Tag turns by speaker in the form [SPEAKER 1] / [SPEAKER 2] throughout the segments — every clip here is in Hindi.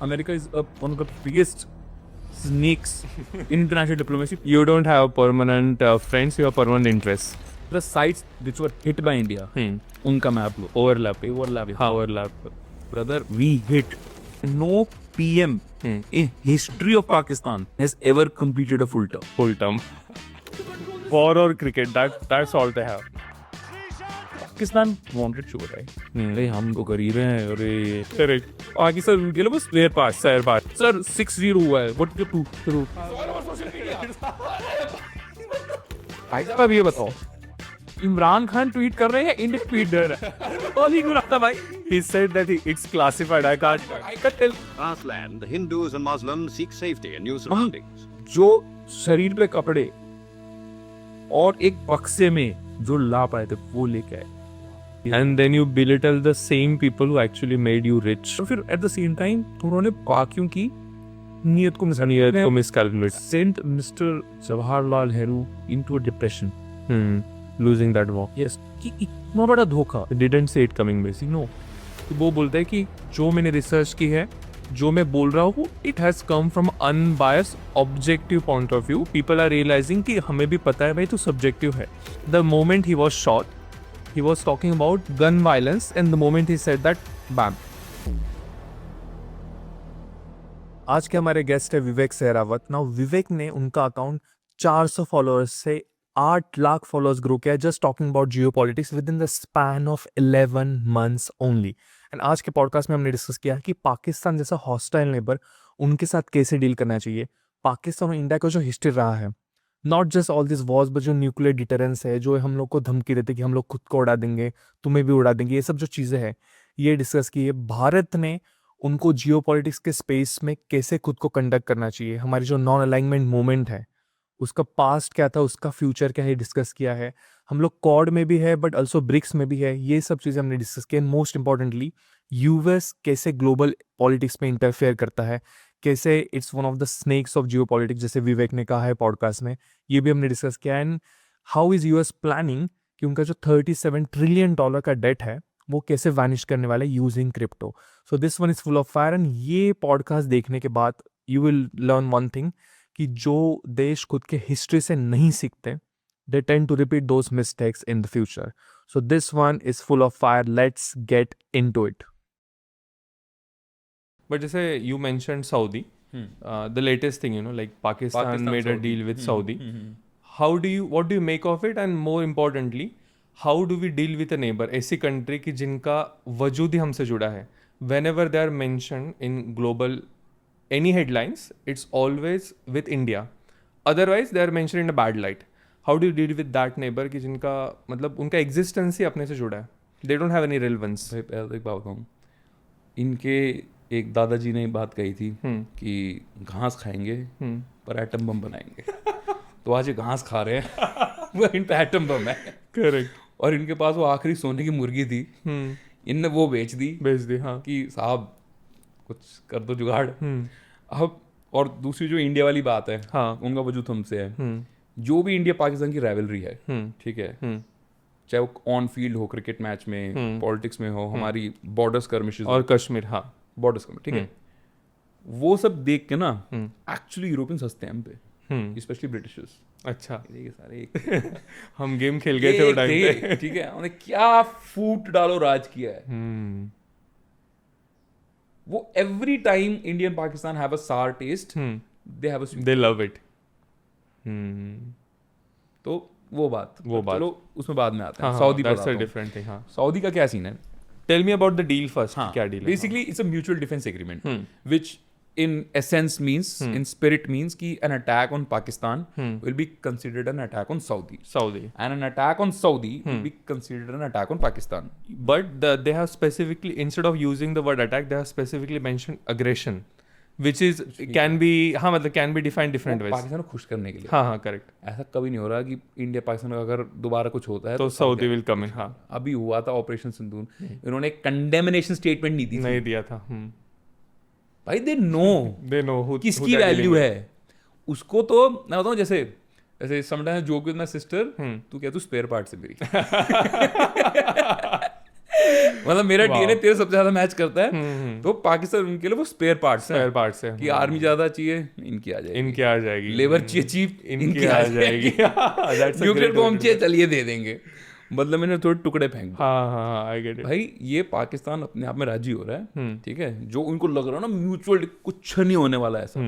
[SPEAKER 1] America is one of the biggest snakes in international diplomacy.
[SPEAKER 2] You don't have permanent friends, you have permanent interests.
[SPEAKER 1] The sites which were hit by India, unka map lo.
[SPEAKER 2] Overlap.
[SPEAKER 1] Overlap. Brother, we hit. No PM in history of Pakistan has ever completed a full term.
[SPEAKER 2] Full term. War or cricket, that's all they have.
[SPEAKER 1] Pakistan wanted show right? अरे हम तो कर ही रहे हैं अरे करेक्ट आगे सर ये लो बस स्पेयर पार्ट सर 6-0 हुआ है व्हाट टू भाई साहब अब ये बताओ इमरान खान ट्वीट कर रहे हैं इंडिया ट्वीट कर रहा है और ही लगता भाई
[SPEAKER 2] He said that it's classified. I can't tell.
[SPEAKER 3] Arslan, the Hindus and Muslims seek safety in new surroundings.
[SPEAKER 1] जो शरीर पे कपड़े और एक बक्से में जो ला पाए थे वो लेके आए
[SPEAKER 2] And then you belittle the same people who actually made you rich.
[SPEAKER 1] तो फिर एट द सेम टाइम उन्होंने बाकियों की नीयत को
[SPEAKER 2] Miscalculate.
[SPEAKER 1] sent Mr. Jawaharlal Nehru into a depression.
[SPEAKER 2] Losing that war.
[SPEAKER 1] Yes, कि इतना बड़ा धोखा.
[SPEAKER 2] They didn't see it coming basically.
[SPEAKER 1] No. तो वो बोलता है कि जो मैंने रिसर्च की है जो मैं बोल रहा हूँ
[SPEAKER 2] It has come from unbiased, objective point of view. People are realizing कि हमें भी पता है भाई तो subjective है. The moment he was shot, he was talking about gun violence, and the moment he said that, bam. आज के हमारे गेस्ट है विवेक सहरावत. नाउ विवेक ने उनका अकाउंट 400 फॉलोअर्स से 8 लाख फॉलोअर्स ग्रो किया just talking about Jio politics with in the span of 11 months only. And आज के पॉडकास्ट में हमने डिस्कस किया कि पाकिस्तान जैसा हॉस्टाइल नेबर उनके साथ कैसे डील करना चाहिए. पाकिस्तान और इंडिया का जो हिस्ट्री रहा है, not just all this Wars but जो न्यूक्लियर डिटरेंस है, जो हम लोग को धमकी देते कि हम लोग खुद को उड़ा देंगे, तुम्हें भी उड़ा देंगे, ये सब जो चीज़ें हैं ये डिस्कस की है. भारत ने उनको जियो पॉलिटिक्स के स्पेस में कैसे खुद को कंडक्ट करना चाहिए, हमारी जो नॉन अलाइनमेंट मूवमेंट है उसका पास्ट क्या था, उसका फ्यूचर क्या है, डिस्कस किया है. हम लोग क्वाड में भी है बट ऑल्सो ब्रिक्स में भी है, ये सब चीज़ें हमने डिस्कस किया. मोस्ट इंपॉर्टेंटली यूएस कैसे ग्लोबल पॉलिटिक्स में इंटरफेयर करता है, कैसे it's one of the snakes of Jio politics जैसे विवेक ने कहा है पॉडकास्ट में, ये भी हमने डिस्कस किया. And how is US planning कि उनका जो $37 ट्रिलियन का डेट है वो कैसे वैनिश करने वाला है using crypto. So this one is full of fire. And ये पॉडकास्ट देखने के बाद you will learn one thing कि जो देश खुद के हिस्ट्री से नहीं सीखते they tend to repeat those mistakes in the future. So this one is full of fire. Let's get into it. But जैसे you mentioned Saudi, the latest thing, like Pakistan made a deal with Saudi. What do you make of it? And more importantly, how do we deal with a neighbor, ऐसी country की जिनका वजूद ही हमसे जुड़ा है. Whenever they are mentioned in global any headlines, it's always with India. Otherwise, they are mentioned in a bad light. How do you deal with that neighbor कि जिनका मतलब उनका existence ही अपने से जुड़ा है. They don't have any relevance.
[SPEAKER 4] एक बात बताऊँ, इनके एक दादाजी ने बात कही थी कि घास खाएंगे पर एटम बम बनाएंगे. तो आज ये घास खा रहे हैं वो इन पे एटम बम है.
[SPEAKER 2] Correct.
[SPEAKER 4] और इनके पास वो आखिरी सोने की मुर्गी थी, इनने वो बेच दी.
[SPEAKER 2] हाँ.
[SPEAKER 4] कि साहब कुछ कर दो जुगाड़. अब और दूसरी जो इंडिया वाली बात है,
[SPEAKER 2] हाँ.
[SPEAKER 4] उनका वजूद हमसे है. जो भी इंडिया पाकिस्तान की राइवलरी है, ठीक है, चाहे वो ऑन फील्ड हो, क्रिकेट मैच में, पॉलिटिक्स में हो, हमारी बॉर्डर स्कर्मिशेस
[SPEAKER 2] और कश्मीर, हाँ,
[SPEAKER 4] बॉर्डर स्कर्मिश, ठीक है, वो सब देख के ना एक्चुअली यूरोपियंस हंसते हैं हम पे, स्पेशली ब्रिटिशर्स.
[SPEAKER 2] अच्छा.
[SPEAKER 4] ये सारे
[SPEAKER 2] हम गेम खेल गए थे वो टाइम पे.
[SPEAKER 4] ठीक है, उन्होंने क्या फूट डालो राज किया है. वो every time Indian Pakistan have a सार टेस्ट,
[SPEAKER 2] They love it.
[SPEAKER 4] तो वो बात चलो उसमें बाद में आता है.
[SPEAKER 2] हाँ,
[SPEAKER 4] Saudi
[SPEAKER 2] that's a different thing. हाँ.
[SPEAKER 4] सऊदी का क्या सीन है?
[SPEAKER 2] Tell me about the deal first.
[SPEAKER 4] हाँ,
[SPEAKER 2] क्या deal है?
[SPEAKER 4] basically it's a mutual defense agreement, which in essence means, in spirit means कि an attack on Pakistan will be considered an attack on Saudi. And an attack on Saudi will be considered an attack on Pakistan.
[SPEAKER 2] But they have specifically, instead of using the word attack, they have specifically mentioned aggression, which is can be defined different ways.
[SPEAKER 4] Pakistan को खुश करने के लिए.
[SPEAKER 2] हाँ, correct.
[SPEAKER 4] ऐसा कभी नहीं हो रहा कि इंडिया पाकिस्तान का अगर दोबारा कुछ होता है
[SPEAKER 2] तो सऊदी विल कम इन. हाँ,
[SPEAKER 4] अभी हुआ था ऑपरेशन सिंदूर, इन्होंने एक कंडेमिनेशन स्टेटमेंट नहीं दी थी.
[SPEAKER 2] नहीं दिया था.
[SPEAKER 4] भाई दे नो किसकी वैल्यू है उसको. तो मैं बताऊँ, जैसे sometimes joke with my sister, तू क्या, तू स्पेयर पार्ट से मेरी. मतलब मेरा डीएनए तेरे सबसे ज्यादा मैच करता है, तो पाकिस्तान उनके लिए वो स्पेयर पार्ट्स है
[SPEAKER 2] स्पेयर पार्ट्स है
[SPEAKER 4] कि आर्मी ज्यादा चाहिए, इनकी आ जाएगी,
[SPEAKER 2] इनके आ जाएगी,
[SPEAKER 4] लेबर चाहिए चीफ,
[SPEAKER 2] इनकी आ जाएगी। That's a
[SPEAKER 4] nuclear
[SPEAKER 2] great
[SPEAKER 4] bomb
[SPEAKER 2] way to
[SPEAKER 4] चाहिए, चलिए दे देंगे, मतलब मैंने थोड़े टुकड़े फेंक दिए।
[SPEAKER 2] हाँ आई गेट इट।
[SPEAKER 4] भाई ये पाकिस्तान अपने आप में राजी हो रहा है, ठीक है, जो उनको लग रहा है ना म्यूचुअल कुछ नहीं होने वाला है ऐसा।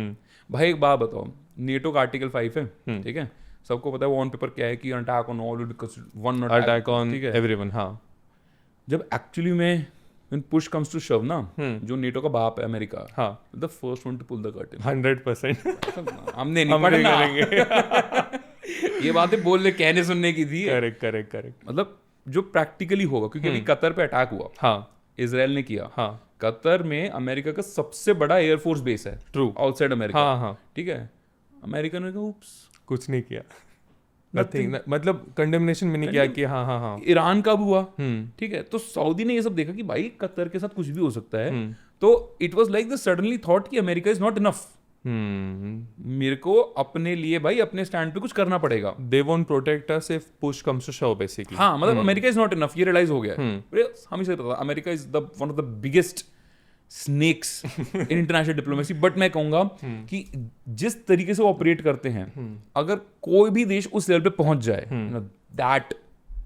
[SPEAKER 4] भाई एक बात बताओ, नेटो का आर्टिकल 5 है, ठीक है, सबको पता है वो ऑन पेपर क्या है कि attack on all one
[SPEAKER 2] attack on everyone. हाँ
[SPEAKER 4] जब एक्चुअली में when push comes to shove ना, जो नेटो का बाप है अमेरिका,
[SPEAKER 2] हाँ
[SPEAKER 4] the first one to pull the curtain।
[SPEAKER 2] 100%
[SPEAKER 4] हमने नहीं पढ़ना ये बातें बोलने कहने सुनने की थी।
[SPEAKER 2] करेक्ट।
[SPEAKER 4] मतलब जो प्रैक्टिकली होगा, क्योंकि अभी कतर पे अटैक हुआ,
[SPEAKER 2] हाँ
[SPEAKER 4] इसराइल ने किया,
[SPEAKER 2] हाँ
[SPEAKER 4] कतर में अमेरिका का सबसे बड़ा एयरफोर्स बेस है,
[SPEAKER 2] ट्रू,
[SPEAKER 4] आउटसाइड अमेरिका,
[SPEAKER 2] हाँ
[SPEAKER 4] ठीक है, अमेरिका ने कहा उप्स,
[SPEAKER 2] कुछ नहीं किया, नथिंग, मतलब कंडेमनेशन में नहीं किया कि हाँ।
[SPEAKER 4] ईरान का भी हुआ, ठीक है, तो सऊदी ने ये सब देखा कि भाई कतर के साथ कुछ भी हो सकता है, तो it was like the suddenly thought कि अमेरिका इज नॉट इनफ, मेरे को अपने लिए भाई अपने स्टैंड पे कुछ करना पड़ेगा,
[SPEAKER 2] they won't protect us if push comes to shove basically.
[SPEAKER 4] हाँ मतलब अमेरिका इज नॉट इनफ, ये रियलाइज हो गया है। हमेशा पता था America is the one of the biggest snakes in international diplomacy, but मैं कहूंगा कि जिस तरीके से वो ऑपरेट करते हैं, अगर कोई भी देश उस लेवल पे पहुंच जाए, दैट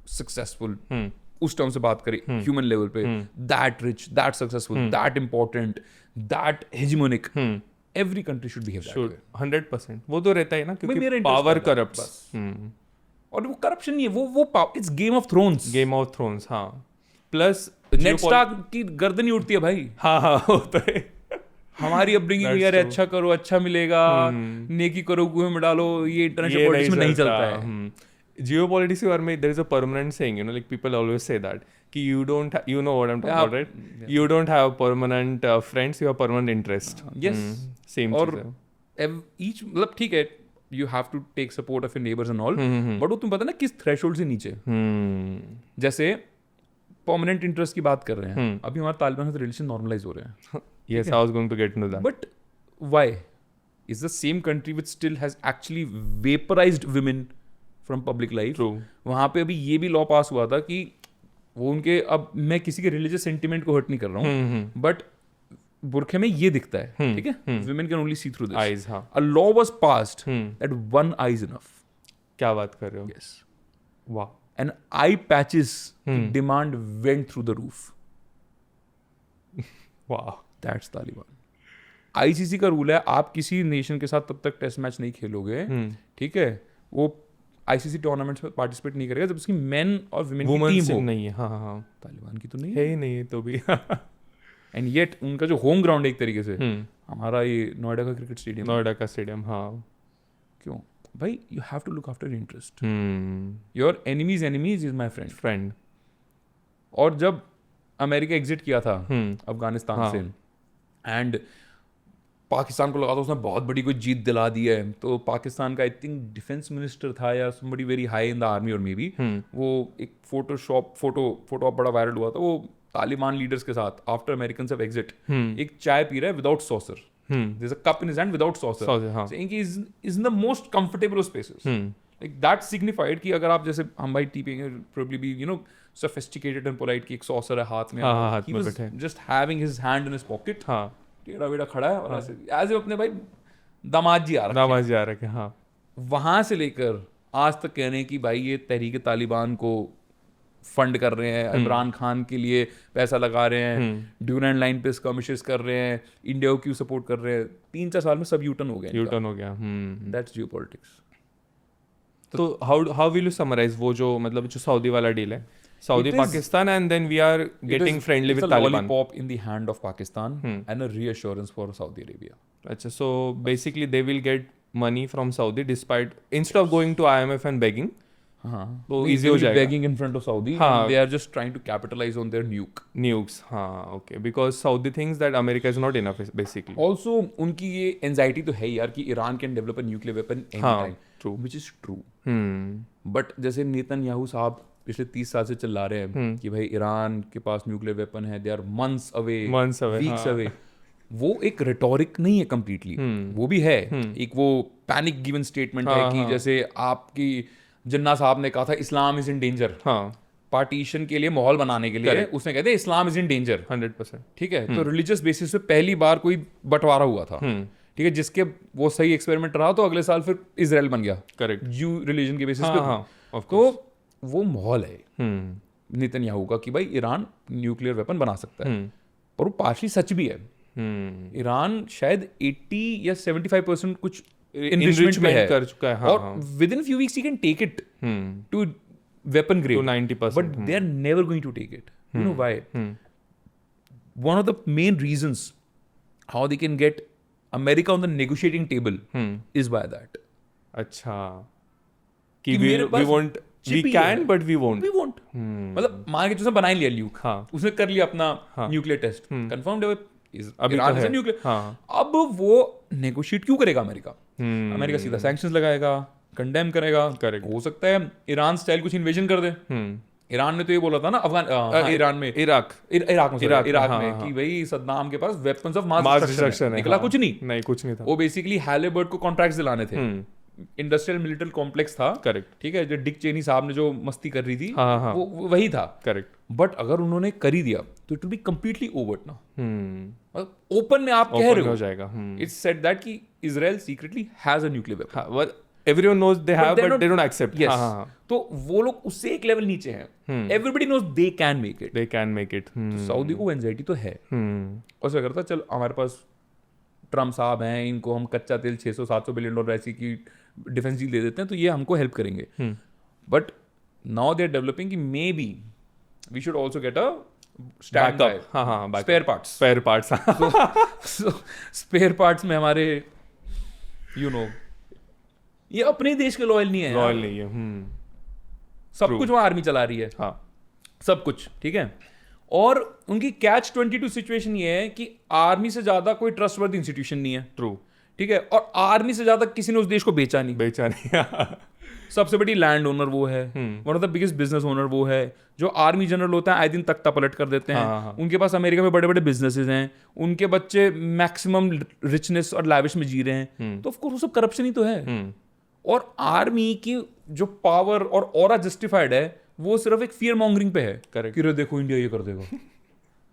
[SPEAKER 4] सक्सेसफुल, उस टर्म से बात करें ह्यूमन लेवल पे, that rich, that successful, that important, that hegemonic, every country should behave that way.
[SPEAKER 2] 100% वो तो रहता है ना,
[SPEAKER 4] मेरा
[SPEAKER 2] क्योंकि
[SPEAKER 4] interest
[SPEAKER 2] पावर
[SPEAKER 4] रहता है,
[SPEAKER 2] करप्ट्स।
[SPEAKER 4] और वो करप्शन नहीं है, वो it's game of thrones,
[SPEAKER 2] game of thrones. हाँ प्लस
[SPEAKER 4] नेड स्टार्क की गर्दन ही उठती है भाई।
[SPEAKER 2] हाँ वो तो है।
[SPEAKER 4] हमारी अपब्रिंगिंग यार, अच्छा करो अच्छा मिलेगा, नेकी करो कुएं में डालो, ये इंटरनेशनल पॉलिटिक्स में नहीं चलता है।
[SPEAKER 2] Geopolitics के बारे में there is a permanent saying, like people always say that कि you don't you know what I'm talking about, right? You don't have permanent friends, you have permanent interest.
[SPEAKER 4] Yes,
[SPEAKER 2] same
[SPEAKER 4] और
[SPEAKER 2] चीज़ है।
[SPEAKER 4] each मतलब ठीक है, you have to take support of your neighbors and all, but वो तुम पता ना किस थ्रेशोल्ड से नीचे, जैसे परमानेंट इंटरेस्ट की बात कर रहे हैं, अभी हमारे तालिबान से रिलेशन नॉर्मलाइज हो रहे हैं।
[SPEAKER 2] Yes, I was going to get into that.
[SPEAKER 4] But why is the same country which still has actually vaporized women from public life?
[SPEAKER 2] True.
[SPEAKER 4] वहाँ पे अभी ये भी लॉ पास हुआ था कि वो उनके, अब मैं किसी के रिलीजियस सेंटिमेंट को हर्ट नहीं कर रहा हूँ, बट बुरखे में ये दिखता है, ठीक है, women can only see through this.
[SPEAKER 2] Eyes, हाँ।
[SPEAKER 4] A law was passed that one eye is enough.
[SPEAKER 2] क्या बात कर रहे हो?
[SPEAKER 4] Yes.
[SPEAKER 2] वाह।
[SPEAKER 4] And eye patches demand went through the roof.
[SPEAKER 2] वाह।
[SPEAKER 4] That's Taliban. ICC का रूल है, आप किसी नेशन के साथ तब तक टेस्ट मैच नहीं खेलोगे, ठीक है, वो ICC टूर्नामेंट्स में पार्टिसिपेट नहीं करेगा जब उसकी मेन और वुमेन की टीम हो।
[SPEAKER 2] नहीं है, हाँ।
[SPEAKER 4] तालिबान की तो नहीं
[SPEAKER 2] है ही नहीं तो भी।
[SPEAKER 4] एंड येट उनका जो होम ग्राउंड है एक तरीके से, हमारा ये नोएडा का क्रिकेट स्टेडियम,
[SPEAKER 2] नोएडा का स्टेडियम, हाँ।
[SPEAKER 4] क्यों भाई? You have to look after interest, your enemies is my friend. और जब अमेरिका एग्जिट किया था अफगानिस्तान से, एंड पाकिस्तान को लगा था उसने बहुत बड़ी कोई जीत दिला दी है, तो पाकिस्तान का आई थिंक डिफेंस मिनिस्टर था या somebody very high in the army और मे बी, वो एक फोटो बड़ा वायरल हुआ था, वो तालिबान लीडर्स के साथ आफ्टर अमेरिकन ऑफ एग्जिट एक चाय पी रहा है without saucer, there's a cup in his hand without saucer, saying he is in the most comfortable of spaces. Like that signified कि अगर आप जैसे हम भाई T पेंगे, probably be sophisticated and polite कि एक saucer है हाथ में, he was just having his hand in his pocket, टेढ़ा वेढ़ा खड़ा है, और ऐसे ऐसे अपने भाई दामाद जी आ रखे,
[SPEAKER 2] हाँ।
[SPEAKER 4] वहां से लेकर आज तक कहने की भाई ये तहरीक तालिबान को फंड कर रहे हैं, इमरान खान के लिए पैसा लगा रहे हैं, ड्यूरैंड लाइन पे स्कर्मिशेस कर रहे हैं, इंडिया को क्यों सपोर्ट कर रहे हैं, 3-4 साल में सब यूटर्न हो गया। That's geopolitics.
[SPEAKER 2] तो हाउ विल यू समराइज वो जो मतलब जो सऊदी वाला डील है, Saudi, Pakistan, and then we are getting friendly with Taliban.
[SPEAKER 4] It's a lollipop in the hand of Pakistan and a reassurance for Saudi Arabia.
[SPEAKER 2] Achha, so basically they will get money from Saudi despite, instead of going to IMF and begging,
[SPEAKER 4] तो easy हो जाएगा. Begging in front of Saudi, and they are just trying to capitalize on their nukes.
[SPEAKER 2] Okay, because Saudi thinks that America is not enough basically.
[SPEAKER 4] Also उनकी ये anxiety तो है यार कि Iran can develop a nuclear weapon anytime, which is true. But जैसे नेतन्याहू साहब पिछले 30 साल से चिल्ला रहे हैं कि भाई ईरान के पास न्यूक्लियर वेपन है, they are months away, weeks away, वो एक रिटोरिक नहीं है कंप्लीटली, वो भी है एक वो पैनिक गिवन स्टेटमेंट है कि जैसे आपकी जिन्ना साहब ने कहा था Islam is in danger, partition के लिए माहौल बनाने के लिए
[SPEAKER 2] Correct.
[SPEAKER 4] उसने कहते इस्लाम इज इन डेंजर,
[SPEAKER 2] 100%.
[SPEAKER 4] ठीक है। तो रिलीजियस बेसिस पे पहली बार कोई बंटवारा हुआ था, ठीक है, जिसके वो सही एक्सपेरिमेंट रहा तो अगले साल फिर इजराइल बन गया,
[SPEAKER 2] करेक्ट.
[SPEAKER 4] जू रिलीजन के बेसिस
[SPEAKER 2] हाँ,
[SPEAKER 4] पे।
[SPEAKER 2] हाँ, of
[SPEAKER 4] तो वो माहौल है नेतन्याहू का कि भाई ईरान न्यूक्लियर वेपन बना सकता है, पर वो पार्शली सच भी है। ईरान शायद 80 या 75% कुछ enrichment में है
[SPEAKER 2] कर चुका है. हाँ,
[SPEAKER 4] और
[SPEAKER 2] हाँ.
[SPEAKER 4] Within few weeks he can take it to weapon grade
[SPEAKER 2] To 90%.
[SPEAKER 4] but they are never going to take it. You know why? One of the main reasons how they can get America on the negotiating table is by that.
[SPEAKER 2] अच्छा. कि
[SPEAKER 4] मेरे
[SPEAKER 2] we
[SPEAKER 4] pass
[SPEAKER 2] won't, we
[SPEAKER 4] chip he
[SPEAKER 2] can
[SPEAKER 4] है।
[SPEAKER 2] but we won't.
[SPEAKER 4] We won't. मतलब मान के उसने बना ही लिया ल्यूक,
[SPEAKER 2] हाँ.
[SPEAKER 4] उसने कर लिया अपना
[SPEAKER 2] हाँ.
[SPEAKER 4] न्यूक्लियर टेस्ट, कंफर्म्ड है
[SPEAKER 2] अभी
[SPEAKER 4] ईरान
[SPEAKER 2] तो
[SPEAKER 4] से
[SPEAKER 2] है।
[SPEAKER 4] न्यूक्लियर।
[SPEAKER 2] हाँ.
[SPEAKER 4] अब वो नेगोशिएट क्यों करेगा अमेरिका? अमेरिका सीधा सैंक्शंस लगाएगा, कंडेम करेगा।
[SPEAKER 2] Correct.
[SPEAKER 4] हो सकता है ईरान स्टाइल कुछ इन्वेजन कर दे। ईरान ने तो ये बोला था ना ईरान में
[SPEAKER 2] इराक
[SPEAKER 4] इराक में
[SPEAKER 2] हाँ,
[SPEAKER 4] में
[SPEAKER 2] हाँ.
[SPEAKER 4] कि भाई सद्दाम के पास weapons of
[SPEAKER 2] mass
[SPEAKER 4] mass
[SPEAKER 2] destruction
[SPEAKER 4] destruction
[SPEAKER 2] है.
[SPEAKER 4] निकला
[SPEAKER 2] हाँ.
[SPEAKER 4] कुछ नहीं।
[SPEAKER 2] कुछ नहीं था.
[SPEAKER 4] वो बेसिकली हैलिबर्ट को कॉन्ट्रैक्ट्स दिलाने थे। इंडस्ट्रियल मिलिट्री कॉम्प्लेक्स था,
[SPEAKER 2] करेक्ट.
[SPEAKER 4] ठीक है, जो डिक चेनी साहब ने जो मस्ती कर रही थी
[SPEAKER 2] हाँ, हाँ.
[SPEAKER 4] वो वही था।
[SPEAKER 2] करेक्ट.
[SPEAKER 4] बट अगर उन्होंने कर ही दिया तो it will be completely overt ना, ओपन में आप कह
[SPEAKER 2] Open
[SPEAKER 4] रहे
[SPEAKER 2] हो
[SPEAKER 4] हो।
[SPEAKER 2] जाएगा.
[SPEAKER 4] इट्स सेड दैट कि Israel secretly has a nuclear weapon.
[SPEAKER 2] हाँ, well, everyone knows they have
[SPEAKER 4] they're
[SPEAKER 2] but
[SPEAKER 4] not-
[SPEAKER 2] they don't accept.
[SPEAKER 4] Yes.
[SPEAKER 2] हाँ, हाँ, हाँ.
[SPEAKER 4] तो वो लोग उससे एक लेवल नीचे हैं। Everybody knows they can make it.
[SPEAKER 2] They can make it.
[SPEAKER 4] Saudi को एंजाइटी तो है, और उसका करता चल हमारे पास ट्रम्प साहब हैं, इनको हम कच्चा तेल 600-700 बिलियन डॉलर ऐसी की डिफेंस डील दे देते हैं तो ये हमको हेल्प करेंगे। But now they are developing कि maybe we should also get a stand
[SPEAKER 2] Backup. हाँ, हाँ, backup.
[SPEAKER 4] Spare parts.
[SPEAKER 2] Spare parts.
[SPEAKER 4] Spare parts में हमारे ये अपने देश के लॉयल नहीं है यार।
[SPEAKER 2] Royal नहीं है.
[SPEAKER 4] सब
[SPEAKER 2] True.
[SPEAKER 4] कुछ वहां आर्मी चला रही है,
[SPEAKER 2] हाँ.
[SPEAKER 4] सब कुछ ठीक है। और उनकी कैच 22 सिचुएशन ये है कि आर्मी से ज्यादा कोई ट्रस्टवर्दी इंस्टीट्यूशन नहीं है,
[SPEAKER 2] True.
[SPEAKER 4] ठीक है, और आर्मी से ज्यादा किसी ने उस देश को बेचा नहीं।
[SPEAKER 2] बेचा नहीं.
[SPEAKER 4] सबसे बड़ी लैंड ओनर वो है, one of the biggest business owner वो है। जो आर्मी जनरल होता है आए दिन तख्ता पलट कर देते हैं।
[SPEAKER 2] हाँ, हाँ.
[SPEAKER 4] उनके पास अमेरिका में बड़े बड़े बिजनेसेस हैं, उनके बच्चे मैक्सिमम रिचनेस और लैविश में जी रहे हैं, तो ऑफ कोर्स वो सब करप्शन ही तो है। और आर्मी की जो पावर और ऑरा जस्टिफाइड है वो सिर्फ एक फियर मॉन्गरिंग पे है।
[SPEAKER 2] Correct.
[SPEAKER 4] कि रे देखो इंडिया ये कर देगा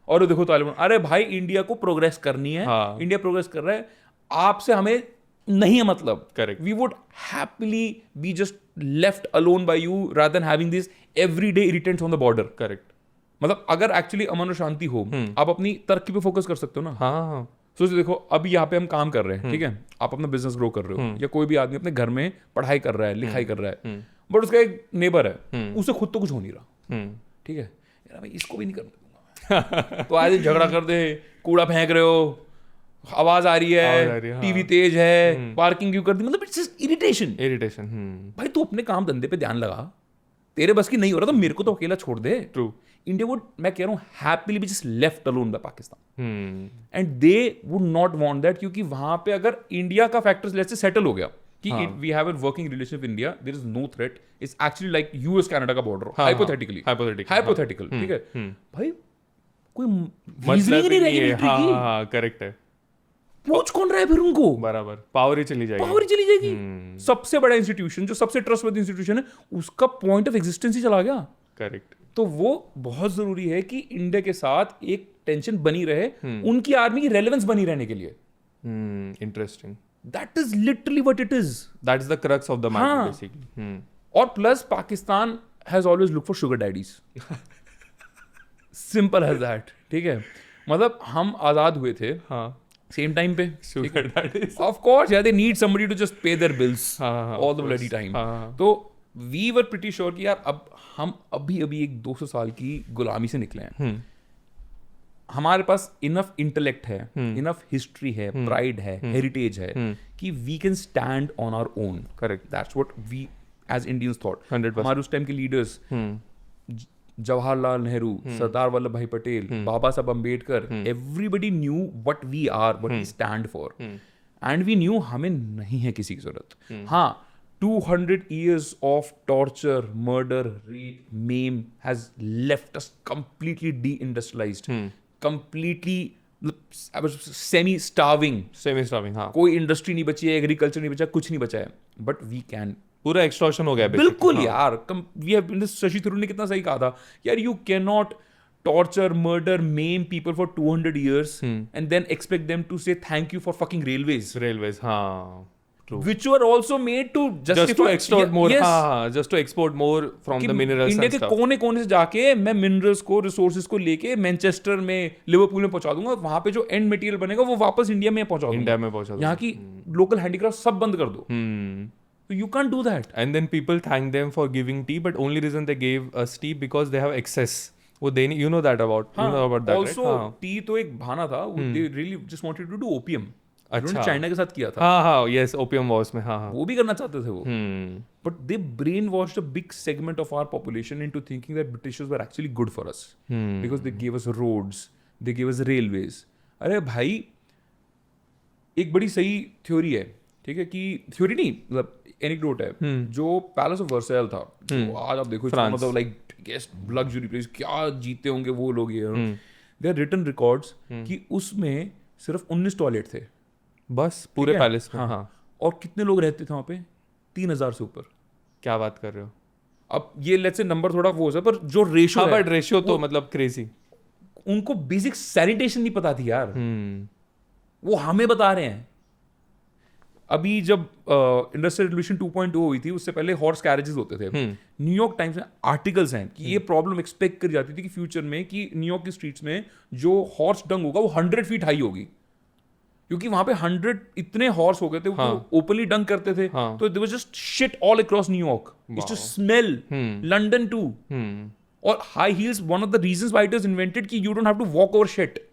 [SPEAKER 4] और ये देखो तालिबान। अरे भाई इंडिया को प्रोग्रेस करनी है,
[SPEAKER 2] हाँ.
[SPEAKER 4] इंडिया प्रोग्रेस कर रहा है, आपसे हमें नहीं है मतलब।
[SPEAKER 2] Correct.
[SPEAKER 4] We would happily be just left alone by you rather than having this everyday irritants on the border.
[SPEAKER 2] Correct.
[SPEAKER 4] मतलब अगर एक्चुअली अमन और शांति हो, आप अपनी तरक्की पे फोकस कर सकते हो ना।
[SPEAKER 2] हाँ, हाँ.
[SPEAKER 4] सोचो देखो अभी यहाँ पे हम काम कर रहे हैं, ठीक है, आप अपना बिजनेस ग्रो कर रहे हो, या कोई भी आदमी अपने घर में पढ़ाई कर रहा है, लिखाई कर रहा है, बट उसका एक नेबर है, उसे खुद तो कुछ हो नहीं रहा, ठीक है, यार भाई इसको भी नहीं करने दूंगा तो आज झगड़ा कर दे, कूड़ा फेंक रहे हो, आवाज आ रही
[SPEAKER 2] आवाज आ
[SPEAKER 4] है,
[SPEAKER 2] रही है, हाँ.
[SPEAKER 4] टीवी तेज है, पार्किंग क्यों कर दी, मतलब इट्स इरिटेशन।
[SPEAKER 2] Irritation.
[SPEAKER 4] भाई तू अपने काम धंधे पे ध्यान लगा, तेरे बस की नहीं हो रहा तो मेरे को तो अकेला छोड़ दे।
[SPEAKER 2] True.
[SPEAKER 4] इंडिया वुड, मैं कह रहा हूँ, happily be just left alone by Pakistan, and they would not want that, क्योंकि वहां पे अगर इंडिया का फैक्टर्स लेट्स से सेटल हो गया कि we have a working relation with India, there is no threat, it's actually like US Canada का बॉर्डर हाइपोथेटिकली, हाइपोथेटिकल, ठीक है भाई, कोई रीजनिंग नहीं रहेगी military की।
[SPEAKER 2] हाँ, करेक्ट है.
[SPEAKER 4] पूछ कौन रहा है फिर उनको,
[SPEAKER 2] बराबर. पावर ही चली जाएगी.
[SPEAKER 4] पावर ही चली जाएगी। सबसे बड़ा इंस्टीट्यूशन जो सबसे ट्रस्टवर्दी इंस्टीट्यूशन है उसका पॉइंट ऑफ एग्जिस्टेंस ही चला गया।
[SPEAKER 2] करेक्ट.
[SPEAKER 4] तो वो बहुत जरूरी है कि इंडिया के साथ एक टेंशन बनी रहे, उनकी आर्मी की रेलेवेंस बनी रहने के लिए।
[SPEAKER 2] Interesting.
[SPEAKER 4] That is literally what it is.
[SPEAKER 2] That is the crux of the matter
[SPEAKER 4] हाँ.
[SPEAKER 2] बेसिकली.
[SPEAKER 4] और plus Pakistan has always look for sugar daddies, simple has that, ठीक है। मतलब हम आजाद हुए थे
[SPEAKER 2] हाँ.
[SPEAKER 4] सेम टाइम पे,
[SPEAKER 2] Sugar daddies.
[SPEAKER 4] ऑफ कोर्स यार, they need somebody to just pay their bills
[SPEAKER 2] हाँ,
[SPEAKER 4] all the
[SPEAKER 2] of
[SPEAKER 4] bloody
[SPEAKER 2] course.
[SPEAKER 4] Time.
[SPEAKER 2] हाँ.
[SPEAKER 4] तो वी वर प्रीटी श्योर कि यार अब हम अभी एक 200 साल की गुलामी से निकले हैं। हमारे पास इनफ इंटेलेक्ट है, इनफ हिस्ट्री है, प्राइड है, हेरिटेज है कि we can stand on our own.
[SPEAKER 2] Correct.
[SPEAKER 4] That's what we as Indians thought.
[SPEAKER 2] 100%.
[SPEAKER 4] हमारे उस टाइम के leaders, Jawaharlal Nehru, Sardar Vallabh Bhai Patel, Baba Saheb Ambedkar, everybody knew what we are, what we stand for, and we knew हमें नहीं है किसी की जरूरत। हाँ, 200 years of torture, murder, rape, maim has left us completely deindustrialized, completely semi-starving.
[SPEAKER 2] Semi-starving. हाँ.
[SPEAKER 4] कोई इंडस्ट्री नहीं बची है, एग्रीकल्चर नहीं बचा, कुछ नहीं बचा है, बट वी कैन
[SPEAKER 2] पूरा एक्सटॉर्शन हो गया basically.
[SPEAKER 4] बिल्कुल
[SPEAKER 2] हाँ.
[SPEAKER 4] यार वी हैव शशि थरूर ने कितना सही कहा था यार you can not torture murder maim people for 200 years and then expect them to say thank you for fucking
[SPEAKER 2] Railways, हाँ. True.
[SPEAKER 4] which were also made to justify
[SPEAKER 2] Just to extort more.
[SPEAKER 4] yes,
[SPEAKER 2] हाँ, just to export more from
[SPEAKER 4] कि
[SPEAKER 2] the minerals
[SPEAKER 4] इंडिया
[SPEAKER 2] and
[SPEAKER 4] के
[SPEAKER 2] stuff.
[SPEAKER 4] कोने कोने से जाके मैं मिनरल्स को रिसोर्सेज को लेके मैनचेस्टर में लिवरपूल में पहुंचा दूंगा वहां पे जो एंड मटेरियल बनेगा वो वापस इंडिया में पहुंचा दूंगा
[SPEAKER 2] इंडिया में पहुंचा
[SPEAKER 4] यहाँ की लोकल हैंडीक्राफ्ट सब बंद कर दो
[SPEAKER 2] Hmm.
[SPEAKER 4] तो you can do that
[SPEAKER 2] And then people thank them for giving tea, but only reason they gave us tea because they have excess. वो देनी, you know that about, you know about that,
[SPEAKER 4] also
[SPEAKER 2] right? हाँ.
[SPEAKER 4] टी तो एक बहाना था they really just wanted to do opium
[SPEAKER 2] अच्छा.
[SPEAKER 4] चाइना के साथ किया था
[SPEAKER 2] हाँ, yes, opium wars में, हाँ.
[SPEAKER 4] वो भी करना चाहते थे वो
[SPEAKER 2] Hmm.
[SPEAKER 4] but they brainwashed a big segment of our population into thinking that Britishers were actually good for us because they gave us roads, they gave us railways. अरे भाई एक बड़ी सही थ्योरी है ठीक है कि थ्योरी नहीं मतलब एनेक्डोट है जो पैलेस ऑफ वर्साइल था जो आज आप देखो
[SPEAKER 2] फ्रांस.
[SPEAKER 4] मतलब लाइक गेस्ट लग्जरी प्लेस क्या जीते होंगे वो लोग ये दे आर रिटन रिकॉर्ड्स कि उसमें सिर्फ 19 टॉयलेट थे
[SPEAKER 2] बस पूरे
[SPEAKER 4] है?
[SPEAKER 2] पैलेस में.
[SPEAKER 4] हाँ.
[SPEAKER 2] हाँ.
[SPEAKER 4] और कितने लोग रहते थे वहाँ पे 3000 से ऊपर
[SPEAKER 2] क्या बात कर रहे हो?
[SPEAKER 4] अब ये लेट्स से नंबर थोड़ा वो है पर जो रेशियो
[SPEAKER 2] हाँ, बट रेशियो तो मतलब क्रेजी.
[SPEAKER 4] उनको बेसिक सैनिटेशन नहीं पता थी यार
[SPEAKER 2] Hmm.
[SPEAKER 4] वो हमें बता रहे हैं अभी जब इंडस्ट्रियल रिवोल्यूशन 2.0 हुई थी उससे पहले हॉर्स कैरेजेस होते थे न्यूयॉर्क टाइम्स में आर्टिकल्स हैं कि ये प्रॉब्लम एक्सपेक्ट करी जाती थी कि फ्यूचर में कि न्यूयॉर्क की स्ट्रीट्स में जो हॉर्स डंग होगा वो 100 फीट हाई होगी क्योंकि वहां पे 100 इतने हॉर्स हो गए थे वो ओपनली डंक करते थे
[SPEAKER 2] हाँ.
[SPEAKER 4] तो there was just shit all across New York it's to smell London too और high heels one of the reasons why it was invented कि you don't have to walk over shit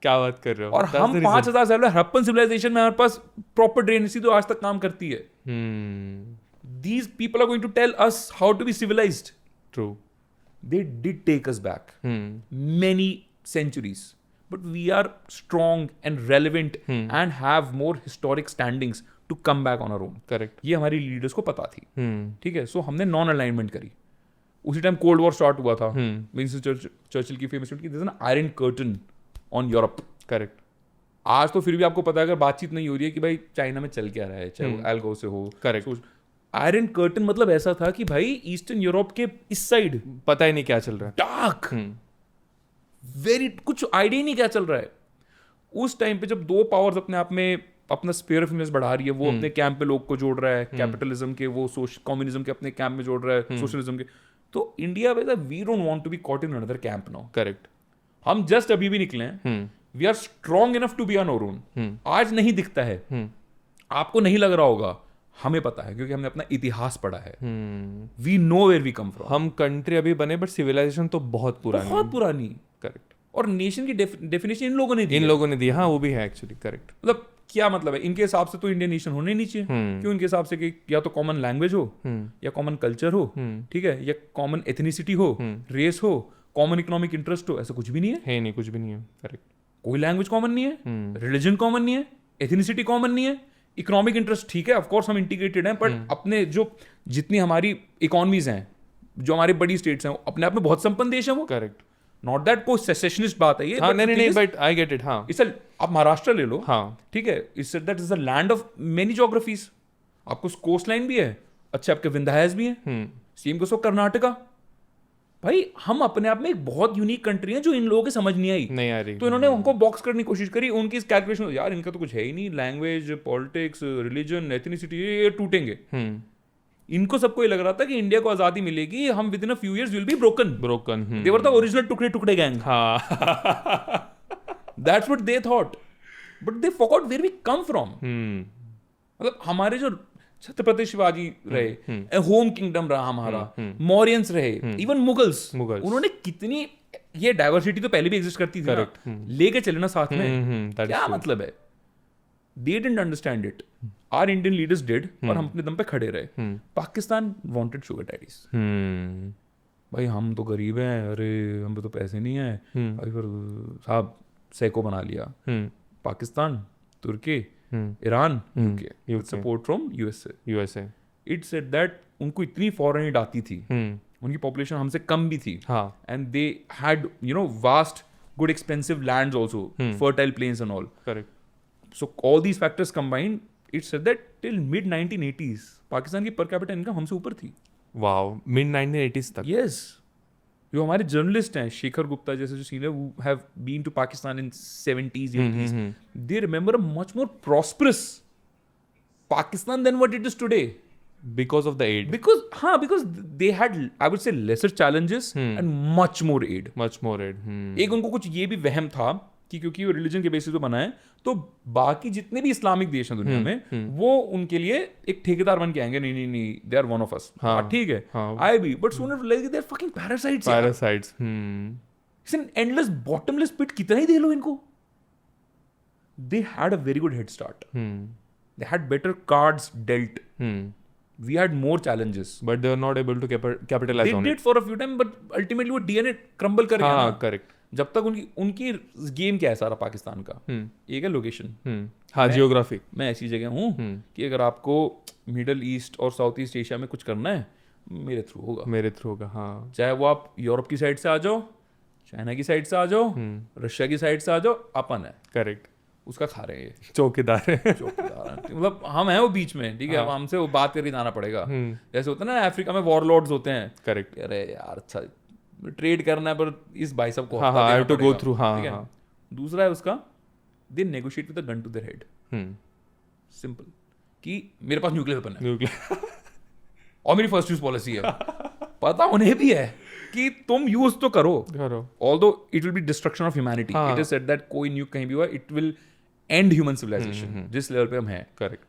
[SPEAKER 2] क्या बात कर रहे हो?
[SPEAKER 4] और
[SPEAKER 2] That's
[SPEAKER 4] हम
[SPEAKER 2] the reason.
[SPEAKER 4] 5000 साल पहले हड़प्पन सिविलाइजेशन में हमारे पास प्रॉपर ड्रेनेज थी तो आज तक काम करती है
[SPEAKER 2] Hmm.
[SPEAKER 4] these people are going to tell us how to be civilized
[SPEAKER 2] True.
[SPEAKER 4] they did take us back many centuries but we are strong and relevant and have more historic standings to come back on our own
[SPEAKER 2] Correct.
[SPEAKER 4] ये हमारी लीडर्स को पता थी
[SPEAKER 2] Hmm.
[SPEAKER 4] ठीक है सो हमने नॉन अलाइनमेंट करी उसी टाइम कोल्ड वॉर स्टार्ट हुआ था विंस्टन चर्चिल की फेमस की there is an iron curtain on Europe
[SPEAKER 2] Correct.
[SPEAKER 4] आज तो फिर भी आपको पता है अगर बातचीत नहीं हो रही है कि भाई चाइना में चल क्या रहा है चाहे वो एल्गो से हो
[SPEAKER 2] Correct.
[SPEAKER 4] आयरन कर्टन मतलब ऐसा था कि भाई ईस्टर्न यूरोप के इस साइड
[SPEAKER 2] पता ही नहीं क्या चल रहा है.
[SPEAKER 4] डार्क वेरी कुछ आइडिया ही नहीं क्या चल रहा है उस टाइम पे जब दो पावर्स अपने आप में अपना स्पेयर ऑफ इन्फ्लुएंस बढ़ा रही है वो अपने कैंप पे लोग को जोड़ रहा है कैपिटलिज्म के वो कम्युनिज्म के अपने कैंप में जोड़ रहा है सोशलिज्म के तो इंडिया में we don't want to be caught in another camp now
[SPEAKER 2] Correct.
[SPEAKER 4] हम जस्ट अभी भी निकले हैं we are strong enough to be on our own आज नहीं दिखता है आपको नहीं लग रहा होगा हमें पता है क्योंकि हमने अपना इतिहास पढ़ा है we know where we come from
[SPEAKER 2] हम कंट्री अभी बने बट सिविलाइजेशन तो बहुत पुरानी.
[SPEAKER 4] बहुत पुरानी
[SPEAKER 2] करेक्ट.
[SPEAKER 4] और नेशन की डेफिनेशन इन लोगों ने दी
[SPEAKER 2] इन
[SPEAKER 4] है।
[SPEAKER 2] लोगों ने दिया. हाँ, वो भी है एक्चुअली. करेक्ट.
[SPEAKER 4] मतलब क्या मतलब है इनके हिसाब से तो इंडियन नेशन होने नहीं चाहिए क्यों इनके हिसाब से कि या तो कॉमन लैंग्वेज हो या कॉमन कल्चर हो ठीक है या कॉमन एथनिसिटी हो रेस हो कॉमन इकोनॉमिक इंटरेस्ट हो ऐसा कुछ भी नहीं है
[SPEAKER 2] नहीं, कुछ भी नहीं है. करेक्ट.
[SPEAKER 4] कोई लैंग्वेज कॉमन नहीं है रिलीजन कॉमन नहीं है एथनिसिटी कॉमन नहीं है इकोनॉमिक इंटरेस्ट ठीक है ऑफकोर्स हम इंटीग्रेटेड हैं बट अपने जो जितनी हमारी इकोनॉमीज हैं जो हमारे बड़ी स्टेट्स हैं अपने आप में बहुत संपन्न देश है वो
[SPEAKER 2] करेक्ट.
[SPEAKER 4] नॉट दैट कोई सेसेशनिस्ट बात है ये
[SPEAKER 2] हाँ, नहीं, बट आई गेट इट. हाँ.
[SPEAKER 4] इस आप महाराष्ट्र ले लो
[SPEAKER 2] हाँ.
[SPEAKER 4] ठीक है इस that is the land of many geographies आपको कोस्ट लाइन भी है अच्छे आपके विंध्यास भी हैं सेम को कर्नाटका भाई हम अपने आप में एक बहुत यूनिक कंट्री है जो इन लोगों के समझ नहीं आई
[SPEAKER 2] नहीं आ रही.
[SPEAKER 4] तो इन्होंने उनको बॉक्स करने की कोशिश करी उनकी कैलकुलेशन यार इनका तो कुछ है ही नहीं लैंग्वेज पॉलिटिक्स रिलीजन एथनिसिटी ये टूटेंगे इनको सबको ये लग रहा था कि इंडिया को आजादी मिलेगी हम within a few years will be broken
[SPEAKER 2] broken.
[SPEAKER 4] They were the original टुकड़े टुकड़े गैंग
[SPEAKER 2] हाँ.
[SPEAKER 4] That's what they thought but they forgot where we come from मतलब हमारे जो छत्रपति शिवाजी रहे होम किंगडम रहा हमारा मौर्यंस रहे इवन मुगल्स उन्होंने कितनी ये डाइवर्सिटी तो पहले भी एग्जिस्ट करती थी ना लेके चले ना साथ में क्या मतलब है they didn't understand it our Indian leaders did और हम अपने दम पे खड़े रहे पाकिस्तान wanted sugar daddies भाई हम तो गरीब हैं अरे हम पे तो पैसे नहीं है भाई फिर साहब सैको बना लिया पाकिस्तान तुर्की Iran UK support from USA it said that उनको इतनी फॉरेन एड आती थी उनकी पॉपुलेशन हमसे कम भी थी and they had you know vast good expensive lands also fertile plains and all
[SPEAKER 2] correct
[SPEAKER 4] so all these factors combined it said that till mid 1980s Pakistan की पर कैपिटा इनकम हमसे ऊपर थी.
[SPEAKER 2] वाओ, मिड 1980s तक.
[SPEAKER 4] यस, जो हमारे जर्नलिस्ट हैं शेखर गुप्ता जैसे जो senior who have been to Pakistan in 70s 80s, they remember a much more prosperous Pakistan than what it is today.
[SPEAKER 2] Because of the aid.
[SPEAKER 4] Because they had, I would say, lesser challenges and much more aid.
[SPEAKER 2] Much more aid.
[SPEAKER 4] एक उनको कुछ ये भी वहम था कि क्योंकि वो रिलीजन के बेसिस पे बना है तो बाकी जितने भी इस्लामिक देश हैं दुनिया में वो उनके लिए एक ठेकेदार बन के आएंगे. नहीं, they are one of us. ठीक है, आई भी, but sooner like they are fucking parasites. It's an endless bottomless pit. कितना ही दे लो इनको. They had a very good head start. They had better cards dealt. We had more challenges,
[SPEAKER 2] but they were not able to capitalize on it.
[SPEAKER 4] They did for a few time, but ultimately वो DNA crumble कर गया.
[SPEAKER 2] हाँ, correct.
[SPEAKER 4] जब तक उनकी गेम क्या है सारा पाकिस्तान का, एक है लोकेशन.
[SPEAKER 2] हाँ, जियोग्राफी.
[SPEAKER 4] मैं ऐसी जगह हूँ कि अगर आपको मिडल ईस्ट और साउथ ईस्ट एशिया में कुछ करना है मेरे थ्रू होगा. हाँ, चाहे वो आप यूरोप की साइड से आ जाओ, चाइना की साइड से आ जाओ, रशिया की साइड से आ जाओ, अपन है.
[SPEAKER 2] करेक्ट.
[SPEAKER 4] उसका खा रहे हैं,
[SPEAKER 2] चौकीदार है.
[SPEAKER 4] मतलब हम हैं वो बीच में. ठीक है, हमसे वो बात करके जाना पड़ेगा. जैसे होता है ना अफ्रीका में वॉरलॉर्ड्स होते हैं.
[SPEAKER 2] करेक्ट.
[SPEAKER 4] अरे यार अच्छा ट्रेड करना है पर इस भाई साहब को
[SPEAKER 2] I have to go through. हाँ.
[SPEAKER 4] दूसरा है उसका, they negotiate with a gun to their head. Simple, कि मेरे पास न्यूक्लियर वेपन है और मेरी फर्स्ट यूज पॉलिसी है. पता उन्हें भी है कि तुम यूज तो करो. Although it will be destruction of humanity. It is said that कोई न्यूक कहीं भी हुआ it will end human civilisation जिस लेवल पे हम हैं.
[SPEAKER 2] करेक्ट.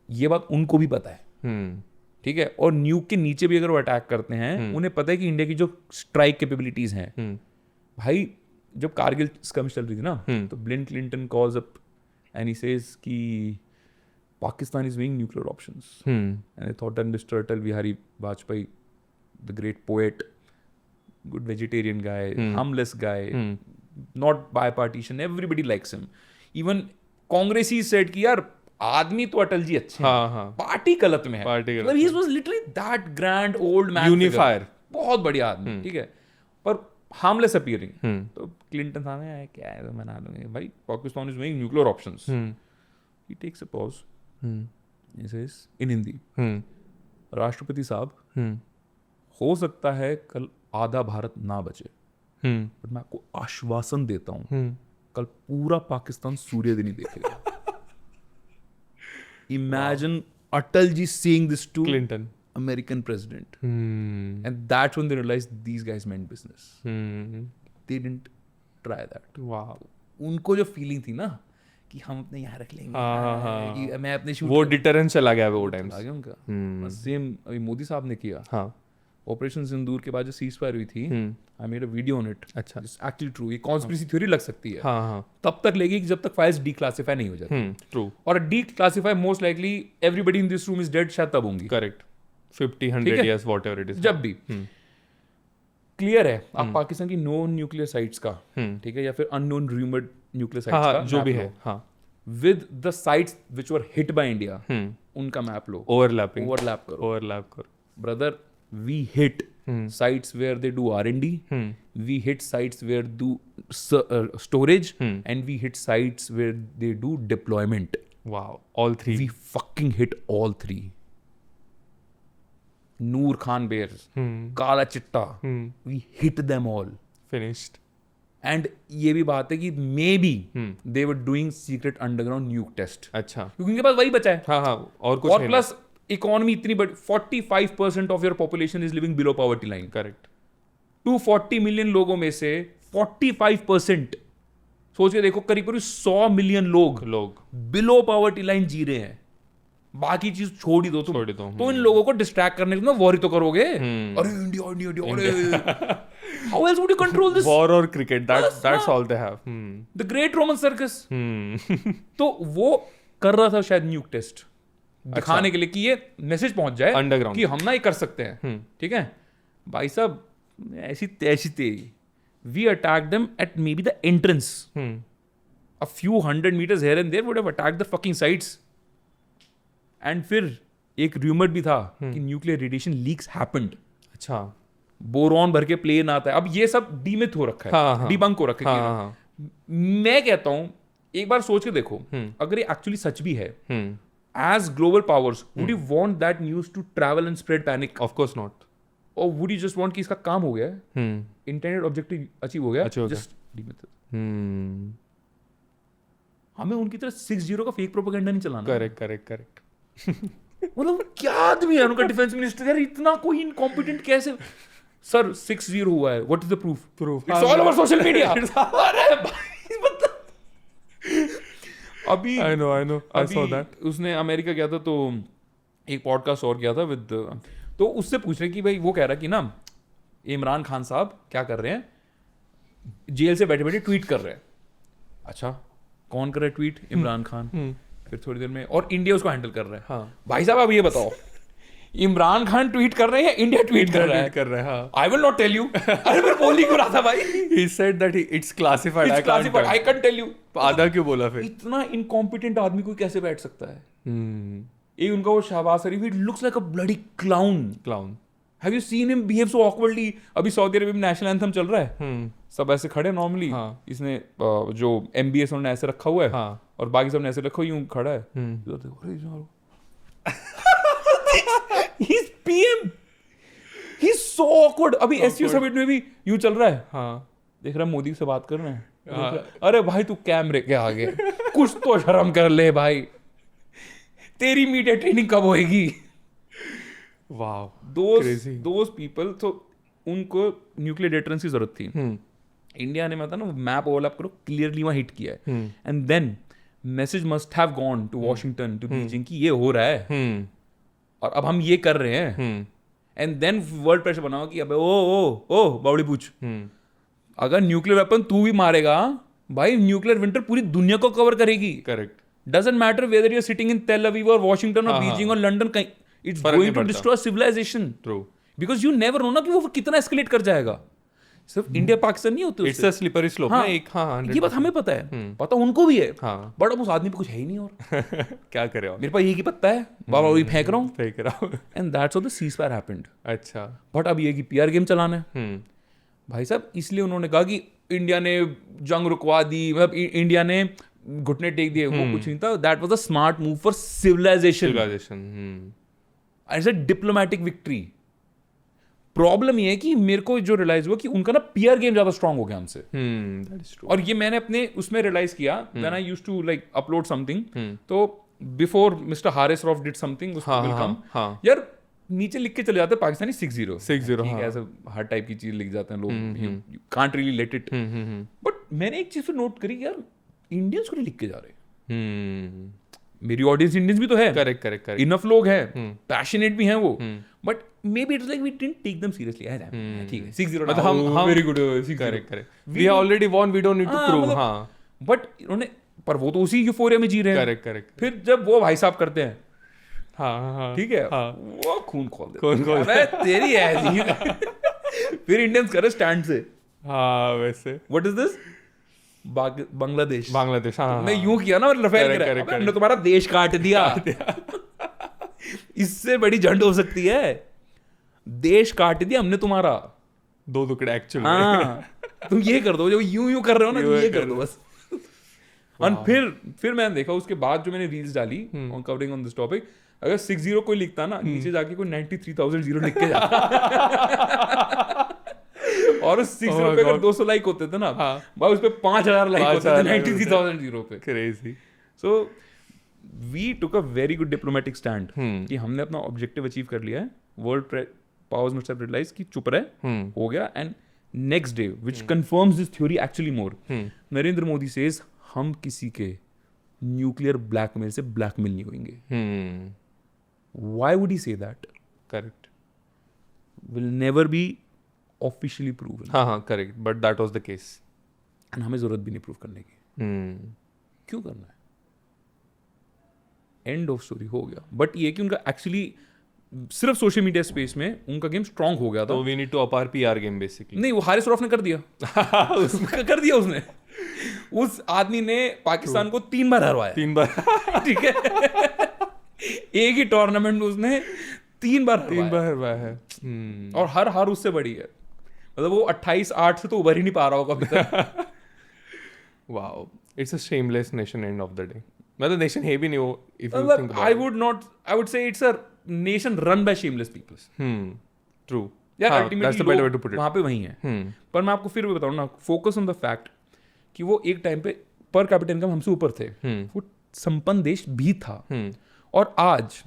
[SPEAKER 4] ये बात उनको भी पता है. ठीक है, और न्यूक के नीचे भी अगर वो अटैक करते हैं उन्हें पता है कि इंडिया की जो स्ट्राइक कैपेबिलिटीज हैं. भाई जब कारगिल स्कर्मिश चल रही थी ना तो bill Clinton calls up and he says कि Pakistan is weighing nuclear options. And I thought that mister Atal Bihari Vajpayee, the great poet, good vegetarian guy, harmless guy, not bipartisan, everybody likes him. Even Congress he said कि यार आदमी तो अटल जी अच्छे हैं, पार्टी गलत में है. मतलब he was literally that grand old man
[SPEAKER 2] unifier,
[SPEAKER 4] बहुत बढ़िया आदमी. ठीक है, पर harmless appearing. तो क्लिंटन सामने आया, क्या है मना लूंगे भाई, Pakistan is weighing nuclear options. He takes a pause. He says in Hindi, राष्ट्रपति साहब हो सकता है कल आधा भारत ना बचे, बट मैं आपको आश्वासन देता हूं कल पूरा पाकिस्तान सूर्य दिन ही देखेगा. Imagine Atal ji seeing this to
[SPEAKER 2] Clinton,
[SPEAKER 4] American president, and that's when they realized these guys meant business. They didn't try that.
[SPEAKER 2] Wow.
[SPEAKER 4] उनको जो फीलिंग थी ना कि हम अपने यहाँ रख लेंगे, कि मैं अपने शूट,
[SPEAKER 2] वो डिटरेंस चला गया वो टाइम
[SPEAKER 4] आ गया उनका. सेम अभी मोदी साहब ने किया.
[SPEAKER 2] हाँ,
[SPEAKER 4] ऑपरेशन सिंदूर के बाद जो सीज फायर हुई थी, I made a video on it.
[SPEAKER 2] अच्छा,
[SPEAKER 4] एक्चुअली ट्रू. ये कॉन्स्पिरेसी थ्योरी लग सकती है.
[SPEAKER 2] हाँ.
[SPEAKER 4] तब तक लेगी कि जब तक फाइल्स डीक्लासिफाई नहीं हो जाती.
[SPEAKER 2] ट्रू.
[SPEAKER 4] और declassify most likely everybody in this room is dead शायद तब होंगी.
[SPEAKER 2] Correct. 50-100 years whatever it is.
[SPEAKER 4] जब भी क्लियर है आप पाकिस्तान की नोन न्यूक्लियर साइट्स का, ठीक है, या फिर अननोन रूमर्ड न्यूक्लियर साइट्स का
[SPEAKER 2] जो भी है, हाँ,
[SPEAKER 4] with the sites which were hit by India, उनका मैप लो. ओवरलैप करो. Brother, we hit sites where they do R&D, we hit sites where do storage, and we hit sites where they do deployment.
[SPEAKER 2] Wow, all three.
[SPEAKER 4] We fucking hit all three. Noor Khan Bears, Kala Chitta, we hit them all.
[SPEAKER 2] Finished.
[SPEAKER 4] And ये भी बात है कि maybe they were doing secret underground nuke test.
[SPEAKER 2] अच्छा,
[SPEAKER 4] क्योंकि उनके पास वही बचा है.
[SPEAKER 2] हाँ, और कुछ
[SPEAKER 4] और प्लस इकोनॉमी इतनी बड़ी, 45% of your population is living below poverty line.
[SPEAKER 2] Correct.
[SPEAKER 4] 240 million लोगों में से 45%, सोच के देखो, करीब करीब 100 मिलियन लोग बिलो पॉवर्टी लाइन जी रहे हैं. बाकी चीज छोड़ ही दो तुम. तो इन लोगों को डिस्ट्रैक्ट करने के लिए वॉर ही तो करोगे. अरे India, how else would you control this?
[SPEAKER 2] War or cricket, that's all they have.
[SPEAKER 4] The great Roman circus. तो वो कर रहा था शायद न्यूक टेस्ट दिखाने के लिए कि ये मैसेज पहुंच जाए
[SPEAKER 2] अंडरग्राउंड
[SPEAKER 4] कि हम ना ये कर सकते हैं. ठीक है भाई साहब, ऐसी थे. We attack them at maybe the entrance, a few 100 meters here and there would have attacked the fucking sites. And फिर एक रूमर भी था कि न्यूक्लियर रेडिएशन लीक्स हैपेंड.
[SPEAKER 2] अच्छा,
[SPEAKER 4] बोरॉन भर के प्लेन आता है. अब ये सब डीमिथ हो रखा है, डिबंक हो रखा है. मैं कहता हूं एक बार सोच के देखो, अगर ये एक्चुअली सच भी है as global powers, would you want that news to travel and spread panic?
[SPEAKER 2] Of course not.
[SPEAKER 4] Or would you just want कि इसका काम हो गया है, intended objective achieve हो गया,
[SPEAKER 2] Achieve हो गया.
[SPEAKER 4] just deal with it. हमें उनकी तरह 6-0 का फेक प्रोपेगेंडा नहीं चलाना.
[SPEAKER 2] करेक्ट.
[SPEAKER 4] मतलब क्या आदमी है उनका डिफेंस मिनिस्टर यार, इतना कोई इनकॉम्पिटेंट कैसे. सर 6-0 हुआ है, what is the proof? It's all over social media. अरे भाई मतलब अभी
[SPEAKER 2] I know. I saw that.
[SPEAKER 4] उसने अमेरिका गया था तो एक पॉडकास्ट और किया था विद, तो उससे पूछ रहे कि भाई वो कह रहा कि ना इमरान खान साहब क्या कर रहे हैं, जेल से बैठे बैठे ट्वीट कर रहे हैं. अच्छा कौन कर रहा है ट्वीट? इमरान खान. फिर थोड़ी देर में और इंडिया उसको हैंडल कर रहा है.
[SPEAKER 2] हाँ.
[SPEAKER 4] भाई साहब अब ये बताओ, इमरान खान ट्वीट कर रहे हैं या इंडिया ट्वीट कर रहा है?
[SPEAKER 2] हाँ.
[SPEAKER 4] I will not tell you. अरे मैं बोल ही क्यों रहा था भाई?
[SPEAKER 2] He said that it's classified.
[SPEAKER 4] It's classified. I can't tell you.
[SPEAKER 2] आधा क्यों बोला फिर?
[SPEAKER 4] इतना इनकॉम्पिटेंट आदमी कोई कैसे बैठ सकता है? ये उनका वो Shahbaz Sharif, it looks like a bloody clown. Have you seen him behave so awkwardly? अभी सऊदी अरब में नेशनल एंथम चल रहा है, सब ऐसे खड़े नॉर्मली.
[SPEAKER 2] हाँ.
[SPEAKER 4] इसने जो MBS उन्होंने ऐसे रखा हुआ है.
[SPEAKER 2] हाँ.
[SPEAKER 4] और बाकी सब ने ऐसे रखा यूं खड़ा है. He's PM. He's so awkward. अभी SU समिट में भी यूं चल रहा है.
[SPEAKER 2] हाँ.
[SPEAKER 4] देख रहा है मोदी से बात कर रहे हैं. अरे भाई तू कैमरे के आगे कुछ तो शर्म कर ले भाई. तेरी मीडिया ट्रेनिंग कब होएगी?
[SPEAKER 2] Wow.
[SPEAKER 4] Those people, तो उनको न्यूक्लियर डिटरेंस की जरूरत थी. इंडिया ने मतलब ना मैप ओवरलैप करो क्लियरली वहां हिट किया है. And then message must have gone to Washington, to Beijing कि ये हो रहा है और अब हम ये कर रहे हैं. एंड देन वर्ल्ड प्रेशर बनाओ कि अबे ओ बावड़ी पूछ, अगर न्यूक्लियर वेपन तू भी मारेगा भाई, न्यूक्लियर विंटर पूरी दुनिया को कवर करेगी.
[SPEAKER 2] Correct.
[SPEAKER 4] Doesn't matter whether you are sitting in Tel Aviv और वॉशिंगटन और बीजिंग और लंदन, कहीं it's going to destroy civilisation.
[SPEAKER 2] True.
[SPEAKER 4] Because you never know ना कि वो कितना एस्केलेट कर जाएगा. सिर्फ इंडिया पाकिस्तान नहीं होते,
[SPEAKER 2] इट्स अ स्लिपरी स्लोप.
[SPEAKER 4] हाँ,
[SPEAKER 2] एक हाँ
[SPEAKER 4] ये बात हमें पता है, पता उनको भी है.
[SPEAKER 2] हाँ.
[SPEAKER 4] बट अब उस आदमी पे कुछ है ही नहीं और
[SPEAKER 2] क्या करे और
[SPEAKER 4] मेरे पास एक ही पत्ता है, बाबा वही फेंक रहा हूँ.
[SPEAKER 2] फेंक रहा हूँ.
[SPEAKER 4] And that's how the ceasefire happened.
[SPEAKER 2] अच्छा.
[SPEAKER 4] बट अब ये कि PR गेम चलाना है भाई साहब. इसलिए उन्होंने कहा कि इंडिया ने जंग रुकवा दी, मतलब इंडिया ने घुटने टेक दिए. वो कुछ नहीं था. That was a smart move for civilisation. As a diplomatic victory. Problem ये है कि मेरे को जो रियलाइज हुआ कि उनका ना PR गेम ज्यादा स्ट्रांग हो गया हमसे.
[SPEAKER 2] That is true.
[SPEAKER 4] और ये मैंने अपने उसमें रियलाइज किया when I used to like upload something. तो before mister Haris Rauf did something will come, यार नीचे लिख के चले जाते हैं पाकिस्तानी 6-0. ठीक है, ऐसा हर टाइप की चीज लिख जाते हैं लोग. You can't really let it. But मैंने एक चीज फिर नोट करी, यार इंडियंस को नहीं लिख के जा रहे. मेरी ऑडियंस इंडियंस भी तो है.
[SPEAKER 2] करेक्ट.
[SPEAKER 4] इनफ लोग हैं, पैशनेट भी हैं वो. But maybe it's like we didn't take them seriously. ठीक है 6-0
[SPEAKER 2] मतलब हम
[SPEAKER 4] very good.
[SPEAKER 2] Correct. We already won, we don't need to prove. हाँ.
[SPEAKER 4] बट इन्होंने, पर वो तो उसी यूफोरिया में जी रहे हैं.
[SPEAKER 2] करेक्ट.
[SPEAKER 4] फिर जब वो भाई साहब करते हैं,
[SPEAKER 2] हाँ.
[SPEAKER 4] ठीक है,
[SPEAKER 2] हाँ.
[SPEAKER 4] वो खून खोल देते हैं. अबे तेरी ऐसी. फिर इंडियंस करे स्टैंड से.
[SPEAKER 2] हाँ वैसे.
[SPEAKER 4] What is this? बांग्लादेश.
[SPEAKER 2] हाँ.
[SPEAKER 4] मैं यूं किया ना, रफेल करा, हमने तुम्हारा देश काट दिया. इससे बड़ी झंड हो सकती है. देश काट दिया हमने तुम्हारा.
[SPEAKER 2] 2 टुकड़े एक्चुअली.
[SPEAKER 4] हाँ. तुम ये कर दो, जो यूं कर रहे हो ना, तुम ये कर दो बस. और फिर मैंने देखा उसके बाद जो मैंने रील्स डाली on covering on this topic, अगर 6-0 कोई लिखता ना, नीचे जाके कोई 93,000 लिख के जाता. और उस 6-0 पे अगर 200 लाइक होते थे ना, भाई उस पे 5,000 लाइक होते थे 93,000 पे.
[SPEAKER 2] Crazy.
[SPEAKER 4] So we took a very good diplomatic stand कि हमने अपना ऑब्जेक्टिव अचीव कर लिया है. World powers must have realised कि चुप रहे, हो गया. And next day which confirms this theory actually more, Narendra Modi says हम किसी के न्यूक्लियर ब्लैकमेल से ब्लैकमेल नहीं होंगे. Why would he say that?
[SPEAKER 2] Correct.
[SPEAKER 4] Will never be officially proven.
[SPEAKER 2] हाँ correct. But that was the case.
[SPEAKER 4] And हमें जरूरत भी नहीं प्रूव करने की. क्यों करना है? एंड ऑफ स्टोरी, हो गया. बट ये कि उनका एक्चुअली सिर्फ सोशल मीडिया स्पेस में उनका गेम स्ट्रांग हो गया था.
[SPEAKER 2] तो we need to up our PR game basically.
[SPEAKER 4] नहीं, वो हारिस रॉफ ने कर दिया. कर दिया उसने. उस आदमी ने पाकिस्तान को 3 बार हरवाया.
[SPEAKER 2] 3 बार.
[SPEAKER 4] ठीक है. एक ही टूर्नामेंट में उसने 3 बार
[SPEAKER 2] हरवाया है.
[SPEAKER 4] और हर हार उससे बड़ी है. मतलब वो 28-8 से तो उभर ही नहीं पा रहा होगा अभी तक.
[SPEAKER 2] Wow. It's a shameless nation end of the day. मतलब नेशन है भी नहीं वो if you think about
[SPEAKER 4] I
[SPEAKER 2] it.
[SPEAKER 4] would say it's a nation run by shameless people.
[SPEAKER 2] True.
[SPEAKER 4] यार
[SPEAKER 2] हाँ,
[SPEAKER 4] ultimately
[SPEAKER 2] that's the better way to
[SPEAKER 4] लोग
[SPEAKER 2] put it.
[SPEAKER 4] वहाँ पे वही हैं. पर मैं आपको फिर भी बताऊँ ना, फोकस ऑन द फैक्ट कि वो एक टाइम पे पर कैपिटा इनकम हमसे ऊपर थे. वो संपन्न देश भी था. और आज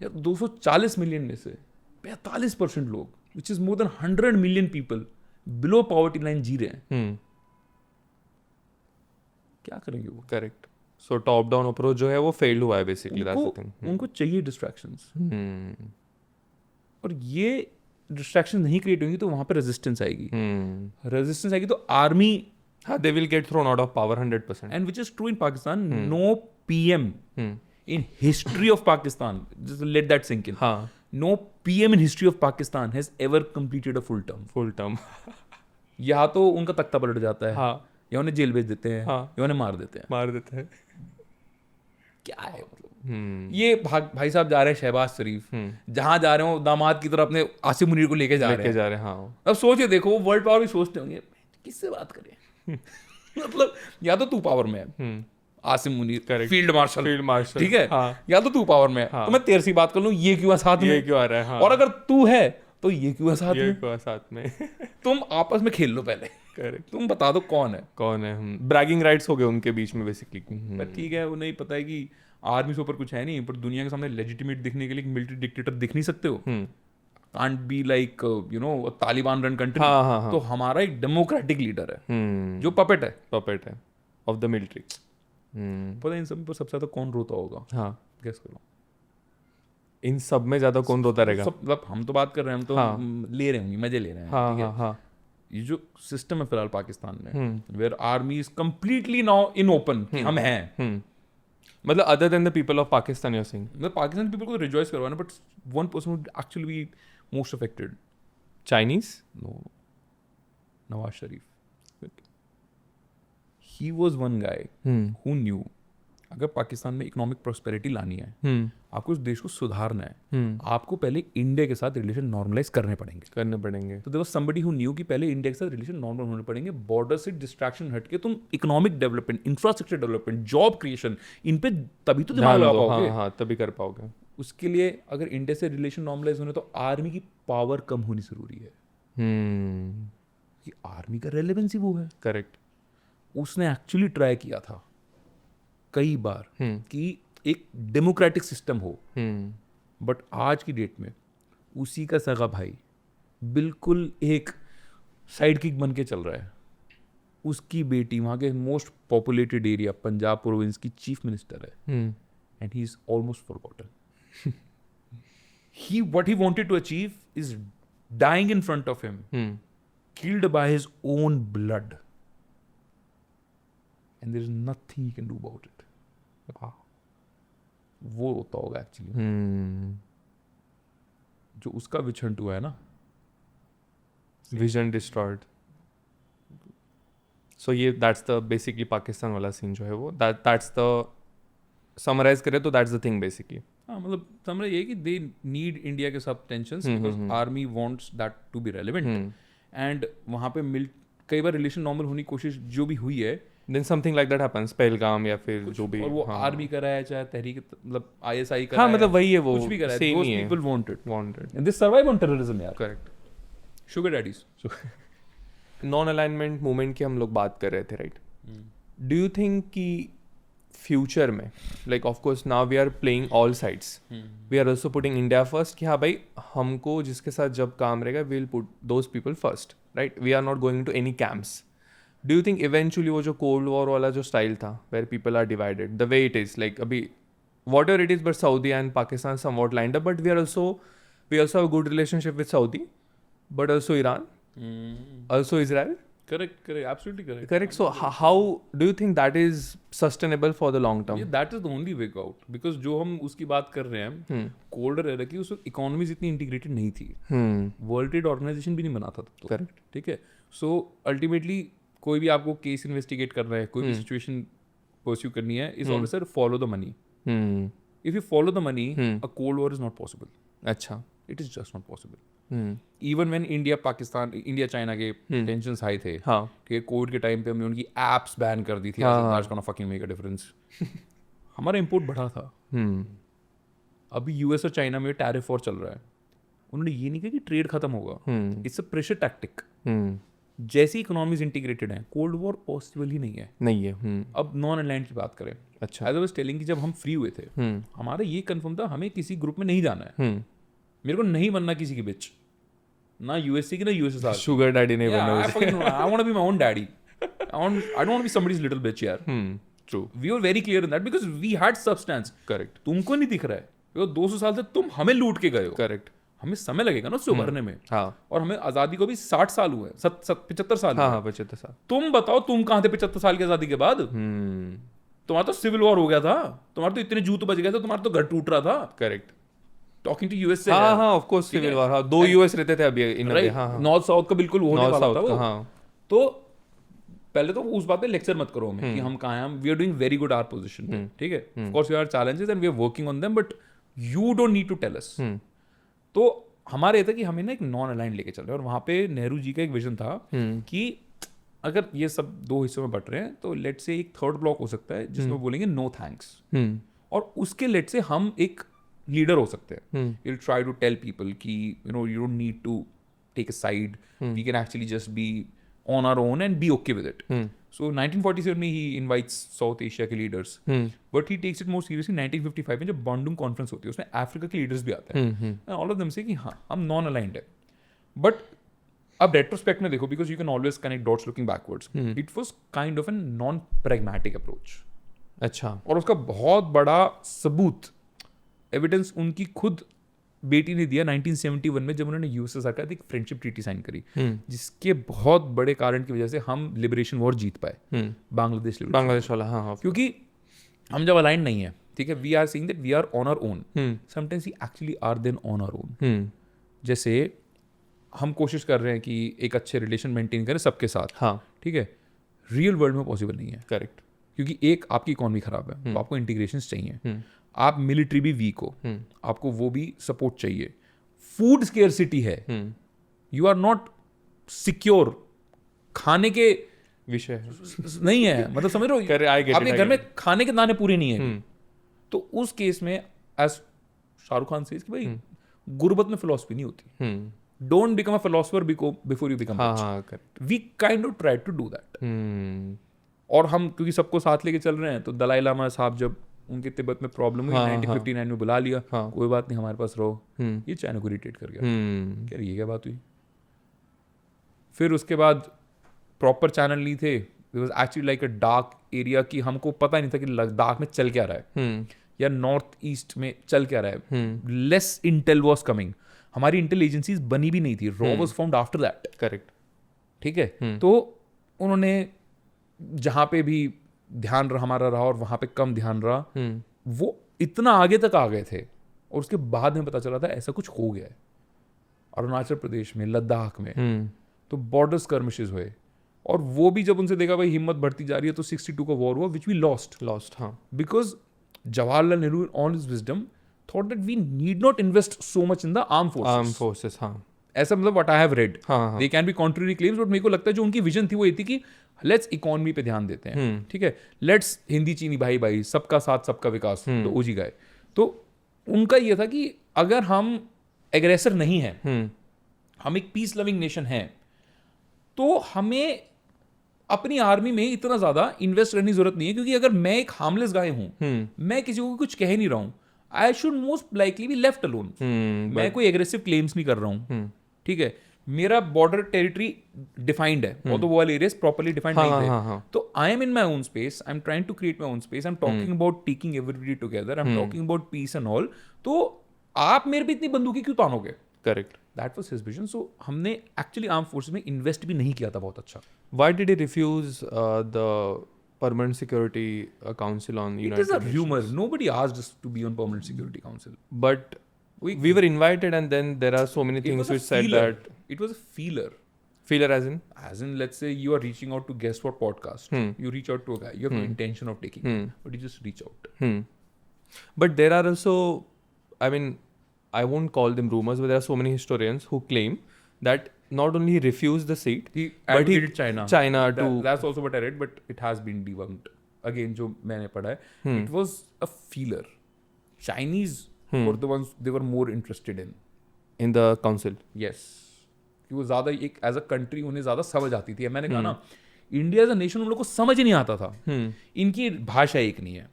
[SPEAKER 4] यार 240 मिलियन में से 45% लोग, which is more than 100 million people, below poverty line जी रहे हैं. क्या करेंगे वो?
[SPEAKER 2] Correct. So top down approach जो है वो फेल्ड हुआ है बेसिकली. That's the thing.
[SPEAKER 4] उनको चाहिए डिस्ट्रैक्शंस. और ये डिस्ट्रैक्शन नहीं क्रिएट होंगी तो वहां पे रेजिस्टेंस आएगी. रेजिस्टेंस आएगी तो आर्मी,
[SPEAKER 2] हाँ, they will get thrown out of power 100%.
[SPEAKER 4] and which is true in Pakistan. No PM in history of Pakistan, just let that sink in.
[SPEAKER 2] हाँ.
[SPEAKER 4] No PM in history of Pakistan has ever completed a full term.
[SPEAKER 2] Full term.
[SPEAKER 4] या तो उनका तख्ता पलट जाता है,
[SPEAKER 2] हाँ.
[SPEAKER 4] या उन्हें जेल भेज देते हैं,
[SPEAKER 2] हाँ.
[SPEAKER 4] या उन्हें मार देते हैं.
[SPEAKER 2] मार देते हैं.
[SPEAKER 4] क्या है मतलब? ये भाई साहब जा रहे हैं शहबाज शरीफ, जहां जा रहे हो दामाद की तरह अपने आसिम मुनीर को लेके जा रहे हैं.
[SPEAKER 2] हाँ.
[SPEAKER 4] अब सोचिए, देखो वो वर्ल्ड पावर भी सोचते होंगे किससे बात करें. मतलब या तो तू पावर में है, आसिम मुनीर फील्ड मार्शल, ठीक है,
[SPEAKER 2] हाँ.
[SPEAKER 4] या तो तू पावर में है, तो मैं तेरे से बात कर लूं, ये क्यों है साथ में,
[SPEAKER 2] ये क्यों आ रहा है. हाँ.
[SPEAKER 4] और अगर तू है तो ये क्यों है साथ
[SPEAKER 2] ये
[SPEAKER 4] में.
[SPEAKER 2] क्यों है साथ में.
[SPEAKER 4] तुम आपस में खेल लो पहले.
[SPEAKER 2] करेक्ट.
[SPEAKER 4] तुम बता दो कौन है.
[SPEAKER 2] कौन है. ब्रैगिंग राइट्स हो गए उनके बीच में बेसिकली.
[SPEAKER 4] पर ठीक है, उन्हें पता है कि आर्मी से ऊपर कुछ है नहीं, पर दुनिया के सामने लेजिटिमेट दिखने के लिए मिलिट्री डिक्टेटर दिख नहीं सकते हो. Can't be like Taliban run country.
[SPEAKER 2] हाँ.
[SPEAKER 4] तो हमारा एक डेमोक्रेटिक लीडर है जो पपेट है
[SPEAKER 2] ऑफ द मिलिट्री.
[SPEAKER 4] पता है इन सब पर सबसे ज्यादा कौन रोता होगा?
[SPEAKER 2] हाँ.
[SPEAKER 4] गेस करो.
[SPEAKER 2] इन सब में ज्यादा कौन रोता रहेगा.
[SPEAKER 4] मतलब हम तो बात कर रहे हैं, हम तो ले रहे होंगे, मजे ले रहे हैं. ठीक है? ये जो सिस्टम है फिलहाल पाकिस्तान में, where army is completely now in open कि हम हैं.
[SPEAKER 2] मतलब other than the people of Pakistan you are saying.
[SPEAKER 4] मतलब पाकिस्तान पीपल को रिजॉइस करवाना, but one person would actually be most affected.
[SPEAKER 2] Chinese.
[SPEAKER 4] No, Nawaz Sharif. He was one guy who knew अगर पाकिस्तान में इकोनॉमिक प्रोस्पेरिटी लानी है, आपको उस देश को सुधारना है, आपको पहले इंडिया के साथ रिलेशन नॉर्मलाइज करने पड़ेंगे. तो there was somebody who knew कि पहले इंडिया के साथ रिलेशन नॉर्मल होने पड़ेंगे. बॉर्डर से डिस्ट्रैक्शन हटके तुम economic development, infrastructure development, job creation, इन पे तभी तो दिमाग लगा पाओगे.
[SPEAKER 2] हाँ, तभी कर पाओगे.
[SPEAKER 4] उसके लिए अगर इंडिया से रिलेशन नॉर्मलाइज होने तो आर्मी की पावर कम होनी जरूरी है. ये आर्मी का रेलेवेंस ही वो है.
[SPEAKER 2] करेक्ट.
[SPEAKER 4] उसने एक्चुअली ट्राई किया था कई बार कि एक डेमोक्रेटिक सिस्टम हो, बट आज की डेट में उसी का सगा भाई बिल्कुल एक साइड किक बन के चल रहा है. उसकी बेटी वहाँ के most populated area Punjab province की चीफ मिनिस्टर है, and he is almost forgotten. He what he wanted to achieve is dying in front of him, killed by his own blood, and there is nothing he can do about it. वो रोता होगा एक्चुअली. जो उसका विचन हुआ है ना,
[SPEAKER 2] विजन डिस्ट्रॉयड. सो ये दैट्स द बेसिकली पाकिस्तान वाला सीन जो है वो दैट्स द समराइज करें तो दैट्स द थिंग बेसिकली.
[SPEAKER 4] हाँ, मतलब समझ ये कि दे नीड इंडिया के सब tensions because army wants that to be relevant, and वहाँ पे कई बार रिलेशन नॉर्मल होने की कोशिश जो भी हुई है,
[SPEAKER 2] then something like that happens, Pahalgam या फिर जो भी.
[SPEAKER 4] और वो आर्मी का रहा है, चाहे तहरीक मतलब ISI का,
[SPEAKER 2] हाँ, मतलब वही है वो,
[SPEAKER 4] कुछ भी कर रहा है,
[SPEAKER 2] same
[SPEAKER 4] those
[SPEAKER 2] ही है.
[SPEAKER 4] people wanted
[SPEAKER 2] and
[SPEAKER 4] they survive on terrorism यार.
[SPEAKER 2] correct.
[SPEAKER 4] sugar daddies.
[SPEAKER 2] Non alignment movement की हम लोग बात कर रहे थे, राइट? डू यू थिंक कि फ्यूचर में, like of course now we are playing all sides, we are also putting India first कि हाँ भाई हमको जिसके साथ जब काम रहेगा we will put those people first, right? We are not going to any camps. Do you think eventually वो जो कोल्ड वॉर वाला जो स्टाइल था where people are divided the way it is, like अभी whatever it is, but Saudi and Pakistan somewhat lined up, but we also have a good relationship with Saudi, but also Iran, also Israel.
[SPEAKER 4] Correct, absolutely correct.
[SPEAKER 2] Correct. So how do you think that is sustainable for the long term?
[SPEAKER 4] Yeah, that is the only way out. Because जो हम उसकी बात कर रहे हैं, कोल्ड एरा की, उस इकोनॉमीज इतनी इंटीग्रेटेड नहीं थी. वर्ल्ड ट्रेड ऑर्गेनाइजेशन भी नहीं बना था तब तो.
[SPEAKER 2] करेक्ट.
[SPEAKER 4] ठीक है. सो अल्टीमेटली कोई भी आपको केस इन्वेस्टिगेट करना है, कोई भी सिचुएशन परस्यू करनी है, is always sir follow the money. If you follow the money, a cold war is not possible.
[SPEAKER 2] अच्छा.
[SPEAKER 4] It is just not possible. Even when India China के टेंशंस हाई थे, ठीक है, कोविड के टाइम पे हमने उनकी एप्स बैन कर दी थी. That's gonna fucking make a difference. हमारा इंपोर्ट बढ़ा था. अभी यूएस और चाइना में टैरिफ वॉर चल रहा है. उन्होंने ये नहीं कहा कि ट्रेड खत्म होगा. It's a pressure tactic. जैसी इकोनॉमीज इंटीग्रेटेड हैं, कोल्ड वॉर पॉसिबल ही नहीं है.
[SPEAKER 2] नहीं है.
[SPEAKER 4] अब नॉन अलाइंड की बात करें.
[SPEAKER 2] अच्छा.
[SPEAKER 4] एज आई वाज टेलिंग कि जब हम फ्री हुए थे, हमारा ये कंफर्म था हमें किसी ग्रुप में नहीं जाना है. मेरे को नहीं बनना किसी के बिच, ना यूएसए की ना यूएसएसआर.
[SPEAKER 2] शुगर डैडी नहीं बनना.
[SPEAKER 4] I want to be my own daddy. I don't want to be somebody's little bitch यार.
[SPEAKER 2] True.
[SPEAKER 4] We were very clear in that because we had substance.
[SPEAKER 2] Correct.
[SPEAKER 4] तुमको नहीं दिख रहा है. 200 साल से तुम हमें लूट के गए हो.
[SPEAKER 2] Correct.
[SPEAKER 4] हमें समय लगेगा ना उससे उभरने में.
[SPEAKER 2] हाँ.
[SPEAKER 4] और हमें आजादी को भी 60 साल हुए हैं. 75 साल.
[SPEAKER 2] हाँ 75 साल.
[SPEAKER 4] तुम बताओ तुम कहाँ थे 75 साल की आजादी के बाद? तुम्हारा तो सिविल वॉर हो गया था. तुम्हारे तो इतने जूत बच गए थे. तुम्हारा तो घर टूट रहा था.
[SPEAKER 2] Correct.
[SPEAKER 4] टॉकिंग टू यूएस से.
[SPEAKER 2] हाँ ऑफ कोर्स सिविल वॉर. हाँ 2 यूएस रहते थे अभी इन. हाँ
[SPEAKER 4] नॉर्थ साउथ का बिल्कुल होने वाला था वो.
[SPEAKER 2] हाँ.
[SPEAKER 4] तो पहले तो उस बात पे लेक्चर मत करो हमें कि हम कहाँ हैं. We are doing very good our position. ठीक है. Of course we are challenges and we are working on them, but you don't need to tell us. तो हमारे ये था कि हमें ना एक नॉन अलाइंड लेके चल रहे हैं. और वहां पे नेहरू जी का एक विजन था कि अगर ये सब 2 हिस्सों में बट रहे हैं तो लेट से एक थर्ड ब्लॉक हो सकता है जिसमें बोलेंगे नो थैंक्स. और उसके लेट से हम एक लीडर हो सकते हैं. Will try to tell people कि you don't need to take a side. We can actually just be on our own and be okay with it. So 1947 में he invites South Asia के leaders, but he takes it more seriously 1955 में जब Bandung conference होती है उसमें अफ्रीका के leaders भी आते हैं. And all of them say कि हाँ हम non aligned है. But अब retrospect में देखो, because you can always connect dots looking backwards. It was kind of a non pragmatic approach.
[SPEAKER 2] अच्छा.
[SPEAKER 4] और उसका बहुत बड़ा सबूत एविडेंस उनकी खुद बेटी ने दिया 1971 में जब उन्होंने यूएसएसआर का एक फ्रेंडशिप ट्रीटी साइन करी, जिसके बहुत बड़े कारण की वजह से हम लिबरेशन वॉर जीत पाए. बांग्लादेश
[SPEAKER 2] वाला. हाँ.
[SPEAKER 4] क्योंकि हम जब अलाइन नहीं है, ठीक है, we are saying that we are on our own. Sometimes we actually are then on our own. जैसे हम कोशिश कर रहे हैं कि एक अच्छे रिलेशन मेंटेन करें सबके साथ.
[SPEAKER 2] हाँ.
[SPEAKER 4] ठीक है. रियल वर्ल्ड में पॉसिबल नहीं है.
[SPEAKER 2] करेक्ट.
[SPEAKER 4] क्योंकि एक आपकी इकोनॉमी खराब है तो आपको इंटीग्रेशन चाहिए. आप मिलिट्री भी वीक हो, आपको वो भी सपोर्ट चाहिए. फूड स्केर्सिटी है, यू आर नॉट सिक्योर. खाने के
[SPEAKER 2] विषय
[SPEAKER 4] नहीं है, मतलब समझ रहे हो, आपके घर में खाने के दाने पूरे नहीं है. तो उस केस में एज शाहरुख खान से भाई गुर्बत में फिलॉसफी नहीं होती. Don't become a philosopher before you become rich. We kind of try to do that. और हम क्योंकि सबको साथ लेके चल रहे हैं, तो दलाई लामा साहब जब उनके तिब्बत में प्रॉब्लम हुई 1959 में बुला लिया. कोई बात नहीं, हमारे पास रहो. ये चाइना को इरिटेट कर गया. कह रही ये क्या बात हुई. फिर उसके बाद प्रॉपर चैनल नहीं थे. It was actually like a dark area कि हमको पता नहीं था कि लद्दाख में चल क्या रहा है या नॉर्थ ईस्ट में चल क्या रहा है. Less Intel was coming. हमारी इंटेल एजेंसीज बनी भी नहीं थी. Raw was found after that.
[SPEAKER 2] Correct.
[SPEAKER 4] ठीक है. तो उन्होंने जहाँ पे भी ध्यान हमारा रहा और वहाँ पे कम ध्यान रहा, वो इतना आगे तक आ गए थे. और उसके बाद में पता चला था ऐसा कुछ हो गया है अरुणाचल प्रदेश में, लद्दाख में. तो बॉर्डर स्कर्मिशेस हुए. और वो भी जब उनसे देखा भाई हिम्मत बढ़ती जा रही है, तो 62 का वॉर हुआ विच वी लॉस्ट.
[SPEAKER 2] हाँ.
[SPEAKER 4] Because Jawaharlal Nehru on his wisdom thought that we need not invest so much in the arm forces.
[SPEAKER 2] हाँ.
[SPEAKER 4] ऐसा मतलब व्हाट आई हैव रेड.
[SPEAKER 2] हाँ.
[SPEAKER 4] They can be contrary claims, but मेरे को लगता है जो उनकी विजन थी वो ये थी कि लेट्स इकोनॉमी पे ध्यान देते हैं. ठीक है. लेट्स हिंदी चीनी भाई भाई, सबका साथ सबका विकास. तो ओजी गए. तो उनका ये था कि अगर हम एग्रेसर नहीं हैं, हम एक पीस लविंग नेशन हैं, तो हमें अपनी आर्मी में इतना ज्यादा इन्वेस्ट करने की जरूरत नहीं है. क्योंकि अगर मैं एक हार्मलेस गाय हूं, मैं किसी को कुछ कह नहीं रहा हूं, I should most likely be left alone. मैं कोई एग्रेसिव क्लेम्स नहीं कर रहा हूं. ठीक है. मेरा बॉर्डर टेरिटरी डिफाइंड है, और तो वो वाले एरियाज प्रॉपर्ली डिफाइंड नहीं थे. तो I am in my own space, I am trying to create my own space, I am talking about taking everybody together, I am talking about peace and all. तो आप मेरे पे इतनी बंदूकें क्यों तानोगे.
[SPEAKER 2] Correct.
[SPEAKER 4] That was his vision. So हमने एक्चुअली आर्म फोर्सेस में इन्वेस्ट भी नहीं किया था बहुत अच्छा.
[SPEAKER 2] Why did he refuse the Permanent Security Council on United
[SPEAKER 4] Nations? It is a
[SPEAKER 2] Nations?
[SPEAKER 4] rumor. Nobody asked us to be on Permanent Security Council.
[SPEAKER 2] But we were invited, and then there are so many things which said that
[SPEAKER 4] it was a feeler.
[SPEAKER 2] Feeler as in
[SPEAKER 4] let's say you are reaching out to guess what podcast. You reach out to a guy. You have no intention of taking it, but you just reach out.
[SPEAKER 2] But there are also, I mean, I won't call them rumors, but there are so many historians who claim that not only he refused the seat,
[SPEAKER 4] but he did China
[SPEAKER 2] to.
[SPEAKER 4] That's also what I read, but it has been debunked. Again जो मैंने पढ़ा है, it was a feeler. Chinese were the ones they were more interested
[SPEAKER 2] in the council.
[SPEAKER 4] Yes, कि वो ज्यादा एक एज अ कंट्री उन्हें ज्यादा समझ आती थी. मैंने कहा ना, इंडिया एज अ नेशन उन लोगों को समझ ही नहीं आता था. इनकी भाषा एक नहीं है,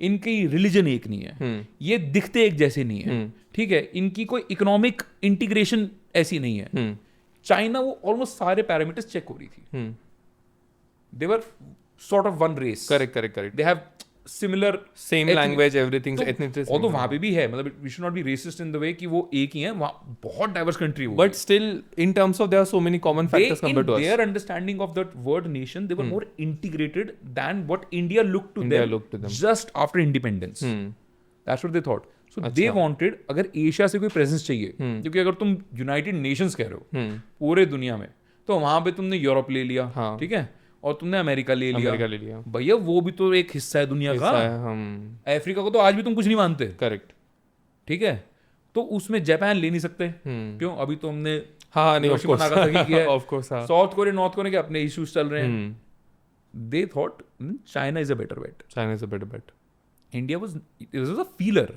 [SPEAKER 4] इनकी रिलीजन एक नहीं है, ये दिखते एक जैसे नहीं है, ठीक है, इनकी कोई इकोनॉमिक इंटीग्रेशन ऐसी नहीं है. चाइना वो ऑलमोस्ट सारे पैरामीटर्स चेक हो रही थी. They were sort of one race.
[SPEAKER 2] Correct.
[SPEAKER 4] They have similar
[SPEAKER 2] same language, everything, ethnicity.
[SPEAKER 4] और तो वहां पे भी है, मतलब we should not be racist in the way कि वो एक ही है. वहां बहुत डाइवर्स कंट्री है,
[SPEAKER 2] but still in terms of there are so many common factors compared to us.
[SPEAKER 4] their understanding of that word nation, they were more integrated than what India looked to them just after independence. That's what they thought. So they wanted, अगर एशिया से कोई प्रेजेंस चाहिए, क्योंकि अगर तुम यूनाइटेड नेशंस कह रहे हो पूरे दुनिया में, तो वहां पे तुमने यूरोप ले लिया, ठीक है, और तुमने अमेरिका ले लिया. भैया वो भी तो एक हिस्सा है दुनिया का. अफ्रीका को तो आज भी तुम कुछ नहीं मानते. करेक्ट, ठीक है, तो उसमें जापान ले नहीं सकते. क्यों? अभी तो हमने साउथ कोरिया, नॉर्थ कोरिया के अपने इश्यूज चल रहे हैं. They thought China is a better bet. India was a feeler.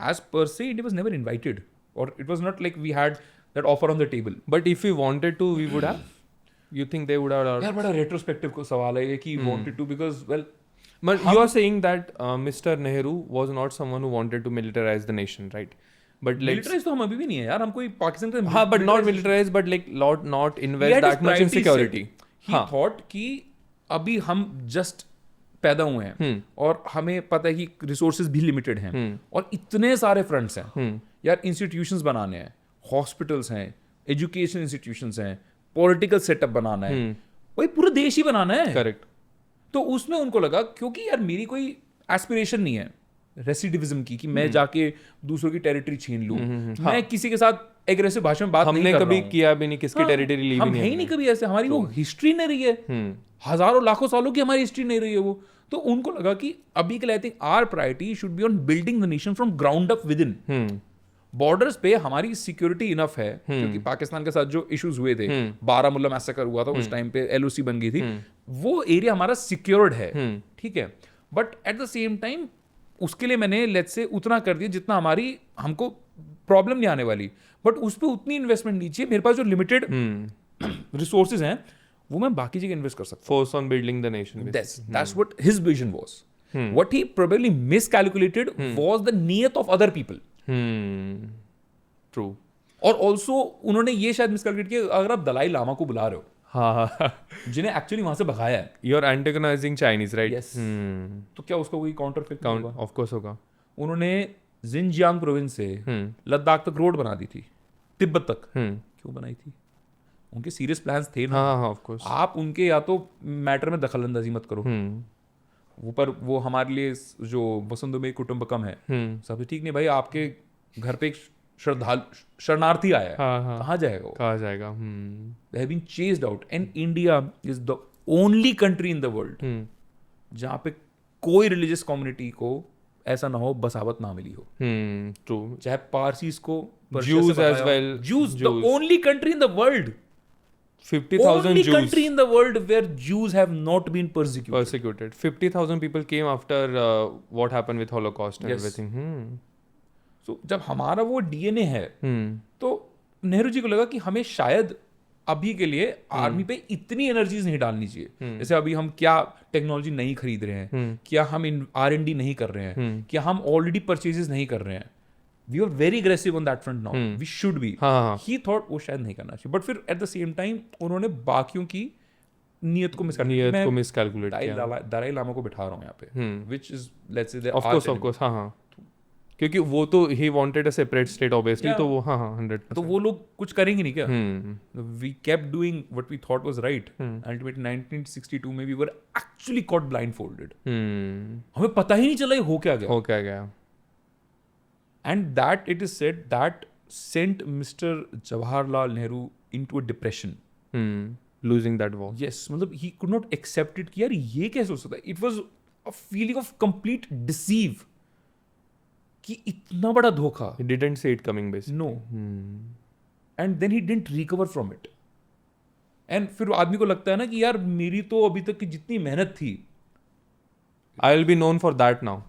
[SPEAKER 4] As per se, India was never invited, or it was not like we had that offer on the table.
[SPEAKER 2] But if we wanted to, we would have. You think they would have?
[SPEAKER 4] यार बड़ा retrospective को सवाल है ये कि wanted to, because well.
[SPEAKER 2] But you are saying that Mr. Nehru was not someone who wanted to militarize the nation, right? But
[SPEAKER 4] militarize तो हम अभी भी नहीं है यार. हम कोई पाकिस्तान का.
[SPEAKER 2] हाँ, but not militarize, but like not invest that much in security.
[SPEAKER 4] He thought कि अभी हम just पैदा हुए हैं और हमें पता है कि रिसोर्सेज भी लिमिटेड हैं और इतने सारे फ्रंट्स हैं यार. इंस्टीट्यूशंस बनाने हैं, हॉस्पिटल्स हैं, एजुकेशन इंस्टीट्यूशंस हैं, पॉलिटिकल सेटअप बनाना है, वही पूरा देश ही बनाना है.
[SPEAKER 2] करेक्ट.
[SPEAKER 4] तो उसमें उनको लगा क्योंकि यार मेरी कोई एस्पिरेशन नहीं है रेसिडिविज्म की कि मैं जाके दूसरों की टेरिटरी छीन लूं. मैं किसी के साथ एग्रेसिव भाषा में बात नहीं कर रहा हूं.
[SPEAKER 2] हमने कभी किया भी नहीं, किसकी टेरिटरी ली भी नहीं.
[SPEAKER 4] हम है ही नहीं कभी ऐसे. हमारी वो हिस्ट्री नहीं रही है. हजारों लाखों सालों की हमारी हिस्ट्री नहीं रही है वो. तो उनको लगा कि अभी के लिए I think our priority should be on building the nation from ground up within. Borders पे हमारी सिक्योरिटी इनफ है, क्योंकि पाकिस्तान के साथ जो इश्यूज हुए थे, बारामूला मैसेकर हुआ था उस टाइम पे, एलओसी बन गई थी, वो एरिया हमारा सिक्योर्ड है, ठीक है. But at the same time उसके लिए मैंने लेट्स से उतना कर दिया जितना हमको प्रॉब्लम नहीं आने वाली, बट उस पर उतनी इन्वेस्टमेंट नहीं चाहिए. मेरे पास जो लिमिटेड रिसोर्सेज हैं वो मैं बाकी जगह इन्वेस्ट कर सकता हूं.
[SPEAKER 2] Focus on building the nation.
[SPEAKER 4] That's what his vision was. What he probably miscalculated was the niyat of other people.
[SPEAKER 2] True.
[SPEAKER 4] और also उन्होंने ये शायद मिसकैलकुलेट किया, अगर आप दलाई लामा को बुला रहे हो, जिन्हें एक्चुअली वहां से भगाया है,
[SPEAKER 2] you are antagonising Chinese, right?
[SPEAKER 4] Yes. तो क्या उसका कोई काउंटर फिट होगा?
[SPEAKER 2] ऑफ कोर्स होगा.
[SPEAKER 4] उन्होंने जिनजियांग प्रोविंस से लद्दाख तक रोड बना दी थी, तिब्बत तक. क्यों बनाई थी? उनके सीरियस प्लान्स थे ना.
[SPEAKER 2] हाँ, ऑफ कोर्स.
[SPEAKER 4] आप उनके या तो मैटर में दखल अंदाजी मत करो. वो पर वो हमारे लिए जो वसुंधरा कुटुंबकम है, सब ठीक नहीं भाई. आपके घर पे एक शरणार्थी आया है, कहाँ जाएगा वो?
[SPEAKER 2] कहाँ जाएगा?
[SPEAKER 4] They have been chased out, and India is the only country in the world जहाँ पे कोई रिलीजियस कम्युनिटी को ऐसा ना हो बसावत ना मिली हो.
[SPEAKER 2] ट्रू.
[SPEAKER 4] चाहे पारसीज को,
[SPEAKER 2] Jews as well.
[SPEAKER 4] Jews, the only country in the world.
[SPEAKER 2] 50,000
[SPEAKER 4] only
[SPEAKER 2] Jews.
[SPEAKER 4] country in the world where Jews have not been persecuted.
[SPEAKER 2] 50,000 people came after what happened with Holocaust and everything.
[SPEAKER 4] So जब हमारा वो डीएनए है, तो नेहरू जी को लगा कि हमें शायद अभी के लिए आर्मी पे इतनी एनर्जीज नहीं डालनी चाहिए. जैसे अभी हम क्या टेक्नोलॉजी नहीं खरीद रहे हैं, क्या हम R&D नहीं कर रहे हैं, क्या हम ऑलरेडी परचेजेस नहीं कर रहे हैं. We are very aggressive on that front now. We should be. He thought वो शायद नहीं करना चाहिए. But फिर at the same time उन्होंने बाकियों की नियत को
[SPEAKER 2] मिसकैलकुलेट
[SPEAKER 4] किया. दलाई लामा को बिठा रहा हूँ यहाँ पे, which is let's say the
[SPEAKER 2] of course. हाँ. क्योंकि वो तो he wanted a separate state obviously. तो वो 100%.
[SPEAKER 4] तो वो लोग कुछ करेंगे नहीं क्या? We kept doing what we thought was right. Ultimately 1962 में we were actually caught blindfolded. हमें पता ही नहीं चला ये हो क्या गया. And that it is said that sent Mr. Jawaharlal Nehru into a depression.
[SPEAKER 2] Losing that war.
[SPEAKER 4] Yes, मतलब he could not accept it कि यार ये कैसे हो सकता है. It was a feeling of complete deceive. कि इतना बड़ा धोखा.
[SPEAKER 2] He didn't see it coming basically.
[SPEAKER 4] No. And then he didn't recover from it. And फिर आदमी को लगता है ना कि यार मेरी तो अभी तक की जितनी मेहनत थी,
[SPEAKER 2] I will be known for that now,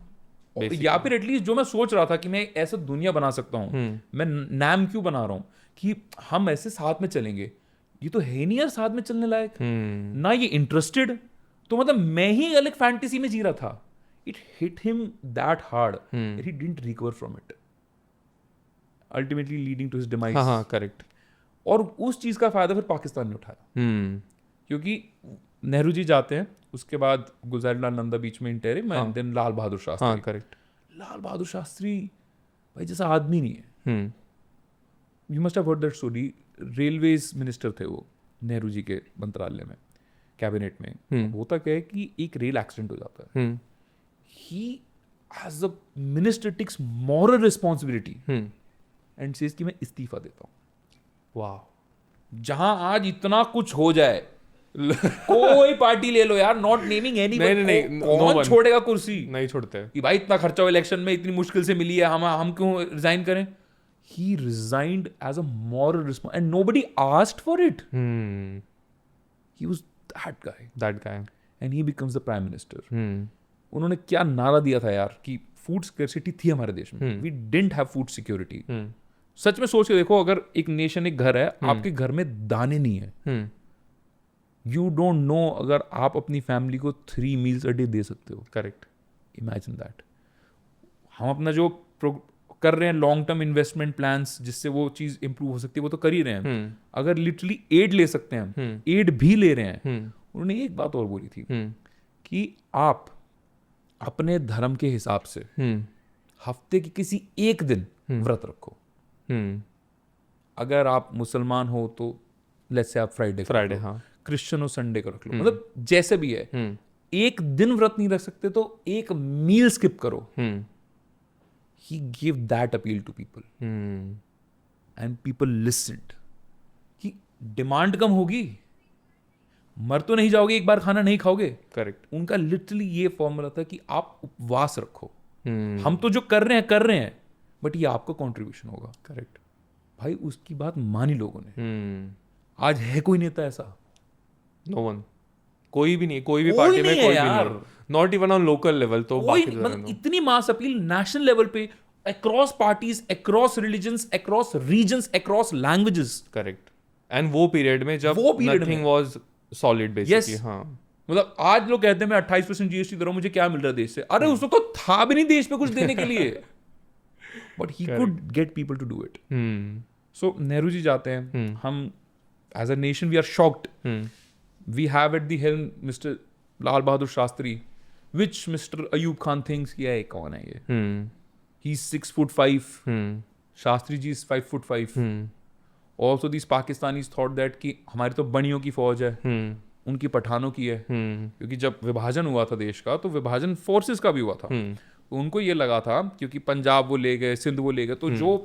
[SPEAKER 4] या फिर एटलीस्ट जो मैं सोच रहा था कि मैं ऐसा दुनिया बना सकता हूँ, मैं नाम क्यों बना रहा हूँ कि हम ऐसे साथ में चलेंगे, ये तो है नहीं यार साथ में चलने लायक, ना ये इंटरेस्टेड। तो मतलब मैं ही अलग फैंटेसी में जी रहा था। It hit him that hard, he didn't recover from it, ultimately leading to his demise.
[SPEAKER 2] हाँ करेक्ट।
[SPEAKER 4] और उस चीज का फायदा फिर पाकिस्तान ने उठाया, क्योंकि नेहरू जी जाते हैं, उसके बाद गुलजारीलाल नंदा बीच में interim, and then Lal Bahadur Shastri.
[SPEAKER 2] हाँ करेक्ट।
[SPEAKER 4] लाल बहादुर शास्त्री भाई जैसा आदमी नहीं है। You must have heard that story. Railways minister थे वो नेहरू जी के मंत्रालय में, कैबिनेट में। होता क्या है कि एक रेल एक्सीडेंट हो जाता है, he has a minister takes moral responsibility and says कि मैं इस्तीफा देता हूँ।
[SPEAKER 2] वाह।
[SPEAKER 4] जहां आज इतना कुछ हो जाए, कोई पार्टी ले लो यार, नॉट नेमिंग एनी,
[SPEAKER 2] नहीं,
[SPEAKER 4] कौन छोड़ेगा कुर्सी?
[SPEAKER 2] नहीं छोड़ते
[SPEAKER 4] कि भाई इतना खर्चा हो इलेक्शन में, इतनी मुश्किल से मिली है, हम क्यों रिजाइन करें? He resigned as a moral response and nobody asked for it. He was that guy. And he becomes the prime minister. उन्होंने क्या नारा दिया था यार कि फूड स्कैर्सिटी थी हमारे देश में, we didn't have food security. सच में सोच के देखो, अगर एक नेशन, एक घर है, आपके घर में दाने नहीं है, you don't know अगर आप अपनी फैमिली को 3 meals a day दे सकते हो।
[SPEAKER 2] करेक्ट।
[SPEAKER 4] Imagine that. हम अपना जो कर रहे हैं लॉन्ग टर्म इन्वेस्टमेंट प्लान्स, जिससे वो चीज इंप्रूव हो सकती है, वो तो कर ही रहे हैं। अगर लिटरली एड ले सकते हैं, एड भी ले रहे हैं। उन्होंने एक बात और बोली थी कि आप अपने धर्म के हिसाब से हफ्ते के किसी एक दिन व्रत रखो। अगर आप मुसलमान हो तो लेट्स से आप फ्राइडे, हाँ, क्रिश्चियन हो संडे को रख लो, मतलब जैसे भी है। एक दिन व्रत नहीं रख सकते तो एक मील स्किप करो। He gave that appeal to people. And people listened. कि डिमांड कम होगी, मर तो नहीं जाओगे एक बार खाना नहीं खाओगे।
[SPEAKER 2] करेक्ट।
[SPEAKER 4] उनका लिटरली ये फॉर्मूला था कि आप उपवास रखो। हम तो जो कर रहे हैं, बट ये आपका कंट्रीब्यूशन होगा।
[SPEAKER 2] करेक्ट।
[SPEAKER 4] भाई उसकी बात मानी लोगों ने। आज है कोई नेता ऐसा?
[SPEAKER 2] No one. कोई भी नहीं, कोई भी पार्टी में कोई भी नहीं, not even on local level. तो
[SPEAKER 4] मतलब इतनी मास अपील नेशनल लेवल पे, across parties, across religions, across regions, across languages.
[SPEAKER 2] Correct. And वो पीरियड में जब नथिंग वाज सॉलिड बेसिकली। हाँ,
[SPEAKER 4] मतलब आज लोग कहते हैं मैं 28% जीएसटी दे रहा हूं, मुझे क्या मिल रहा है देश से? अरे उसको था भी नहीं देश में कुछ देने के लिए, but he could get people to do it. So Nehru ji जाते हैं, हम as a nation we are shocked. We have at the helm Mr. Lal Bahadur Shastri, which Mr. Ayub Khan thinks कि ये कौन है ये? He's 6'5". Shastri ji is 5'5". Also these Pakistanis thought that कि हमारी तो बनियों की फौज है, उनकी पठानों की है। क्योंकि जब विभाजन हुआ था देश का, तो विभाजन फोर्सेस का भी हुआ था। तो उनको ये लगा था क्योंकि पंजाब वो ले गए, सिंध वो ले गए, तो जो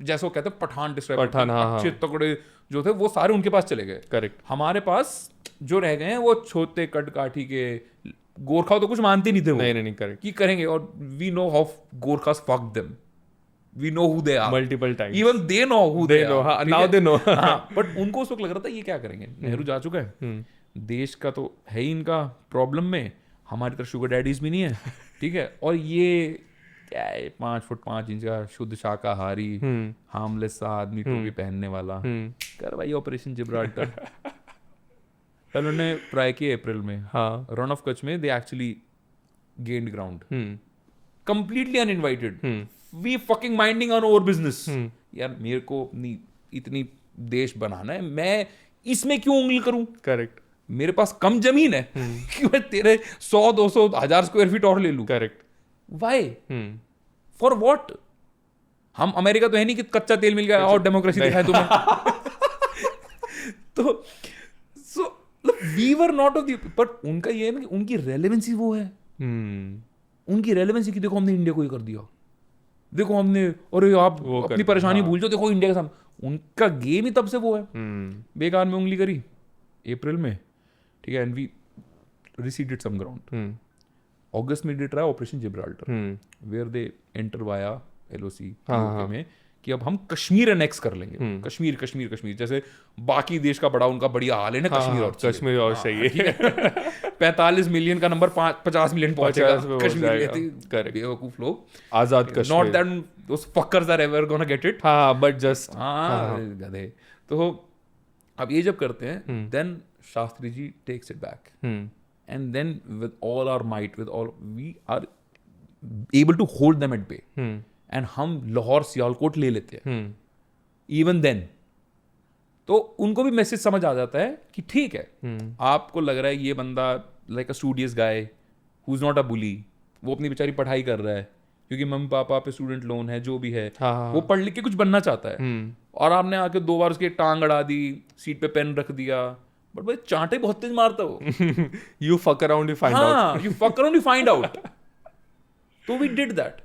[SPEAKER 4] जैसे वो कहते हैं पठान डिस्ट्राइब, अच्छे तगड़े जो थे वो सारे उनके पास चले गए।
[SPEAKER 2] करेक्ट।
[SPEAKER 4] हमारे पास जो रह गए हैं वो छोटे कटकाठी के गोरखा तो कुछ मानते नहीं थे वो।
[SPEAKER 2] नहीं करेक्ट।
[SPEAKER 4] की करेंगे, और we know how Gurkhas fuck them, we know who they are
[SPEAKER 2] multiple times,
[SPEAKER 4] even they know who they are,
[SPEAKER 2] now they know.
[SPEAKER 4] But उनको उस वक्त लग रहा था ये क्या करेंगे, नेहरू जा चुका है, देश का तो है ही इनका प्रॉब्लम में, हमारी तरफ शुगर डैडीज भी नहीं है, ठीक है, और ये क्या है 5 फुट 5 इंच का शुद्ध शाकाहारी हार्मलेस सा आदमी टोपी पहनने वाला, कर भाई ऑपरेशन जिब्राल्टर। कल उन्होंने ट्राई किया अप्रैल में, हाँ, रन ऑफ कच्छ में, they actually gained ground, completely uninvited, we fucking minding on over business. यार मेरे को अपनी इतनी देश बनाना है, मैं इसमें क्यों उंगली करूं?
[SPEAKER 2] करेक्ट।
[SPEAKER 4] मेरे पास कम जमीन है कि मैं तेरे 100, 200, 1000 स्क्वायर फीट और ले लूं।
[SPEAKER 2] करेक्ट।
[SPEAKER 4] Why, for what? हम अमेरिका तो है नहीं कि कच्चा तेल मिल गया और डेमोक्रेसी दिखाए तुम्हें। तो so we were not of the, but उनका ये है ना कि उनकी रेलेवेंसी वो है, उनकी रेलेवेंसी की देखो हमने इंडिया को ये कर दिया, देखो हमने, और आप अपनी परेशानी भूल जाओ, देखो इंडिया के सामने। उनका गेम ही तब से वो है, बेकार में उंगली करी अप्रैल में, ठीक है, and we receded some ground. अगस्त में try operation Gibraltar, where they enter via LOC में कि अब हम कश्मीर एनेक्स कर लेंगे, कश्मीर कश्मीर कश्मीर, जैसे बाकी देश का बड़ा उनका बढ़िया हाल है ना, कश्मीर और
[SPEAKER 2] कश्मीर और चाहिए
[SPEAKER 4] 45 मिलियन का नंबर 50 मिलियन पहुंचेगा
[SPEAKER 2] 50 में हो
[SPEAKER 4] कश्मीर
[SPEAKER 2] जाएगा।
[SPEAKER 4] Correct. बेवकूफ लोग,
[SPEAKER 2] Azad Kashmir.
[SPEAKER 4] Not that those fuckers are ever gonna get it.
[SPEAKER 2] हाँ बट जस्ट
[SPEAKER 4] हाँ गधे। तो अब ये जब करते हैं, then Shastri ji takes it back, and then with all our might, with all we are able to hold them at bay, and हम लाहौर सियालकोट ले लेते हैं। इवन देन तो उनको भी मैसेज समझ आ जाता है कि ठीक है, आपको लग रहा है ये बंदा like a studious guy who is not a bully, वो अपनी बेचारी पढ़ाई कर रहा है क्योंकि मम्मी पापा पे स्टूडेंट लोन है, जो भी है, वो पढ़ लिख के कुछ बनना चाहता है, और आपने आके 2 बार उसकी टांग अड़ा दी, सीट पे पेन रख दिया, बट भाई चांटे बहुत तेज मारता वो।
[SPEAKER 2] You fuck around, you find out.
[SPEAKER 4] हाँ, you fuck around, you find out. तो वी डिड दैट,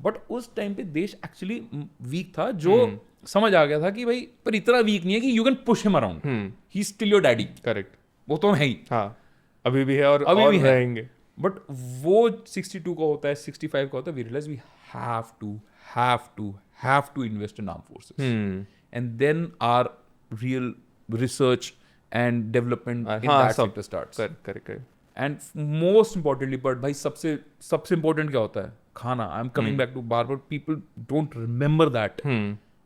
[SPEAKER 4] बट उस टाइम पे देश एक्चुअली वीक था, जो समझ आ गया था कि भाई पर इतना वीक नहीं है कि you can push him around, he still your daddy.
[SPEAKER 2] Correct,
[SPEAKER 4] वो तो है ही,
[SPEAKER 2] हाँ अभी भी है और
[SPEAKER 4] अभी
[SPEAKER 2] और
[SPEAKER 4] भी है।
[SPEAKER 2] रहेंगे।
[SPEAKER 4] बट वो 62 का होता है, 65 का होता है, we realise we have to invest in arm forces, and then our real research and development in that sector starts.
[SPEAKER 2] Correct.
[SPEAKER 4] And most importantly, but भाई सबसे इंपॉर्टेंट क्या होता है? खाना। I am coming back to bar people don't remember that.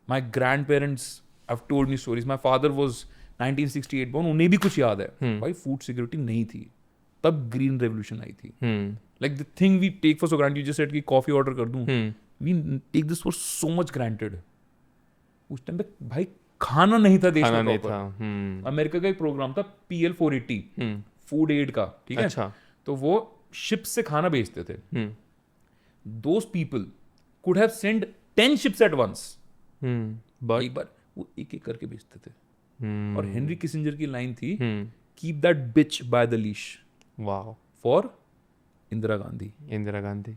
[SPEAKER 4] My grand parents have told me stories. My father was 1968 born, उन्हें भी कुछ याद है भाई फूड सिक्योरिटी नहीं थी तब, ग्रीन रेवोल्यूशन आई थी। Like the thing we take for so granted, you just said कि कॉफी ऑर्डर कर दूं, we take this for so much granted. उस टाइम पे भाई खाना नहीं था देश में प्रॉपर। अमेरिका का एक प्रोग्राम था PL 480 फूड एड का, ठीक है?
[SPEAKER 2] अच्छा।
[SPEAKER 4] तो वो शिप से खाना भेजते थे। Those people could have sent 10 ships at once.
[SPEAKER 2] But
[SPEAKER 4] एक बार वो एक एक करके भेजते थे। और हेनरी किसिंजर की लाइन थी, keep that bitch by the leash
[SPEAKER 2] wow,
[SPEAKER 4] for Indira Gandhi.
[SPEAKER 2] Indira Gandhi.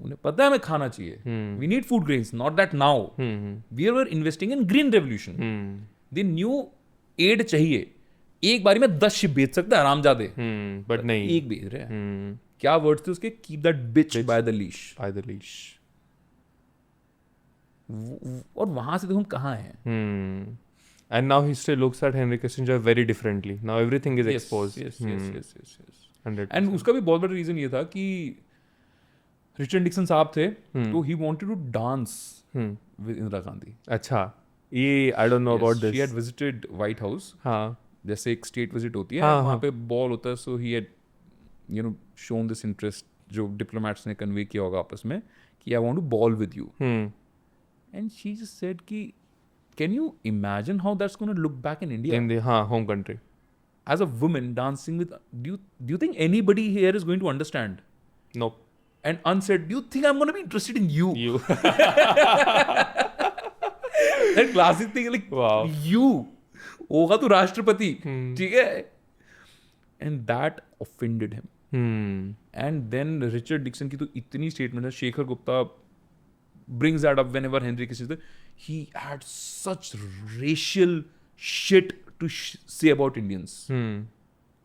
[SPEAKER 4] उन्हें पता है हमें खाना चाहिए, we need food grains, not that now we are investing in green revolution. They knew aid चाहिए, एक बारी में 10 शिप भेज सकते हैं आरामजादे,
[SPEAKER 2] बट नहीं,
[SPEAKER 4] एक भेज रहे हैं। क्या वर्ड्स थे उसके? Keep that bitch by the leash.
[SPEAKER 2] By the leash.
[SPEAKER 4] और वहां से देखो हम कहाँ हैं।
[SPEAKER 2] And now history looks at Henry Kissinger very differently. Now everything is exposed.
[SPEAKER 4] Yes.
[SPEAKER 2] 100%.
[SPEAKER 4] And उसका भी बहुत बड़ा रीजन ये था कि रिचर्ड निक्सन साहब थे, तो he wanted to dance with Indira Gandhi.
[SPEAKER 2] अच्छा, ये I don't know about
[SPEAKER 4] She
[SPEAKER 2] this.
[SPEAKER 4] had visited White House,
[SPEAKER 2] हाँ,
[SPEAKER 4] जैसे एक स्टेट विजिट होती है,
[SPEAKER 2] हाँ,
[SPEAKER 4] वहाँ
[SPEAKER 2] हाँ.
[SPEAKER 4] पे बॉल होता है, so he had shown this interest, जो डिप्लोमेट्स ने कन्वे किया होगा आपस में कि I want to ball with you. And she just said कि can you imagine how that's gonna look back in India
[SPEAKER 2] in the home country.
[SPEAKER 4] as a woman dancing with, do you think anybody here is going to understand?
[SPEAKER 2] Nope.
[SPEAKER 4] And unsaid, do you think I'm going to be interested in you?
[SPEAKER 2] You.
[SPEAKER 4] That classic thing, like,
[SPEAKER 2] Wow.
[SPEAKER 4] you होगा तो राष्ट्रपति, ठीक है? And that offended him. And then Richard Nixon की तो इतनी स्टेटमेंट है, Shekhar Gupta brings that up whenever Henry Kissinger, he had such racial shit to say about Indians.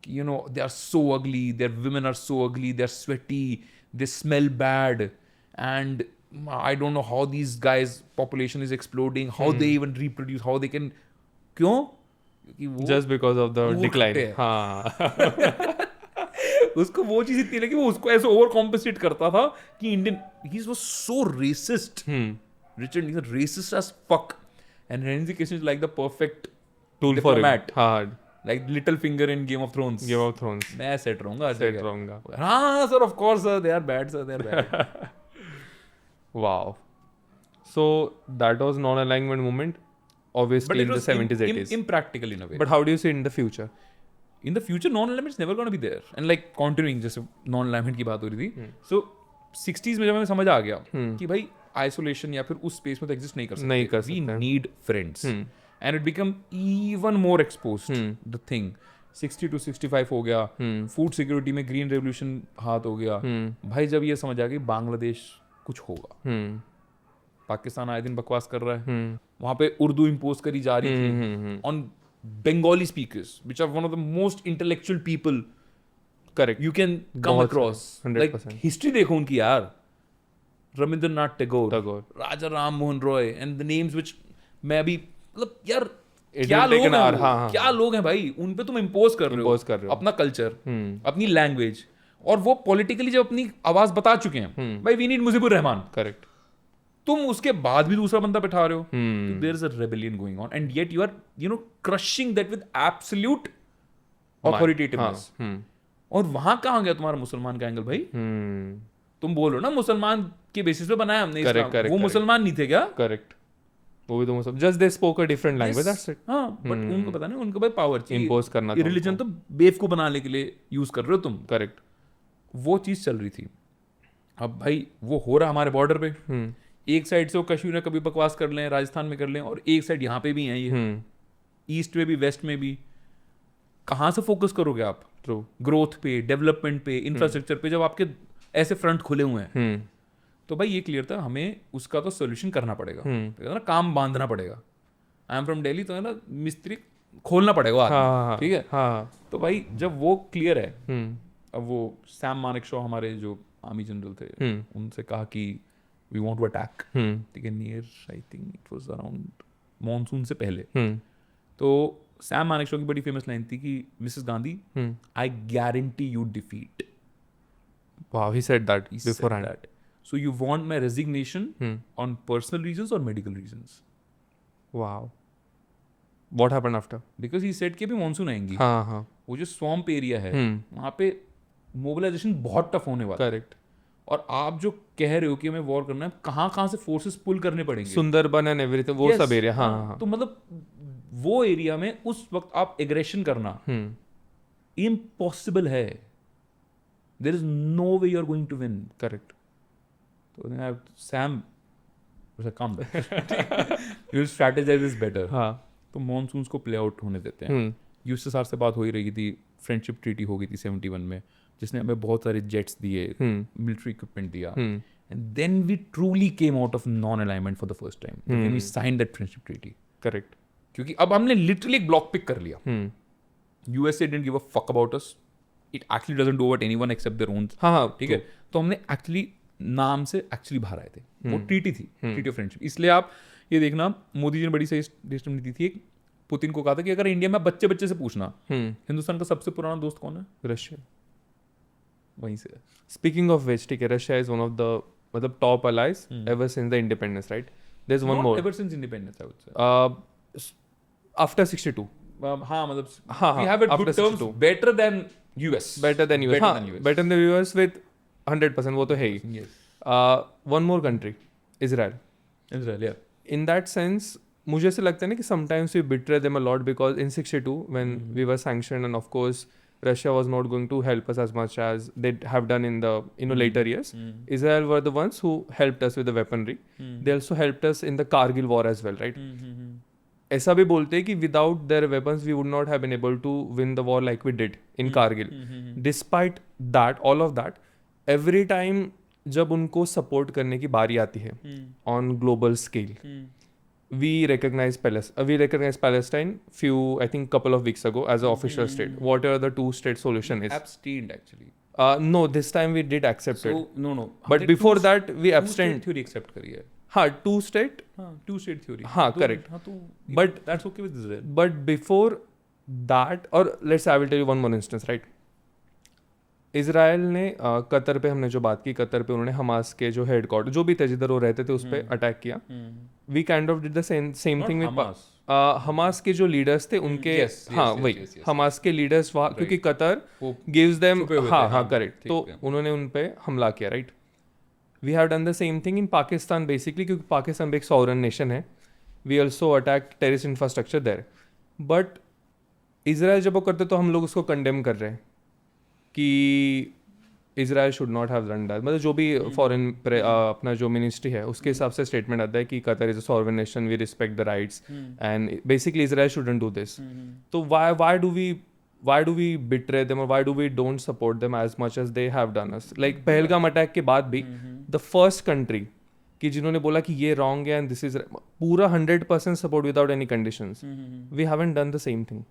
[SPEAKER 4] You know, they are so ugly, their women are so ugly, they're sweaty, they smell bad, and I don't know how these guys' population is exploding, how they even reproduce, how they can, क्यों? क्योंकि वो
[SPEAKER 2] Just because of the
[SPEAKER 4] वो
[SPEAKER 2] decline.
[SPEAKER 4] घटे हैं।
[SPEAKER 2] हाँ.
[SPEAKER 4] उसको वो चीज इतनी लगी, वो उसको ऐसे ओवर कॉम्पेंसेट करता था कि Indian, he was so racist, Richard Nixon racist as fuck, and Henry Kissinger like the perfect
[SPEAKER 2] Tool for him.
[SPEAKER 4] diplomat,
[SPEAKER 2] Hard.
[SPEAKER 4] Like little finger in Game of Thrones.
[SPEAKER 2] Game of Thrones.
[SPEAKER 4] मैं सेट रहूंगा,
[SPEAKER 2] Set रहूंगा.
[SPEAKER 4] हाँ sir, of course sir, they are bad sir, they are bad.
[SPEAKER 2] Wow. So that was non-alignment movement, obviously in the 70s, 80s.
[SPEAKER 4] impractical in a way.
[SPEAKER 2] But how do you see it in the future?
[SPEAKER 4] in the future non-alignment is never going to be there, and like continuing, जैसे non-alignment की बात हो रही थी, so 60s में जब हमें समझ आ गया कि भाई आइसोलेशन या फिर उस स्पेस में तो एग्जिस्ट नहीं कर सकते, we need friends, and it become even more exposed, the thing 60 to 65 हो गया, फूड सिक्योरिटी में ग्रीन रेवोल्यूशन हाथ हो गया, भाई जब ये समझ आ गई बांग्लादेश कुछ होगा, पाकिस्तान आए दिन बकवास कर रहा है, वहां पे उर्दू इम्पोज करी जा रही थी on Bengali speakers, which are one of the most intellectual people
[SPEAKER 2] Correct.
[SPEAKER 4] you can come
[SPEAKER 2] बहुत
[SPEAKER 4] across.
[SPEAKER 2] 100%.
[SPEAKER 4] Like history देखो उनकी यार, Rabindranath Tagore,
[SPEAKER 2] Tagore.
[SPEAKER 4] Raja Ram Mohan Roy, and the names which मैं अभी मतलब यार
[SPEAKER 2] It
[SPEAKER 4] क्या
[SPEAKER 2] will take
[SPEAKER 4] लोग
[SPEAKER 2] an
[SPEAKER 4] हैं
[SPEAKER 2] hour,
[SPEAKER 4] वो?
[SPEAKER 2] हाँ, हाँ,
[SPEAKER 4] क्या लोग हैं भाई, उन पे तुम इम्पोज कर
[SPEAKER 2] Impose कर रहे हो।
[SPEAKER 4] अपना कल्चर, अपनी लैंग्वेज, और वो पॉलिटिकली जब अपनी आवाज बता चुके हैं भाई we need Mujibur Rahman,
[SPEAKER 2] correct.
[SPEAKER 4] तुम उसके बाद भी दूसरा बंदा बैठा रहे हो, तो there is a rebellion going on and yet you are crushing that with absolute authoritativeness. और वहां कहाँ गया तुम्हारा मुसलमान का एंगल भाई? तुम बोलो ना मुसलमान के बेसिस पे बनाया हमने
[SPEAKER 2] Correct,
[SPEAKER 4] इस्लाम.
[SPEAKER 2] correct,
[SPEAKER 4] वो
[SPEAKER 2] correct.
[SPEAKER 4] मुसलमान नहीं थे क्या?
[SPEAKER 2] करेक्ट. वो भी तो मतलब just they spoke a different language, that's it.
[SPEAKER 4] हाँ, बट उनको पता नहीं, उनको भाई पावर चाहिए,
[SPEAKER 2] Impose करना था
[SPEAKER 4] रिलीजन तो बेवकूफ बनाने के लिए यूज कर रहे हो तुम.
[SPEAKER 2] करेक्ट.
[SPEAKER 4] वो चीज चल रही थी. अब भाई वो हो रहा हमारे बॉर्डर पे. एक साइड से वो कश्मीर में कभी बकवास कर लें, राजस्थान में कर लें, और एक साइड यहाँ पे भी है ये, ईस्ट में भी, वेस्ट में भी. कहाँ से फोकस करोगे आप?
[SPEAKER 2] ट्रू.
[SPEAKER 4] ग्रोथ पे, डेवलपमेंट पे, इंफ्रास्ट्रक्चर पे, जब आपके ऐसे फ्रंट खुले हुए हैं. तो भाई ये क्लियर था हमें उसका तो सोल्यूशन करना पड़ेगा. तो कहते ना काम बांधना पड़ेगा. आई एम फ्रॉम दिल्ली, तो है ना मिस्त्री खोलना पड़ेगा आदमी, ठीक है.
[SPEAKER 2] हाँ.
[SPEAKER 4] तो भाई जब वो क्लियर है, अब वो सैम मानेकशॉ हमारे जो आर्मी जनरल थे, उनसे कहा कि वी वांट टू अटैक, ठीक है, near I think it was around monsoon से पहले. तो सैम मानेकशॉ की बड़ी फेमस लाइन थी कि Mrs Gandhi, I guarantee you defeat.
[SPEAKER 2] Wow, he said that
[SPEAKER 4] He said
[SPEAKER 2] beforehand.
[SPEAKER 4] that. So you want my resignation on personal reasons or medical reasons?
[SPEAKER 2] Wow. What happened after?
[SPEAKER 4] Because he said कि अभी मानसून आएंगी.
[SPEAKER 2] हाँ हाँ.
[SPEAKER 4] वो जो स्वैम्प एरिया है, वहाँ पे मोबिलाइजेशन बहुत टफ होने वाला है.
[SPEAKER 2] करेक्ट.
[SPEAKER 4] और आप जो कह रहे हो कि हमें वॉर करना है, कहाँ से फोर्सेस पुल करने पड़ेंगे?
[SPEAKER 2] सुंदरबन एंड एवरीथिंग, वो
[SPEAKER 4] Yes,
[SPEAKER 2] सब एरिया. हाँ हाँ.
[SPEAKER 4] तो मतलब वो एरिया में उस वक्त आप एग्रेशन करना इम्पॉसिबल है. There is no way you are going to win.
[SPEAKER 2] Correct.
[SPEAKER 4] तो सैम काम यू स्ट्रैटेजाइज इज बेटर.
[SPEAKER 2] हाँ.
[SPEAKER 4] तो मॉनसून्स को प्ले आउट होने देते हैं. यूएसएसआर से बात हो ही रही थी, फ्रेंडशिप ट्रीटी हो गई थी 71 में, जिसने हमें बहुत सारे जेट्स दिए, मिलिट्री इक्विपमेंट दिया, and then we truly came out of non alignment for the first time when we signed that friendship treaty.
[SPEAKER 2] Correct.
[SPEAKER 4] क्योंकि अब हमने लिटरली एक ब्लॉक पिक कर लिया. USA didn't give a fuck about us. It actually doesn't do what anyone except their own.
[SPEAKER 2] हाँ हाँ.
[SPEAKER 4] ठीक है. तो हमने एक्चुअली नाम से एक्चुअली बाहर आए थे. वो ट्रीटी थी, ट्रीटी ऑफ फ्रेंडशिप. इसलिए आप ये देखना, मोदी जी ने बड़ी सही डिसीजन ली थी. एक पुतिन को कहा था कि अगर इंडिया में बच्चे बच्चे से पूछना हिंदुस्तान का सबसे पुराना दोस्त कौन है,
[SPEAKER 2] रशिया.
[SPEAKER 4] वहीं से.
[SPEAKER 2] स्पीकिंग ऑफ विच, ठीक है, Russia is one of the मतलब top allies ever since the independence, right? There's one more.
[SPEAKER 4] Ever since independence, I would say.
[SPEAKER 2] After 62.
[SPEAKER 4] हाँ मतलब
[SPEAKER 2] हाँ,
[SPEAKER 4] we have it
[SPEAKER 2] after
[SPEAKER 4] good terms
[SPEAKER 2] 62.
[SPEAKER 4] better than US.
[SPEAKER 2] Better than US.
[SPEAKER 4] Better
[SPEAKER 2] हाँ,
[SPEAKER 4] than US.
[SPEAKER 2] better than the US with 100%. वो तो है ही.
[SPEAKER 4] Yes.
[SPEAKER 2] One more country, Israel.
[SPEAKER 4] Israel, yeah.
[SPEAKER 2] In that sense, मुझे ऐसे लगता है ना कि sometimes we betray them a lot because in 62 when we were sanctioned and of course Russia was not going to help us as much as they have done in the later years. Israel were the ones who helped us with the weaponry. They also helped us in the Kargil war as well, right? ऐसा भी बोलते हैं कि without their weapons we would not have been able to win the war like we did in Kargil. Despite that, all of that, every time जब उनको support करने की बारी आती है on global scale, we recognize Palestine few, I think, couple of weeks ago as an official state. What are the two-state solution is?
[SPEAKER 4] Abstained actually.
[SPEAKER 2] No, this time we did accept
[SPEAKER 4] So
[SPEAKER 2] it.
[SPEAKER 4] no.
[SPEAKER 2] But before that we abstained.
[SPEAKER 4] Theory accept करी है.
[SPEAKER 2] हाँ, two-state.
[SPEAKER 4] हाँ, two-state theory.
[SPEAKER 2] हाँ, correct.
[SPEAKER 4] हाँ तो.
[SPEAKER 2] But
[SPEAKER 4] that's okay with Israel.
[SPEAKER 2] But before that, or let's say I will tell you one more instance, right? Israel ने कतर पे, हमने जो बात की, कतर पे उन्होंने हमास के जो हेडक्वार्टर जो भी थे जिधर वो रहते थे उस पर अटैक किया. We kind of did the same thing with Hamas के जो लीडर्स थे उनके. हाँ वही हमास के लीडर्स वहाँ, क्योंकि कतर गिव्स देम. हाँ करेक्ट. तो उन्होंने उन पे हमला किया, right. We have done the same thing in Pakistan basically, क्योंकि पाकिस्तान भी एक सॉवरन नेशन है. We also attack terrorist infrastructure there. But Israel जब वो करते तो हम लोग उसको कंडेम कर रहे हैं कि Israel should not have done that. मतलब जो भी फॉरेन अपना जो मिनिस्ट्री है उसके हिसाब से स्टेटमेंट आता है कि Qatar is a sovereign nation, we respect the rights and basically Israel shouldn't do this. तो why do we betray them or why do we don't support them as much as they have done us? Like Pahalgam attack के बाद भी the first country कि जिन्होंने बोला कि ये wrong है and this is पूरा 100% support without any conditions. We haven't done the same thing.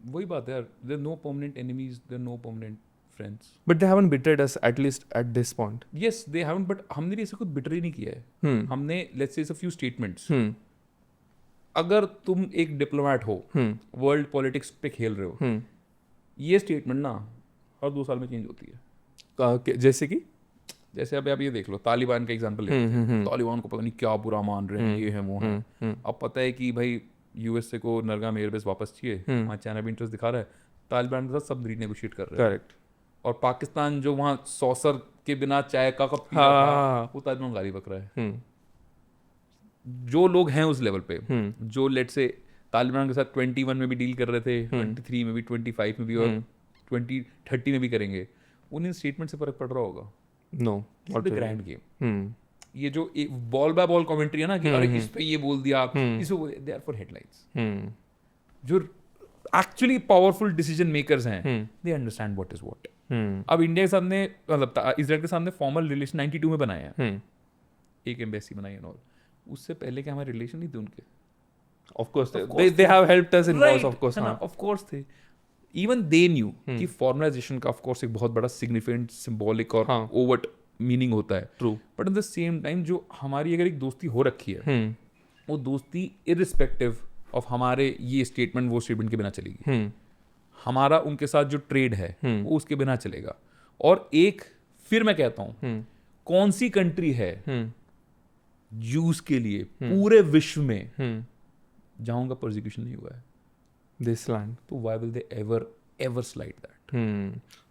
[SPEAKER 4] वही बात है यार. There are no permanent enemies, there are no permanent friends.
[SPEAKER 2] But they haven't betrayed us, at least at this point.
[SPEAKER 4] Yes, they haven't, but हमने भी ऐसे कुछ बिटर ही नहीं किया है. हमने let's say a few statements. अगर तुम एक डिप्लोमेट हो, वर्ल्ड पॉलिटिक्स पे खेल रहे हो, ये स्टेटमेंट ना हर 2 साल में चेंज होती है.
[SPEAKER 2] जैसे कि
[SPEAKER 4] जैसे अब आप ये देख लो, तालिबान का एग्जांपल लेते हैं. तालिबान को पता नहीं क्या बुरा मान रहे हैं, ये है वो है. अब पता है कि भाई यूएसए को नरगाम एयरबेस वापस चाहिए, वहाँ चाइना भी इंटरेस्ट दिखा रहा है, तालिबान के साथ सब नेगोशिएट कर रहे हैं.
[SPEAKER 2] करेक्ट.
[SPEAKER 4] और पाकिस्तान जो वहाँ सॉसर के बिना चाय का कप पी रहा था, वो तालिबान गाली बक रहा है. जो लोग हैं उस लेवल पे, जो लेट से तालिबान के साथ 21 में भी डील कर रहे थे, 23 में भी, 25 में भी और 2030 में भी करेंगे, उन्हें स्टेटमेंट से फर्क पड़ रहा होगा.
[SPEAKER 2] No,
[SPEAKER 4] the grand game. ये जो बॉल बाय बॉल कमेंट्री है ना कि अरे इस पे ये बोल दिया, इस पे दे आर फॉर हेडलाइंस. जो एक्चुअली पावरफुल डिसीजन मेकर्स हैं, they understand what is what. अब इंडिया के सामने, मतलब इजराइल के सामने फॉर्मल रिलेशन 92 में बनाया है, एक एम्बेसी बनाई है. और उससे पहले के हमारे रिलेशन नहीं थे उनके.
[SPEAKER 2] Of course, they have helped us in wars, of course. हाँ.
[SPEAKER 4] Of course थे. Even they knew कि formalization का of course एक बहुत बड़ा significant, symbolic और overt meaning होता है.
[SPEAKER 2] True.
[SPEAKER 4] But at the same time जो हमारी अगर एक दोस्ती हो रखी है, वो दोस्ती irrespective of हमारे ये statement वो statement के बिना चलेगी. हमारा उनके साथ जो ट्रेड है वो उसके बिना चलेगा. और एक फिर मैं कहता हूँ, कौन सी कंट्री है जूस के लिए पूरे विश्व में जहां उनका प्रोसिक्यूशन नहीं हुआ है?
[SPEAKER 2] This land.
[SPEAKER 4] तो why will they ever slide that?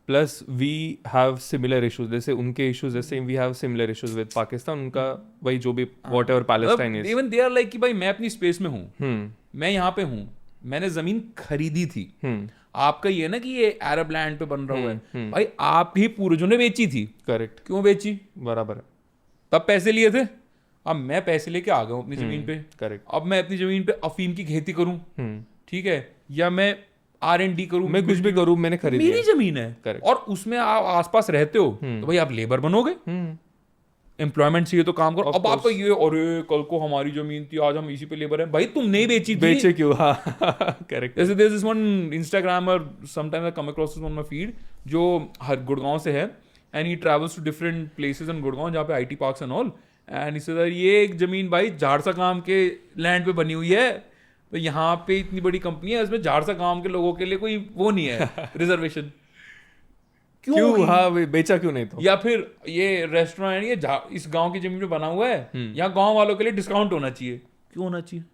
[SPEAKER 2] Plus we have similar issues. जैसे उनके issues जैसे we have similar issues with Pakistan. उनका वही जो भी whatever Palestine is.
[SPEAKER 4] Even they are like कि भाई मैं अपनी स्पेस में हूँ, मैं यहाँ पे हूँ, मैंने जमीन खरीदी थी. आपका ये ना कि ये अरब लैंड पे बन रहा हुआ है, भाई आप ही पूर्वजों ने बेची थी.
[SPEAKER 2] करेक्ट.
[SPEAKER 4] क्यों बेची?
[SPEAKER 2] बराबर है.
[SPEAKER 4] तब पैसे लिए थे, अब मैं पैसे लेके आ गया हूँ अपनी जमीन पे.
[SPEAKER 2] करेक्ट.
[SPEAKER 4] अब मैं अपनी जमीन पे अफीम की खेती करूँ, ठीक है, या मैं R&D करूँ,
[SPEAKER 2] मैं कुछ भी करूँ, मैंने खरीदी,
[SPEAKER 4] मेरी जमीन है.
[SPEAKER 2] Correct.
[SPEAKER 4] और उसमें आप आसपास रहते हो, तो भाई आप लेबर बनोगे, एम्प्लॉयमेंट चाहिए तो काम करो. अब आपका ये अरे कल को हमारी जमीन थी, आज हम इसी पे लेबर हैं. भाई तुम नहीं बेची थी,
[SPEAKER 2] बेचे क्यों? हाँ, करेक्ट.
[SPEAKER 4] जैसे there is this one Instagrammer, sometimes I come across on my feed, जो हर गुड़गांव से है, and he travels to different places in Gurgaon जहाँ पे IT parks and all, and इससे ये एक जमीन भाई झाड़सा काम के लैंड पे बनी हुई है, तो यहाँ पे इतनी बड़ी कंपनी है, इसमें झाड़सा काम के लोगों के लिए कोई वो नहीं है रिजर्वेशन.
[SPEAKER 2] क्यों? हाँ, बेचा क्यों नहीं? तो
[SPEAKER 4] या फिर ये रेस्टोरेंट ये इस गांव की जमीन पे बना हुआ है, यहाँ गांव वालों के लिए डिस्काउंट होना चाहिए. क्यों होना चाहिए?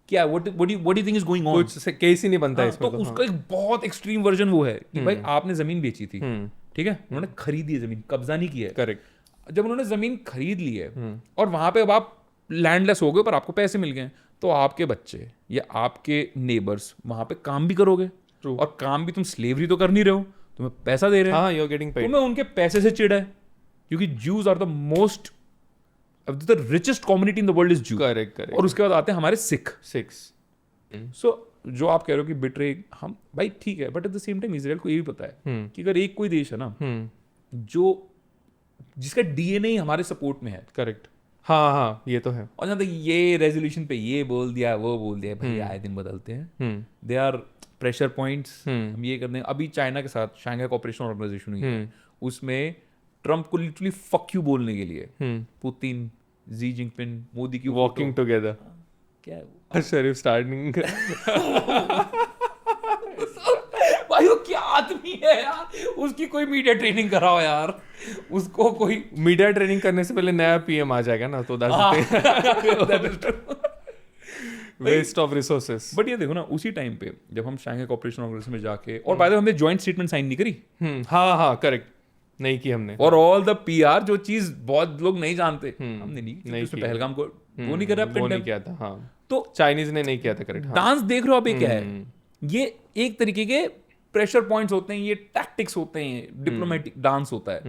[SPEAKER 4] क्या what do you think is going on?
[SPEAKER 2] कुछ केस ही नहीं बनता इसमें.
[SPEAKER 4] तो उसका एक बहुत एक्सट्रीम वर्जन वो है कि भाई आपने जमीन बेची थी, ठीक है, उन्होंने खरीदी है जमीन, कब्जा नहीं किया है.
[SPEAKER 2] करेक्ट.
[SPEAKER 4] जब उन्होंने जमीन खरीद ली है और वहां पे अब आप लैंडलेस हो गए पर आपको पैसे मिल गए, तो आपके बच्चे या आपके नेबर्स वहां पे काम भी करोगे. और काम भी तुम स्लेवरी तो कर नहीं रहे हो, तुम्हें पैसा दे रहे हैं.
[SPEAKER 2] हाँ, you're getting paid.
[SPEAKER 4] तुम्हें उनके पैसे से चिढ़ है, क्योंकि Jews are the most the richest community in the world is Jew.
[SPEAKER 2] Correct.
[SPEAKER 4] और उसके बाद आते हैं हमारे सिख.
[SPEAKER 2] 6.
[SPEAKER 4] सो जो आप कह रहे हो कि बिट्रे, हम भाई ठीक है, but at the same time Israel को ये भी पता है कि अगर एक कोई देश है ना जो जिसका DNA ही हमारे सपोर्ट में है.
[SPEAKER 2] करेक्ट. हाँ, ये तो है.
[SPEAKER 4] और जहाँ तक ये रेजोल्यूशन पे ये बोल दिया, वो बोल दिया, भाई आए दिन बदलते हैं. They are pressure points. हम ये करते हैं. अभी चाइना के साथ शांघाई कोऑपरेशन ऑर्गेनाइजेशन हुई है, उसमें ट्रम्प को लिटरली फक यू बोलने के लिए पुतिन, जी जिनपिंग, मोदी की
[SPEAKER 2] वॉकिंग टुगेदर.
[SPEAKER 4] क्या है वो?
[SPEAKER 2] शरीफ स्टार्टिंग.
[SPEAKER 4] भाई वो क्या आदमी है यार, उसकी कोई मीडिया ट्रेनिंग कराओ यार, उसको कोई
[SPEAKER 2] मीडिया ट्रेनिंग करने से पहले नया PM आ जाएगा ना, तो वेस्ट ऑफ रिसोर्सेस.
[SPEAKER 4] बट ये देखो ना, उसी टाइम पे जब हम शांघाई कोऑपरेशन ऑर्गेनाइजेशन में जाके, और बाय द वे हमने जॉइंट स्टेटमेंट साइन नहीं करी.
[SPEAKER 2] हाँ, करेक्ट, नहीं की हमने.
[SPEAKER 4] और ऑल द PR जो चीज बहुत लोग नहीं जानते, हमने नहीं की. पहलगाम को वो नहीं कर रहा,
[SPEAKER 2] वो नहीं किया था. हाँ,
[SPEAKER 4] तो
[SPEAKER 2] चाइनीज ने नहीं किया था. करेक्ट.
[SPEAKER 4] डांस देख रहे हो आप, ये क्या है? ये एक तरीके के प्रेशर पॉइंट्स होते हैं, ये टैक्टिक्स होते हैं, डिप्लोमेटिक डांस होता है.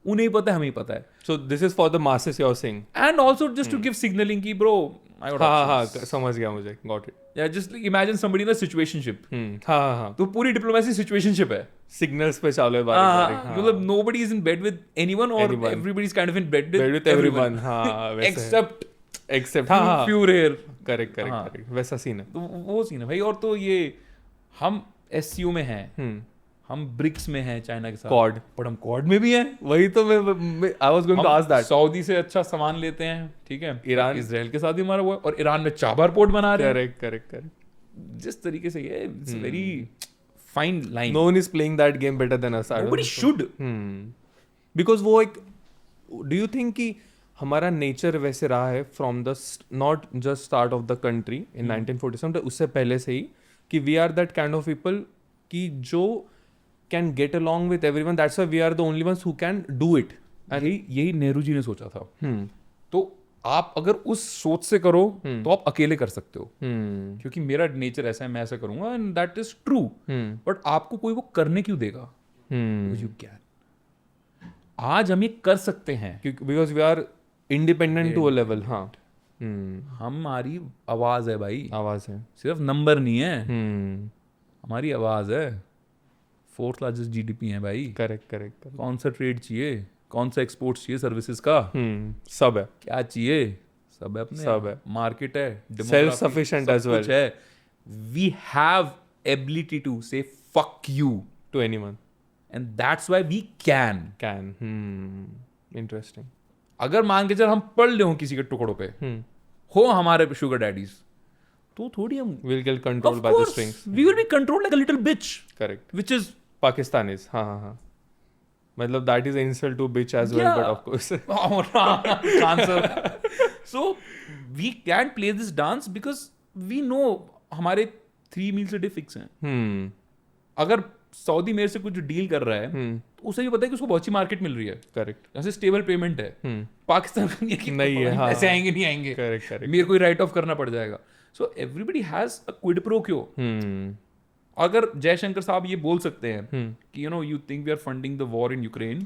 [SPEAKER 4] उन्हें ही पता है, हमें ही पता है.
[SPEAKER 2] So this is for the masses you are saying,
[SPEAKER 4] and also just to give signalling की ब्रो.
[SPEAKER 2] हाँ, समझ गया मुझे. Got it.
[SPEAKER 4] या just imagine somebody in a situationship.
[SPEAKER 2] हाँ,
[SPEAKER 4] तो पूरी डिप्लोमेसी सिचुएशनशिप है,
[SPEAKER 2] सिग्नल्स पे चालू है बार-बार.
[SPEAKER 4] मतलब nobody is in bed with anyone or everybody is kind of in bed with
[SPEAKER 2] everyone. हाँ, except
[SPEAKER 4] few rare.
[SPEAKER 2] करेक्ट. वैसा सीन है.
[SPEAKER 4] तो वो सीन है भाई. और तो ये हम SCO में हैं, हम ब्रिक्स में हैं चाइना के साथ,
[SPEAKER 2] Quad.
[SPEAKER 4] पर हम क्वाड में भी हैं।
[SPEAKER 2] वही तो मैं I was going to ask that.
[SPEAKER 4] Saudi से अच्छा सामान लेते हैं, ठीक है,
[SPEAKER 2] ईरान-
[SPEAKER 4] इसराइल के साथ भी हमारा हुआ है, और ईरान में चाबार पोर्ट बना रहे हैं।
[SPEAKER 2] करेक्ट
[SPEAKER 4] जिस तरीके से ये it's very fine line,
[SPEAKER 2] no one is playing that game better than us.
[SPEAKER 4] Nobody should.
[SPEAKER 2] Because वो एक, डू यू थिंक कि हमारा नेचर वैसे रहा है from the not just start of the country in 1947, उससे पहले से ही, कि we are that kind of people कि जो can get along with everyone, that's why we are the only ones who can do it.
[SPEAKER 4] यही नेहरू जी ने सोचा था। तो आप अगर उस सोच से करो तो आप अकेले कर सकते हो, क्योंकि मेरा नेचर ऐसा है, मैं ऐसा करूंगा, and that is true. But आपको कोई वो करने क्यों देगा? You can. आज हम ये कर सकते हैं
[SPEAKER 2] because we are independent to a level. हाँ,
[SPEAKER 4] हमारी आवाज है भाई,
[SPEAKER 2] आवाज है।
[SPEAKER 4] सिर्फ नंबर नहीं है, हमारी आवाज है। 4th लार्जेस्ट जीडीपी है भाई।
[SPEAKER 2] करेक्ट।
[SPEAKER 4] कौन सा ट्रेड चाहिए, कौन सा एक्सपोर्ट चाहिए सर्विसेज का,
[SPEAKER 2] सब है,
[SPEAKER 4] क्या चाहिए, सब है, अपने
[SPEAKER 2] सब है।
[SPEAKER 4] मार्केट है,
[SPEAKER 2] सेल्फ सफिशिएंट एज वेल
[SPEAKER 4] है। We have ability to say fuck you
[SPEAKER 2] to anyone,
[SPEAKER 4] and that's why we can.
[SPEAKER 2] Interesting.
[SPEAKER 4] अगर मान के चल हम पढ़ ले हो किसी के टुकड़ों पे, हो हमारे शुगर डैडीज, तो थोड़ी हम
[SPEAKER 2] will get control by the strings.
[SPEAKER 4] We will be controlled like a little bitch,
[SPEAKER 2] correct,
[SPEAKER 4] which is
[SPEAKER 2] Pakistanis. हाँ, मतलब that is insult to bitch as well, but of course
[SPEAKER 4] answer. So we can play this dance because we know हमारे 3 मील्स अ डे फिक्स हैं। अगर सऊदी मेरे से कुछ डील कर रहा है तो उसे भी पता है कि उसको बहुत अच्छी मार्केट मिल रही है,
[SPEAKER 2] करेक्ट,
[SPEAKER 4] जैसे स्टेबल पेमेंट है। पाकिस्तान का नहीं है,
[SPEAKER 2] हाँ,
[SPEAKER 4] ऐसे आएंगे नहीं आएंगे,
[SPEAKER 2] करेक्ट,
[SPEAKER 4] मेरे को राइट ऑफ करना पड़ जाएगा। So everybody has a quid pro quo. अगर जयशंकर साहब ये बोल सकते हैं कि you think we are funding the war in Ukraine,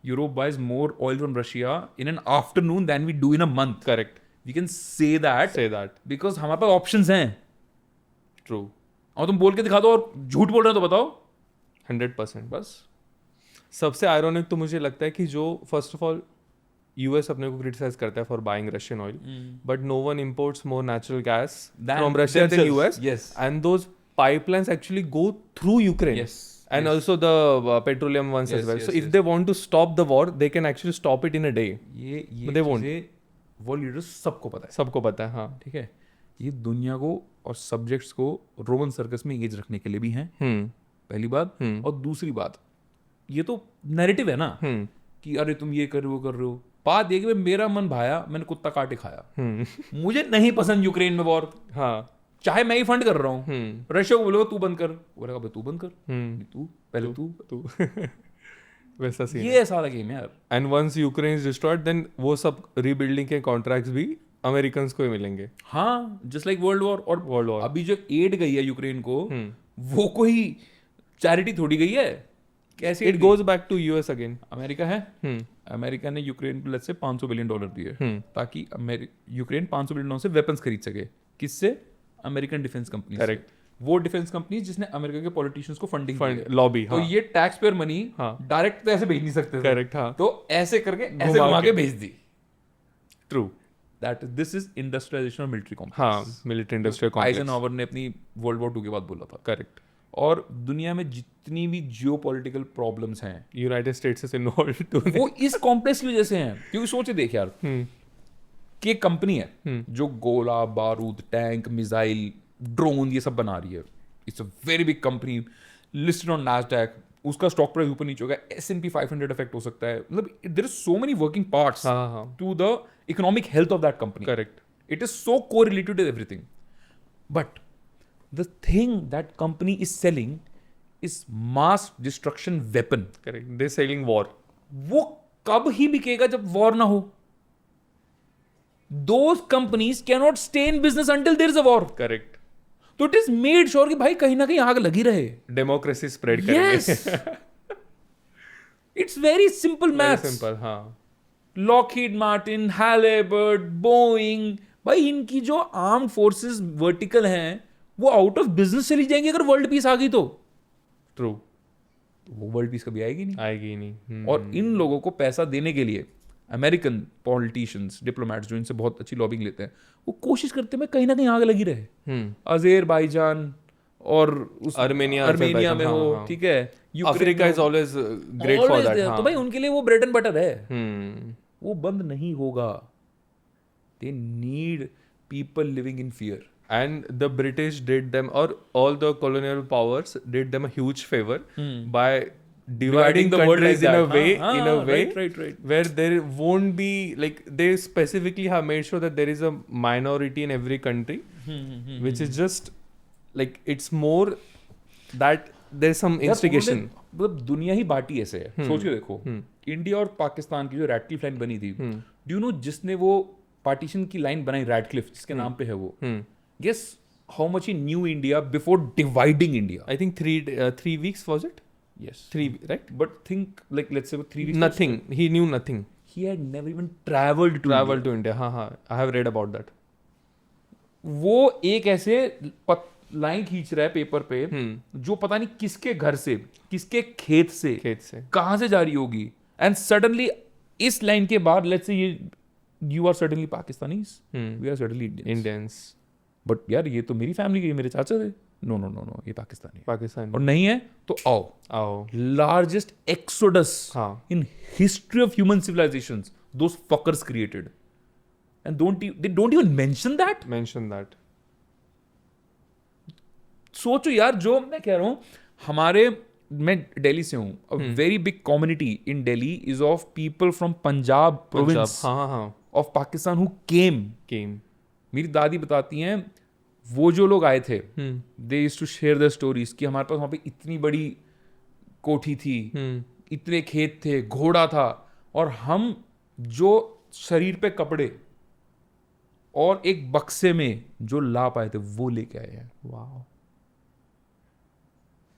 [SPEAKER 4] Europe buys more oil from Russia in an afternoon then we do in a month,
[SPEAKER 2] correct,
[SPEAKER 4] we can say that because हमारे पास ऑप्शंस हैं।
[SPEAKER 2] ट्रू।
[SPEAKER 4] और तुम बोल के दिखा दो और झूठ बोल रहे हो तो बताओ।
[SPEAKER 2] 100%।
[SPEAKER 4] बस
[SPEAKER 2] सबसे आयरॉनिक तो मुझे लगता है कि जो फर्स्ट ऑफ ऑल यूएस अपने को क्रिटिसाइज करता है for buying Russian oil, but no one imports more natural gas from Russia than US, and those pipelines actually go through Ukraine, and also the petroleum ones as well. So if they want to stop the war, they can actually stop it in a day.
[SPEAKER 4] ये
[SPEAKER 2] But they won't.
[SPEAKER 4] World leaders सबको पता है,
[SPEAKER 2] सबको पता है। हाँ,
[SPEAKER 4] ठीक है। ये दुनिया को और सब्जेक्ट्स को रोमन सर्कस में एंगेज रखने के लिए भी हैं, पहली बात। और दूसरी बात, ये तो नैरेटिव है ना कि अरे तुम ये कर रहे हो, कर रहे हो। बात ये कि मेरा मन भाया, मैंने कुत्ता काटे खाया। मुझे नहीं पसंद यूक्रेन में वॉर,
[SPEAKER 2] हाँ,
[SPEAKER 4] चाहे मैं ही फंड कर रहा हूँ। रशिया को बोलो तू बंद कर, बोलेगा भाई तू बंद कर, तू पहले तू
[SPEAKER 2] वैसा सीन।
[SPEAKER 4] ये सारा गेम है यार।
[SPEAKER 2] And once Ukraine is destroyed, then वो सब रीबिल्डिंग के कॉन्ट्रैक्ट्स भी अमेरिकन्स को ही मिलेंगे।
[SPEAKER 4] हाँ, जस्ट लाइक वर्ल्ड वॉर। और
[SPEAKER 2] वर्ल्ड वॉर
[SPEAKER 4] अभी जो एड गई है यूक्रेन को, वो कोई चैरिटी थोड़ी गई है, कैसे
[SPEAKER 2] it goes back to US again.
[SPEAKER 4] America है, अमेरिका ने यूक्रेन को लेट्स से $500 बिलियन दिए ताकि यूक्रेन $500 बिलियन से वेपन्स खरीद सके। किससे? American defence company.
[SPEAKER 2] करेक्ट।
[SPEAKER 4] वो डिफेंस कंपनी जिसने अमेरिका के पॉलिटिशियंस को फंडिंग
[SPEAKER 2] लॉबी।
[SPEAKER 4] तो ये टैक्स पेयर मनी डायरेक्ट तो ऐसे भेज नहीं सकते।
[SPEAKER 2] करेक्ट। हाँ,
[SPEAKER 4] तो ऐसे करके ऐसे घुमा के भेज दी।
[SPEAKER 2] True.
[SPEAKER 4] That this is industrialisation of military complex.
[SPEAKER 2] हाँ, मिलिट्री इंडस्ट्रियल कॉम्प्लेक्स।
[SPEAKER 4] आइजनहावर ने अपनी वर्ल्ड वॉर 2 के बाद बोला था।
[SPEAKER 2] करेक्ट।
[SPEAKER 4] और दुनिया में जितनी भी जियोपॉलिटिकल प्रॉब्लम्स हैं,
[SPEAKER 2] United States is involved too,
[SPEAKER 4] वो इस कॉम्प्लेक्स की वजह से हैं। क्योंकि सोचे देख यार कि एक कंपनी है जो गोला बारूद, टैंक, मिसाइल, ड्रोन ये सब बना रही है। It's a very big company, listed on Nasdaq. उसका स्टॉक प्राइस ऊपर नीचे होगा, S&P 500 इफेक्ट हो सकता है। मतलब there is so many working parts to the economic health of that company.
[SPEAKER 2] Correct.
[SPEAKER 4] It is so correlated with everything, but the thing that company is selling is mass destruction weapon.
[SPEAKER 2] Correct. They selling war.
[SPEAKER 4] वो कब ही बिकेगा जब वॉर ना हो। Those companies cannot stay in business until there is a war.
[SPEAKER 2] Correct.
[SPEAKER 4] तो इट इज मेड श्योर कि भाई कहीं ना कहीं आग लगी रहे।
[SPEAKER 2] डेमोक्रेसी स्प्रेड करेंगे।
[SPEAKER 4] Yes. It's very simple maths.
[SPEAKER 2] Simple. हाँ,
[SPEAKER 4] लॉकहीड मार्टिन, हैलिबर्ट, बोइंग, भाई इनकी जो आर्म्ड फोर्सेस वर्टिकल हैं वो आउट ऑफ बिजनेस चली जाएंगी अगर वर्ल्ड पीस आ गई तो।
[SPEAKER 2] ट्रू।
[SPEAKER 4] वो वर्ल्ड पीस कभी आएगी नहीं।
[SPEAKER 2] आएगी नहीं।
[SPEAKER 4] और इन लोगों को पैसा देने के लिए अमेरिकन पॉलिटिशियंस, डिप्लोमैट्स जो इनसे बहुत अच्छी लॉबिंग लेते हैं, वो कोशिश करते हैं कहीं ना कहीं आग लगी रहे। अजेरबाईजान और उस
[SPEAKER 5] Armenia,
[SPEAKER 4] अर्मेनिया में
[SPEAKER 5] Azerbaijan,
[SPEAKER 4] हो,
[SPEAKER 5] हाँ,
[SPEAKER 4] ठीक है,
[SPEAKER 5] Africa is always great for that.
[SPEAKER 4] तो भाई उनके लिए वो ब्रेड एंड बटर है,
[SPEAKER 5] Hmm.
[SPEAKER 4] वो बंद नहीं होगा. They need people living in fear.
[SPEAKER 5] And the British did them, or all the colonial powers did them a huge favor by dividing
[SPEAKER 4] the world
[SPEAKER 5] countries
[SPEAKER 4] like
[SPEAKER 5] in a
[SPEAKER 4] that.
[SPEAKER 5] way,
[SPEAKER 4] Right.
[SPEAKER 5] where there won't be, like, they specifically have made sure that there is a minority in every country, which is just like, it's more that there's some
[SPEAKER 4] यार,
[SPEAKER 5] instigation.
[SPEAKER 4] उन्होंने- मतलब दुनिया ही बाटी ऐसे है. सोच के देखो, इंडिया और पाकिस्तान की जो रैडक्लिफ लाइन बनी थी, डू यू नो जिसने वो पार्टीशन की लाइन बनाई रैडक्लिफ, जिसके नाम पे है वो, guess how much he knew India before dividing India?
[SPEAKER 5] I think 3 weeks was it?
[SPEAKER 4] Yes.
[SPEAKER 5] 3, right?
[SPEAKER 4] But think, like, let's say 3 weeks.
[SPEAKER 5] Nothing. He knew nothing.
[SPEAKER 4] He had never even traveled to
[SPEAKER 5] Travel
[SPEAKER 4] India.
[SPEAKER 5] to India. हाँ. I have read about that.
[SPEAKER 4] वो एक ऐसे लाइन खींच रहा है पेपर पे, जो पता नहीं किसके घर से, किसके खेत से कहाँ से जारी होगी, एंड सडनली इस लाइन के बाद लेट्स से ये you are suddenly Pakistanis, we are suddenly
[SPEAKER 5] Indians.
[SPEAKER 4] But यार ये तो मेरी फैमिली के, मेरे चाचा थे. नो नो नो नो, ये पाकिस्तानी है.
[SPEAKER 5] Pakistan.
[SPEAKER 4] और नहीं है तो आओ. लार्जेस्ट एक्सोडस
[SPEAKER 5] हाँ.
[SPEAKER 4] in history of human civilizations those fuckers created, and they don't even mention that.
[SPEAKER 5] Mention that.
[SPEAKER 4] सोचो यार, जो मैं कह रहा हूँ, हमारे, मैं दिल्ली से हूँ, a very big community in Delhi is of people from Punjab province
[SPEAKER 5] हाँ.
[SPEAKER 4] of Pakistan who came. मेरी दादी बताती हैं, वो जो लोग आए थे, they used to share their stories कि हमारे पास वहाँ पे इतनी बड़ी कोठी थी, इतने खेत थे, घोड़ा था, और हम जो शरीर पे कपड़े और एक बक्से में जो ला पाए थे वो लेके आए हैं.
[SPEAKER 5] Wow.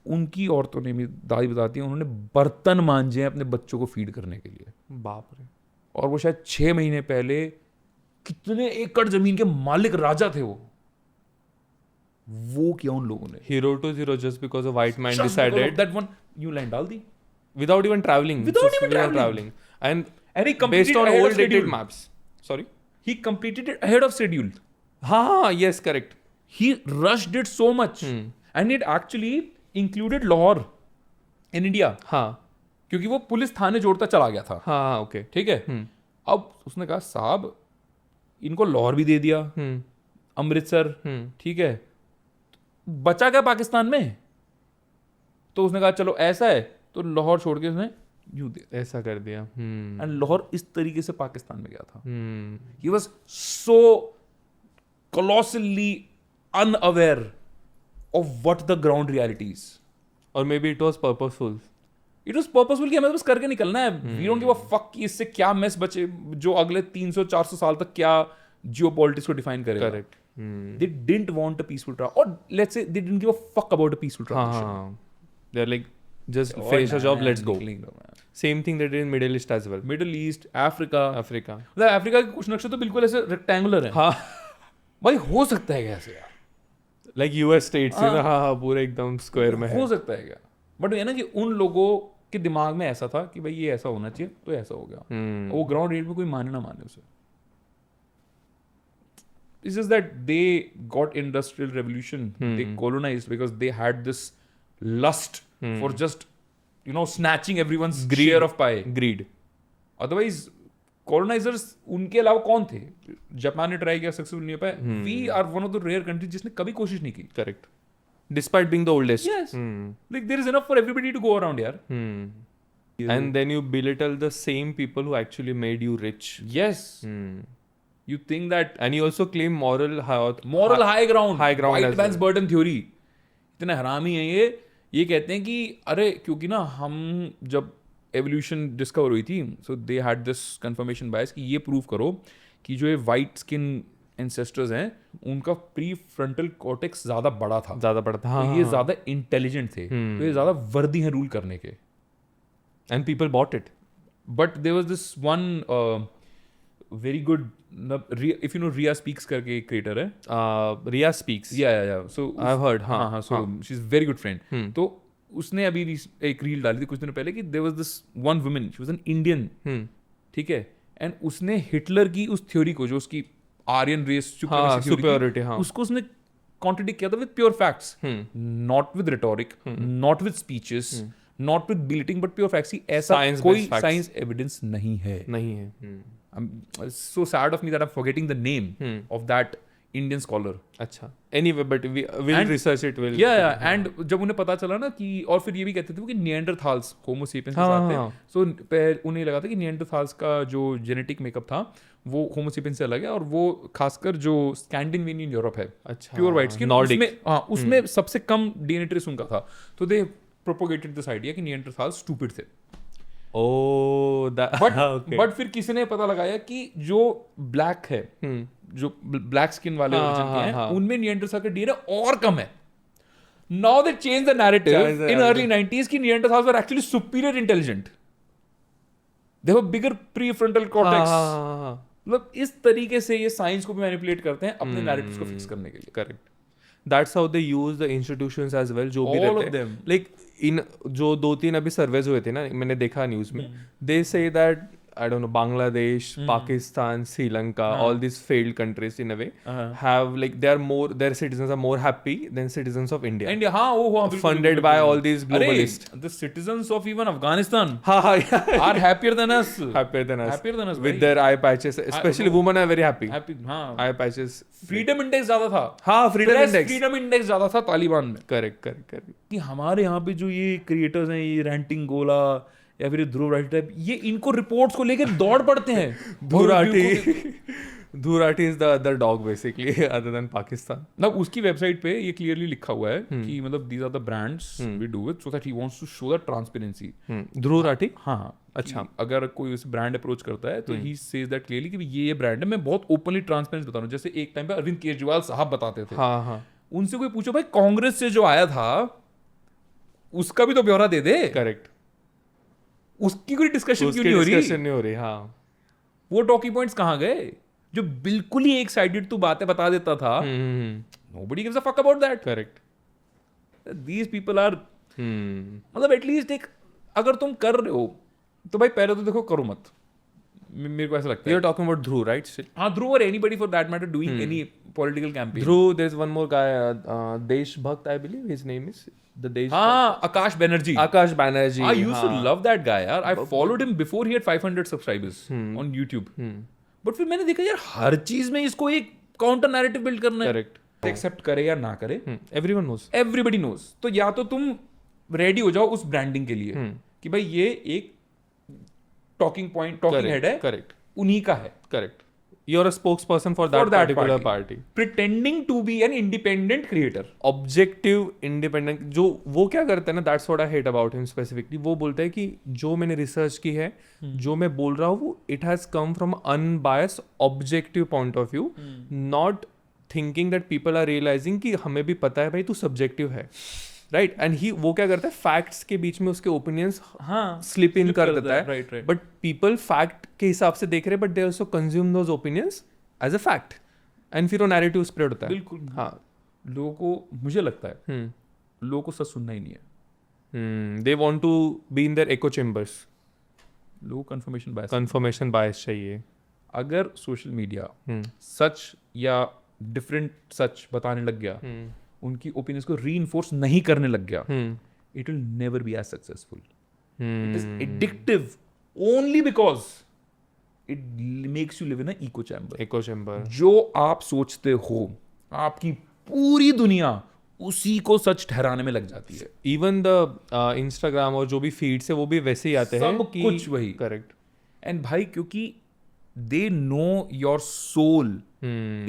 [SPEAKER 4] उनकी औरतों ने, मेरी दादी बताती हैं, उन्होंने बर्तन मांजे हैं अपने बच्चों को फीड करने के लिए,
[SPEAKER 5] बाप रे.
[SPEAKER 4] और वो शायद 6 महीने पहले कितने एकड़ जमीन के मालिक राजा थे वो किया उन लोगों ने.
[SPEAKER 5] Hero to zero just because a white man
[SPEAKER 4] Just because of
[SPEAKER 5] decided,
[SPEAKER 4] that one you line डाल दी,
[SPEAKER 5] without even traveling.
[SPEAKER 4] Without
[SPEAKER 5] just
[SPEAKER 4] even
[SPEAKER 5] without
[SPEAKER 4] traveling.
[SPEAKER 5] And
[SPEAKER 4] and he
[SPEAKER 5] based
[SPEAKER 4] completed
[SPEAKER 5] on
[SPEAKER 4] ahead
[SPEAKER 5] old
[SPEAKER 4] of
[SPEAKER 5] dated
[SPEAKER 4] schedule.
[SPEAKER 5] maps. Sorry.
[SPEAKER 4] He completed it ahead of schedule.
[SPEAKER 5] हाँ, yes, correct.
[SPEAKER 4] He rushed it so much, and it actually included Lahore in India,
[SPEAKER 5] हाँ.
[SPEAKER 4] क्योंकि वो पुलिस थाने जोड़ता चला गया था.
[SPEAKER 5] हाँ, okay.
[SPEAKER 4] ठीक है. अब उसने कहा, साहब इनको लाहौर भी दे दिया, अमृतसर, ठीक है, बचा क्या पाकिस्तान में? तो उसने कहा चलो ऐसा है, तो लाहौर छोड़ के उसने यूं दे,
[SPEAKER 5] ऐसा कर दिया.
[SPEAKER 4] एंड लाहौर इस तरीके से पाकिस्तान में गया था. ही was so colossally unaware of what the ground reality is.
[SPEAKER 5] Or maybe it was purposeful.
[SPEAKER 4] It was purposeful कि हमें तो बस करके निकलना है. We don't give a fuck कि इससे क्या मेस बचे जो अगले 300-400 साल तक क्या जियोपॉलिटिक्स को डिफाइन करेगा.
[SPEAKER 5] Correct.
[SPEAKER 4] They didn't want a peaceful transition, or let's say they didn't give a fuck about a peaceful transition.
[SPEAKER 5] हाँ. They're like, just
[SPEAKER 4] Oh,
[SPEAKER 5] finish a job,
[SPEAKER 4] man,
[SPEAKER 5] let's go.
[SPEAKER 4] निकलेंगे man.
[SPEAKER 5] Same thing they did in Middle East as well.
[SPEAKER 4] Middle East, Africa.
[SPEAKER 5] Africa.
[SPEAKER 4] मतलब अफ्रीका के कुछ नक्शे तो बिल्कुल ऐसे रेक्टेंगुलर हैं.
[SPEAKER 5] हाँ.
[SPEAKER 4] भाई हो सकता है क्या ऐसे यार?
[SPEAKER 5] Like US states, you know, हाँ, पूरे एकदम स्क्वायर में है.
[SPEAKER 4] हो सकता है क्या? बट ये ना कि उन लोगों के दिमाग में ऐसा था कि भाई ये ऐसा होना चाहिए, तो ऐसा हो गया. वो ग्राउंड रियलिटी में कोई माने ना माने उसे. It's just that they got industrial revolution. They colonized because they had this lust for just, you know, snatching everyone's share of pie.
[SPEAKER 5] Greed.
[SPEAKER 4] Otherwise, colonizers उनके अलावा कौन थे? जापान ने ट्राई किया, सक्सेसफुल नहीं हो पाया. We are one of the rare countries जिसने कभी कोशिश नहीं की.
[SPEAKER 5] Correct. Despite being the oldest.
[SPEAKER 4] Yes. Like there is enough for everybody to go around, yaar.
[SPEAKER 5] And then you belittle the same people who actually made you rich.
[SPEAKER 4] Yes. You think that
[SPEAKER 5] And you also claim moral
[SPEAKER 4] high ground.
[SPEAKER 5] High ground
[SPEAKER 4] White
[SPEAKER 5] as
[SPEAKER 4] man's
[SPEAKER 5] well.
[SPEAKER 4] burden theory. इतने हरामी हैं ये कहते हैं कि अरे क्योंकि ना हम जब एवोल्यूशन डिस्कवर हुई थी, so they had this confirmation bias कि ये प्रूव करो कि जो ये वाइट स्किन एंसेस्टर्स हैं उनका प्री फ्रंटल कॉर्टेक्स ज्यादा बड़ा था, तो ये ज्यादा इंटेलिजेंट थे, तो ये ज्यादा वर्दी हैं रूल करने के.
[SPEAKER 5] And people bought it.
[SPEAKER 4] But there was this one very good, if you know Ria Speaks करके एक क्रिएटर है.
[SPEAKER 5] Ria Speaks.
[SPEAKER 4] Yeah. So
[SPEAKER 5] I've heard.
[SPEAKER 4] हाँ. So she's very good friend. तो उसने अभी एक रील डाली थी कुछ दिनों पहले कि there was this one woman, she was an Indian. ठीक है. एंड उसने हिटलर की उस थ्योरी को, जो उसकी आर्यन रेस
[SPEAKER 5] superiority, हाँ.
[SPEAKER 4] उसको उसने कॉन्ट्रडिक्ट किया था with pure facts, not with rhetoric, not with speeches, not with belittling, but pure facts. ऐसा
[SPEAKER 5] Science-based
[SPEAKER 4] कोई
[SPEAKER 5] facts.
[SPEAKER 4] साइंस एविडेंस नहीं है.
[SPEAKER 5] नहीं है.
[SPEAKER 4] I'm so sad of me that I'm forgetting the name of that Indian scholar.
[SPEAKER 5] अच्छा. Anyway, but we'll
[SPEAKER 4] And-
[SPEAKER 5] research it. We'll.
[SPEAKER 4] Yeah, and जब उन्हें पता चला ना कि, और फिर ये भी कहते थे वो कि निएंडरथाल्स होमो सेपियंस के
[SPEAKER 5] हाँ,
[SPEAKER 4] साथ थे.
[SPEAKER 5] हाँ.
[SPEAKER 4] सो उन्हें लगा था कि निएंडरथाल्स का जो जेनेटिक मेकअप था वो होमो सेपियंस से अलग है, और वो खासकर जो स्कैंडिनेवियन यूरोप है,
[SPEAKER 5] अच्छा.
[SPEAKER 4] Pure white skin,
[SPEAKER 5] Nordic.
[SPEAKER 4] उसमें सबसे कम डीएनए ट्रेस उनका था. तो दे प्रोपोगेटेड दिस आइडिया कि निएंडरथाल्स स्टूपिड थे.
[SPEAKER 5] Oh, that. okay.
[SPEAKER 4] बट फिर किसी ने पता लगाया कि जो ब्लैक है, जो ब्लैक स्किन वाले
[SPEAKER 5] हाँ,
[SPEAKER 4] origin के
[SPEAKER 5] हाँ,
[SPEAKER 4] हैं,
[SPEAKER 5] हाँ.
[SPEAKER 4] उनमें निएंडरथाल का डीएनए और कम है. Now they change the narrative in early 90s कि Neanderthals were actually superior intelligent. They have bigger prefrontal cortex.
[SPEAKER 5] हाँ.
[SPEAKER 4] मतलब इस तरीके से ये साइंस को भी मैनिपुलेट करते हैं अपने नैरेटिव्स को फिक्स करने के लिए.
[SPEAKER 5] Correct. That's how they use the institutions as well. जो भी
[SPEAKER 4] All
[SPEAKER 5] रहते
[SPEAKER 4] of them.
[SPEAKER 5] Like in जो 2-3 अभी सर्वेज हुए थे ना, मैंने देखा न्यूज में. They say that I don't know, Bangladesh, Pakistan, Sri Lanka, all these failed countries in a way have like their citizens are more happy than citizens of India.
[SPEAKER 4] And हाँ वो बिल्कुल,
[SPEAKER 5] Funded
[SPEAKER 4] बिल्कुल,
[SPEAKER 5] by
[SPEAKER 4] बिल्कुल.
[SPEAKER 5] all these globalists.
[SPEAKER 4] अरे the citizens of even Afghanistan
[SPEAKER 5] हाँ, yeah.
[SPEAKER 4] are happier than us.
[SPEAKER 5] Happier than us.
[SPEAKER 4] Happier than us,
[SPEAKER 5] With
[SPEAKER 4] भाई.
[SPEAKER 5] their eye patches. Especially women are very happy.
[SPEAKER 4] Happy, हाँ.
[SPEAKER 5] Eye patches.
[SPEAKER 4] फ्रीडम इंडेक्स ज्यादा था.
[SPEAKER 5] हाँ, freedom index.
[SPEAKER 4] फ्रीडम इंडेक्स ज्यादा था तालिबान में.
[SPEAKER 5] Correct.
[SPEAKER 4] कि हमारे यहाँ पे जो ये क्रिएटर्स हैं, ये रैंटिंग गोला या फिर ध्रुव राठी टाइप, ये इनको रिपोर्ट्स को लेकर दौड़ पड़ते हैं.
[SPEAKER 5] Dhurati is the other dog basically other than Pakistan.
[SPEAKER 4] मतलब उसकी वेबसाइट पे ये क्लियरली लिखा हुआ है कि मतलब these are the brands we do it so that he wants to show the transparency.
[SPEAKER 5] Dhruv Rathi?
[SPEAKER 4] हाँ.
[SPEAKER 5] अच्छा.
[SPEAKER 4] कि अगर कोई उस ब्रांड अप्रोच करता है तो ही सेज दैट क्लियरली कि ये ब्रांड है. मैं बहुत ओपनली ट्रांसपेरेंट बता रहा हूँ. जैसे एक टाइम पे अरविंद केजरीवाल साहब बताते थे.
[SPEAKER 5] हाँ.
[SPEAKER 4] उनसे कोई पूछो भाई कांग्रेस से जो आया था उसका भी तो ब्यौरा दे दे.
[SPEAKER 5] Correct.
[SPEAKER 4] उसकी कोई डिस्कशन क्यों
[SPEAKER 5] उसकी
[SPEAKER 4] नहीं हो रही?
[SPEAKER 5] discussion नहीं हो रही. हाँ.
[SPEAKER 4] वो टॉकिंग पॉइंट्स कहाँ गए जो बिल्कुल ही एक साइडेड तू बातें बता देता था? Nobody gives a fuck about that.
[SPEAKER 5] Correct.
[SPEAKER 4] These people are मतलब एटलीस्ट एक अगर तुम कर रहे हो तो भाई पहले तो देखो करो मत. मेरे को ऐसा लगता है.
[SPEAKER 5] You're talking about Dhruv, right? Still?
[SPEAKER 4] हाँ, ध्रुव और anybody for that matter doing any political campaign.
[SPEAKER 5] Dhruv, there's one more guy, Desh Bhakt, I believe his name is. The Desh
[SPEAKER 4] हाँ, आकाश Banerjee.
[SPEAKER 5] Akash Banerjee.
[SPEAKER 4] I used to love that guy यार. I followed him before he had 500 subscribers on YouTube. But फिर मैंने देखा यार हर चीज में इसको एक काउंटर नैरेटिव बिल्ड करना है.
[SPEAKER 5] Correct.
[SPEAKER 4] एक्सेप्ट करे या ना करे,
[SPEAKER 5] Everyone knows.
[SPEAKER 4] Everybody knows. तो या तो तुम रेडी हो जाओ उस ब्रांडिंग के लिए कि भाई ये एक टॉकिंग हेड है,
[SPEAKER 5] Correct.
[SPEAKER 4] उन्हीं का है.
[SPEAKER 5] Correct. You're a spokesperson for that particular party.
[SPEAKER 4] Pretending to be an independent creator.
[SPEAKER 5] Objective, independent. जो वो क्या करता है ना, that's what I hate about him specifically. वो बोलता है कि जो मैंने रिसर्च की है, जो मैं बोल रहा हूँ, it has come from unbiased, objective point of view, not thinking that people are realizing कि हमें भी पता है भाई तू subjective है. राइट. एंड ही वो क्या करता है, फैक्ट्स के बीच में उसके ओपिनियंस स्लिप इन कर देता है.
[SPEAKER 4] राइट.
[SPEAKER 5] बट पीपल फैक्ट के हिसाब से देख रहे हैं, but they also consume those opinions as a fact, and फिर वो नैरेटिव स्प्रेड होता है.
[SPEAKER 4] बिल्कुल.
[SPEAKER 5] हाँ.
[SPEAKER 4] लोगों को, मुझे लगता है लोगों को सच सुनना ही नहीं है.
[SPEAKER 5] They want to be in their echo chambers.
[SPEAKER 4] लोगों को
[SPEAKER 5] कंफर्मेशन बायस चाहिए.
[SPEAKER 4] अगर सोशल मीडिया सच या डिफरेंट सच बताने लग गया, उनकी ओपिनियंस को रीइंफोर्स नहीं करने लग गया, it will never be as successful. It is addictive only because it makes you live in a echo chamber. जो आप सोचते हो आपकी पूरी दुनिया उसी को सच ठहराने में लग जाती है.
[SPEAKER 5] इवन द इंस्टाग्राम और जो भी फीड्स है वो भी वैसे ही आते हैं.
[SPEAKER 4] सब कुछ वही.
[SPEAKER 5] करेक्ट.
[SPEAKER 4] एंड भाई क्योंकि they know your soul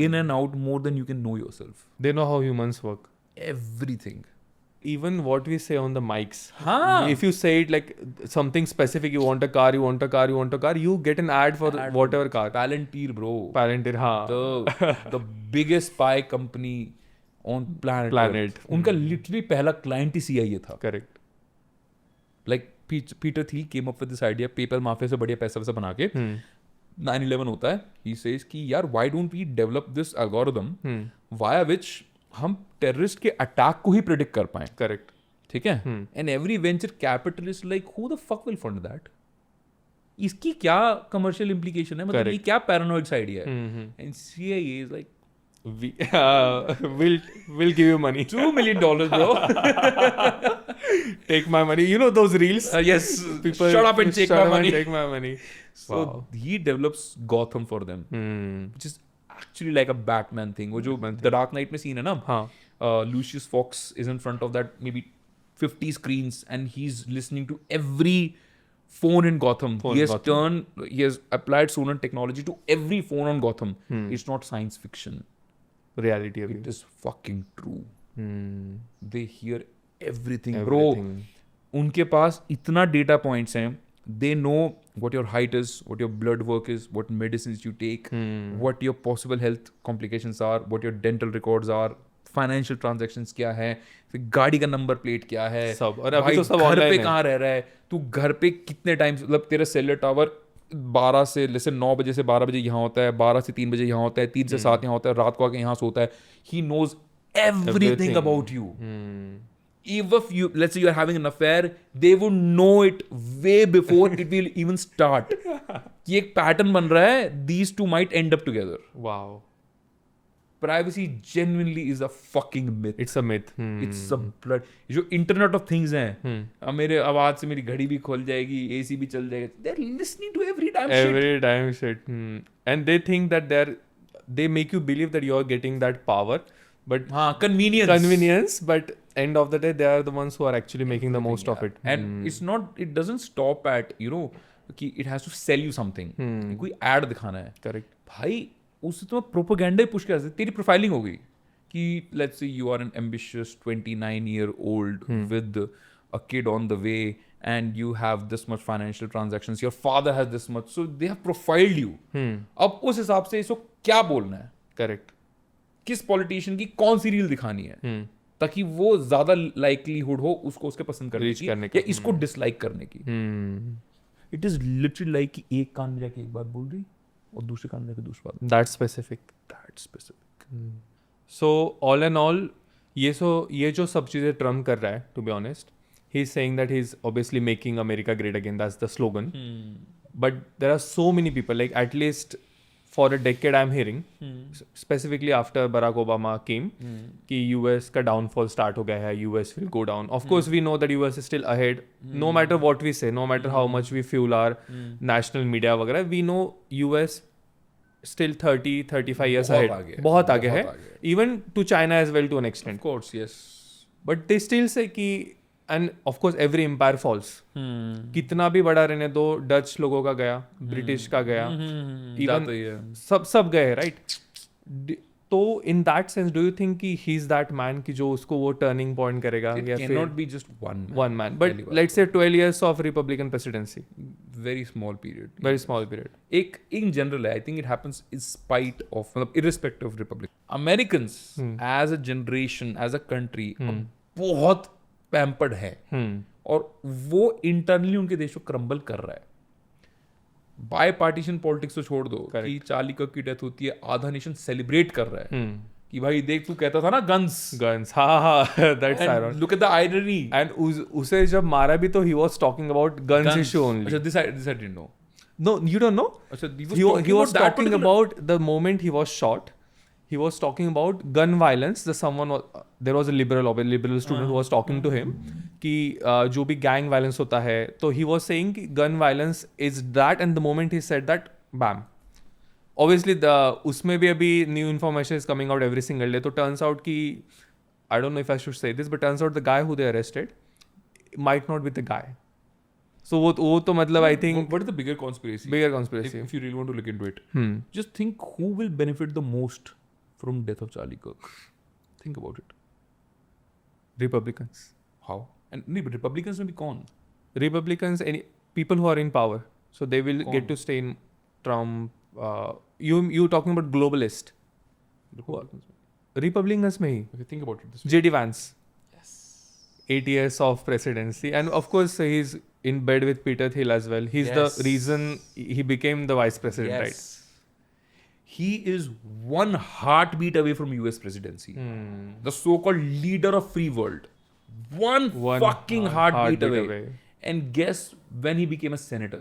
[SPEAKER 4] in and out more than you can know yourself.
[SPEAKER 5] They know how humans work.
[SPEAKER 4] Everything.
[SPEAKER 5] Even what we say on the mics.
[SPEAKER 4] हाँ.
[SPEAKER 5] If you say it like something specific, you want a car, you want a car, you want a car, you get an ad for whatever car.
[SPEAKER 4] Palantir, bro.
[SPEAKER 5] Palantir, हाँ.
[SPEAKER 4] The biggest spy company on planet. उनका literally पहला client ही CIA था.
[SPEAKER 5] Correct.
[SPEAKER 4] Like Peter Thiel came up with this idea, PayPal mafia से बढ़िया पैसा वैसा बना के 9/11 होता है. He says कि यार why don't we develop this algorithm via which हम टेररिस्ट के अटैक को ही प्रिडिक्ट कर पाए.
[SPEAKER 5] करेक्ट.
[SPEAKER 4] ठीक है. And every venture capitalist like who the fuck will fund that. इसकी क्या कमर्शियल इंप्लीकेशन है, मतलब ये क्या पैरानोइड आइडिया है. And CIA is like
[SPEAKER 5] we'll give you money.
[SPEAKER 4] $2 million, bro.
[SPEAKER 5] Take my money. You know those reels?
[SPEAKER 4] Yes.
[SPEAKER 5] People
[SPEAKER 4] Shut up and take
[SPEAKER 5] shut
[SPEAKER 4] my
[SPEAKER 5] up and
[SPEAKER 4] money.
[SPEAKER 5] Take my money.
[SPEAKER 4] So
[SPEAKER 5] Wow.
[SPEAKER 4] he develops Gotham for them, which is actually like a Batman thing. वो जो The Dark Knight में scene है ना,
[SPEAKER 5] हाँ.
[SPEAKER 4] Lucius Fox is in front of that maybe 50 screens and he's listening to every phone in Gotham. He has applied Sonar technology to every phone on Gotham. It's not science fiction.
[SPEAKER 5] Reality.
[SPEAKER 4] It is fucking true. They hear everything,
[SPEAKER 5] Everything.
[SPEAKER 4] bro. उनके पास इतना data points हैं. They know what your height is, what your blood work is, what medicines you take, what your possible health complications are, what your dental records are, financial transactions क्या है, फिर गाड़ी का नंबर प्लेट क्या है,
[SPEAKER 5] सब. और अभी
[SPEAKER 4] भाई
[SPEAKER 5] तो सब
[SPEAKER 4] घर
[SPEAKER 5] online
[SPEAKER 4] पे
[SPEAKER 5] है.
[SPEAKER 4] कहाँ रह रहा है, तू घर पे कितने टाइम मतलब तेरा सेलर टावर 12 से जैसे 9 बजे से 12 बजे यहाँ होता है, 12 से 3 बजे यहाँ होता है, 3 से 7 यहाँ होता है, रात को आके यहाँ सोता है. He knows everything about you. Even if you, let's say you're having an affair, they would know it way before it will even start. कि एक pattern बन रहा है, these two might end up together.
[SPEAKER 5] Wow.
[SPEAKER 4] Privacy genuinely is a fucking myth.
[SPEAKER 5] It's a myth.
[SPEAKER 4] It's a blood. जो Internet of Things हैं, अब मेरे आवाज से मेरी घड़ी भी खोल जाएगी, AC भी चल जाएगा. They're listening to every damn shit.
[SPEAKER 5] Every time shit. And they think that they make you believe that you're getting that power, but
[SPEAKER 4] हाँ, convenience.
[SPEAKER 5] But end of the day, they are the ones who are actually making the most of it.
[SPEAKER 4] And it's not. It doesn't stop at कि it has to sell you something. कोई ad दिखाना है.
[SPEAKER 5] Correct.
[SPEAKER 4] भाई उससे तो प्रोपेगेंडा ही पुश कर सकते. तेरी प्रोफाइलिंग हो गई कि let's say you are an ambitious 29-year-old with a kid on the way and you have this much financial transactions, your father has this much, so they have profiled you. अब उस हिसाब से इसको क्या बोलना है,
[SPEAKER 5] Correct.
[SPEAKER 4] किस पॉलिटिशियन की कौन सी रील दिखानी है ताकि वो ज्यादा लाइकलीहुड हो उसको उसके पसंद करने की या इसको डिसलाइक करने की. इट इज लिटरली लाइक कि एक कान में जाके एक बात बोल रही और दूसरे कान में जाके दूसरी बात.
[SPEAKER 5] That's specific.
[SPEAKER 4] That's specific.
[SPEAKER 5] So all in all, ये जो सब चीज़ें ट्रम्प कर रहा है, to be honest, he's saying that he's obviously making America great again. That's the slogan. But there are so many people, like at least for a decade I'm hearing, specifically after Barack Obama came, कि US का downfall start हो गया है, US will go down. Of course, we know that US is still ahead. No matter what we say, no matter how much we fuel our national media वगैरह, we know US still 30-35 years ahead. बहुत आगे है. Even to China as well to an extent.
[SPEAKER 4] Of course, yes.
[SPEAKER 5] But they still say कि, and of course every empire falls. कितना भी बड़ा रहने दो, डच लोगों का गया, ब्रिटिश का गया, even सब गए, right? तो in that sense, do you think कि he's that man कि जो उसको वो turning point करेगा?
[SPEAKER 4] It cannot be just one man.
[SPEAKER 5] But let's say 12 years of Republican presidency.
[SPEAKER 4] Very small period.
[SPEAKER 5] Very small period.
[SPEAKER 4] एक in general I think it happens in spite of मतलब irrespective of Republic. Americans as a generation, as a country बहुत pampered है और वो internally उनके देश को क्रम्बल कर रहा है. बाय पार्टीशन पॉलिटिक्स तो छोड़ दो कि चार्ली कर्क की डेथ होती है, आधा नेशन सेलिब्रेट कर रहा है कि भाई देख तू कहता था ना गन्स
[SPEAKER 5] हाँ that's iron.
[SPEAKER 4] Look at the irony.
[SPEAKER 5] And उसे जब मारा भी तो he was talking about guns issue only.
[SPEAKER 4] अच्छा this I didn't know.
[SPEAKER 5] No, you don't know?
[SPEAKER 4] अच्छा
[SPEAKER 5] He was talking about the moment he was shot. He was talking about gun violence. There was a liberal student who was talking to him कि जो भी gang violence होता है, तो he was saying कि gun violence is that, and the moment he said that, bam. Obviously उसमें भी अभी new information is coming out every single day. तो turns out कि I don't know if I should say this, but turns out the guy who they arrested might not be the guy. So वो तो मतलब I think
[SPEAKER 4] what is the bigger conspiracy? If you really want to look into it, just think who will benefit the most from death of Charlie Kirk. Think about it.
[SPEAKER 5] Republicans.
[SPEAKER 4] How? And नहीं, but Republicans में भी कौन?
[SPEAKER 5] Republicans, any people who are in power, so they will get to stay in Trump. You talking about globalist? Republicans में ही.
[SPEAKER 4] Okay, think about it.
[SPEAKER 5] JD Vance. Yes. 8 years of presidency, and of course he's in bed with Peter Thiel as well. He's the reason he became the vice president, right?
[SPEAKER 4] He is one heartbeat away from US presidency. The so-called leader of free world. One fucking heartbeat away. And guess when he became a senator?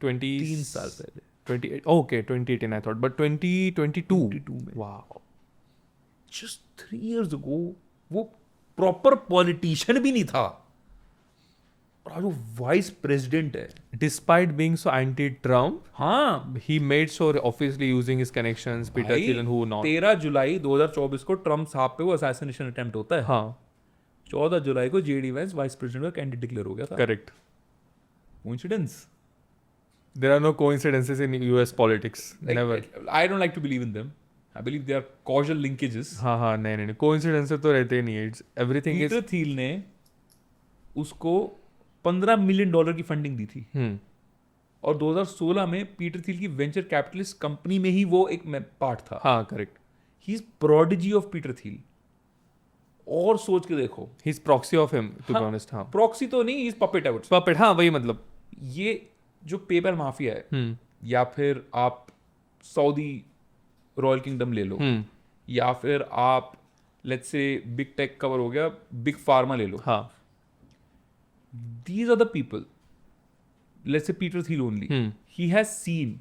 [SPEAKER 5] 20
[SPEAKER 4] 3 साल पहले.
[SPEAKER 5] 28 okay 2018 I thought but 2022
[SPEAKER 1] में।
[SPEAKER 5] wow
[SPEAKER 1] Just 3 years ago वो प्रॉपर पॉलिटिशियन भी नहीं था और आज वो वाइस प्रेसिडेंट है।
[SPEAKER 5] despite being so anti-Trump
[SPEAKER 1] हाँ
[SPEAKER 5] he made sure obviously using his connections Peter Thiel and who not
[SPEAKER 1] 13 जुलाई 2024 को ट्रम्प साहब पे वो असैसिनेशन अटेम्प्ट होता है।
[SPEAKER 5] हाँ
[SPEAKER 1] 14 जुलाई को जेडी वैंस वाइस प्रेसिडेंट का कैंडिडेट डिक्लेयर हो गया था।
[SPEAKER 5] correct
[SPEAKER 1] coincidence?
[SPEAKER 5] there are no coincidences in US politics never
[SPEAKER 1] I don't like to believe in them. I believe they are causal linkages.
[SPEAKER 5] हाँ हाँ नहीं coincidences तो रहते ही नहीं है it's everything is
[SPEAKER 1] Peter Thiel ने उसको $15 मिलियन की फंडिंग दी थी और 2016 में पीटर थील की वेंचर कैपिटलिस्ट कंपनी में ही वो एक पार्ट था।
[SPEAKER 5] हाँ correct
[SPEAKER 1] he is prodigy of Peter Thiel. और सोच के देखो,
[SPEAKER 5] he's proxy of him to be honest हाँ
[SPEAKER 1] प्रॉक्सी तो नहीं, इज पपेट आउट।
[SPEAKER 5] puppet हाँ वही मतलब
[SPEAKER 1] ये जो पेपर माफिया है या फिर आप सऊदी रॉयल किंगडम ले लो या फिर आप let's say big tech cover हो गया, बिग फार्मा ले लो,
[SPEAKER 5] हाँ
[SPEAKER 1] these are the people, let's say Peter Thiel only, he has seen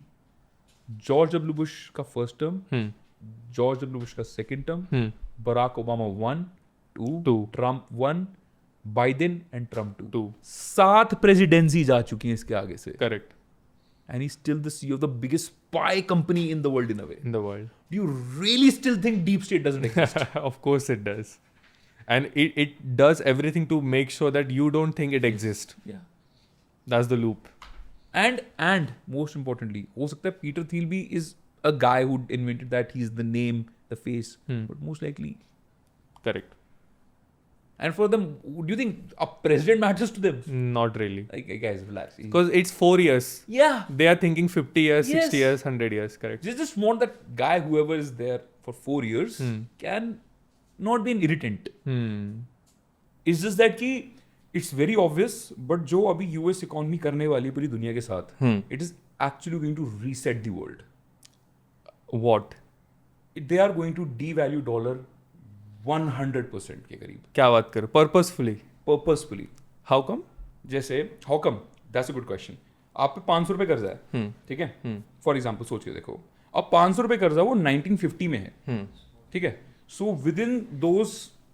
[SPEAKER 1] George W. Bush का first term, George W. Bush का second term, Barack Obama 1, 2, Trump 1, Biden and Trump 2. 7 presidency जा चुकी हैं इसके आगे से।
[SPEAKER 5] correct
[SPEAKER 1] And he's still the CEO of the biggest spy company in the world in a way.
[SPEAKER 5] in the world
[SPEAKER 1] Do you really still think deep state doesn't exist?
[SPEAKER 5] of course it does and it does everything to make sure that you don't think it exists
[SPEAKER 1] Yeah.
[SPEAKER 5] that's the loop
[SPEAKER 1] And most importantly, हो सकता है Peter Thiel भी is a guy who invented that, he's the name, the face, but most likely.
[SPEAKER 5] correct
[SPEAKER 1] And for them, do you think a president matters to them?
[SPEAKER 5] not really
[SPEAKER 1] Like, guys, relax.
[SPEAKER 5] because it's 4 years
[SPEAKER 1] Yeah.
[SPEAKER 5] they are thinking 50 years
[SPEAKER 1] Yes.
[SPEAKER 5] 60 years 100 years correct
[SPEAKER 1] They just want that guy, whoever is there for 4 years, can not be an irritant. It's just that कि it's very obvious, but जो अभी US economy करने वाली है पूरी दुनिया के साथ, it is actually going to reset the world.
[SPEAKER 5] what
[SPEAKER 1] They are going to devalue dollar 100% के करीब,
[SPEAKER 5] क्या बात करो purposefully
[SPEAKER 1] purposefully.
[SPEAKER 5] how come
[SPEAKER 1] जैसे how come? That's a good question. आप पे 500 रुपए कर्जा है, ठीक है? फॉर एग्जाम्पल सोच के देखो, अब 500 रुपए कर्जा वो 1950 में है, ठीक है? सो विद इन दोज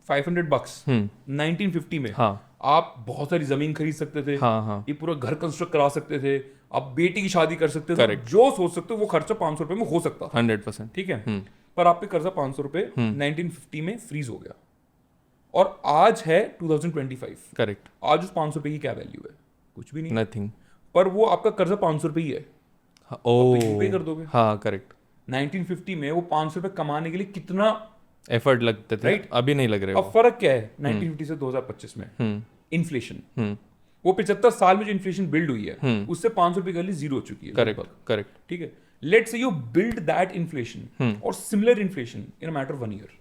[SPEAKER 1] $500 1950 में
[SPEAKER 5] हाँ
[SPEAKER 1] आप बहुत सारी जमीन खरीद सकते थे,
[SPEAKER 5] हाँ हाँ
[SPEAKER 1] ये पूरा घर कंस्ट्रक्ट करा सकते थे, आप बेटी की शादी कर सकते थे,
[SPEAKER 5] Correct.
[SPEAKER 1] जो सोच सकते हो वो खर्चा 500 रुपए में हो सकता था,
[SPEAKER 5] 100%
[SPEAKER 1] ठीक है? पर आप पे कर्जा 500 रुपए 1950 में फ्रीज हो गया और आज है 2025।
[SPEAKER 5] correct
[SPEAKER 1] आज उस 500 रुपए की क्या वैल्यू है? कुछ भी नहीं।
[SPEAKER 5] nothing
[SPEAKER 1] पर वो आपका कर्जा 500 रुपए ही है,
[SPEAKER 5] oh
[SPEAKER 1] पे कर दोगे।
[SPEAKER 5] हाँ correct
[SPEAKER 1] 1950 में वो 500 रुपए कमाने के लिए कितना,
[SPEAKER 5] एफर्ट लगते थे
[SPEAKER 1] Right.
[SPEAKER 5] अभी नहीं लग रहे
[SPEAKER 1] अब फर्क क्या है 1950 से 2025 में? इन्फ्लेशन। वो 75 साल में जो इन्फ्लेशन बिल्ड हुई है उससे 500 रुपए की जीरो हो चुकी है
[SPEAKER 5] करेक्ट
[SPEAKER 1] लगभग,
[SPEAKER 5] करेक्ट
[SPEAKER 1] ठीक है? Let's say you build that inflation और similar inflation in a matter of 1 year.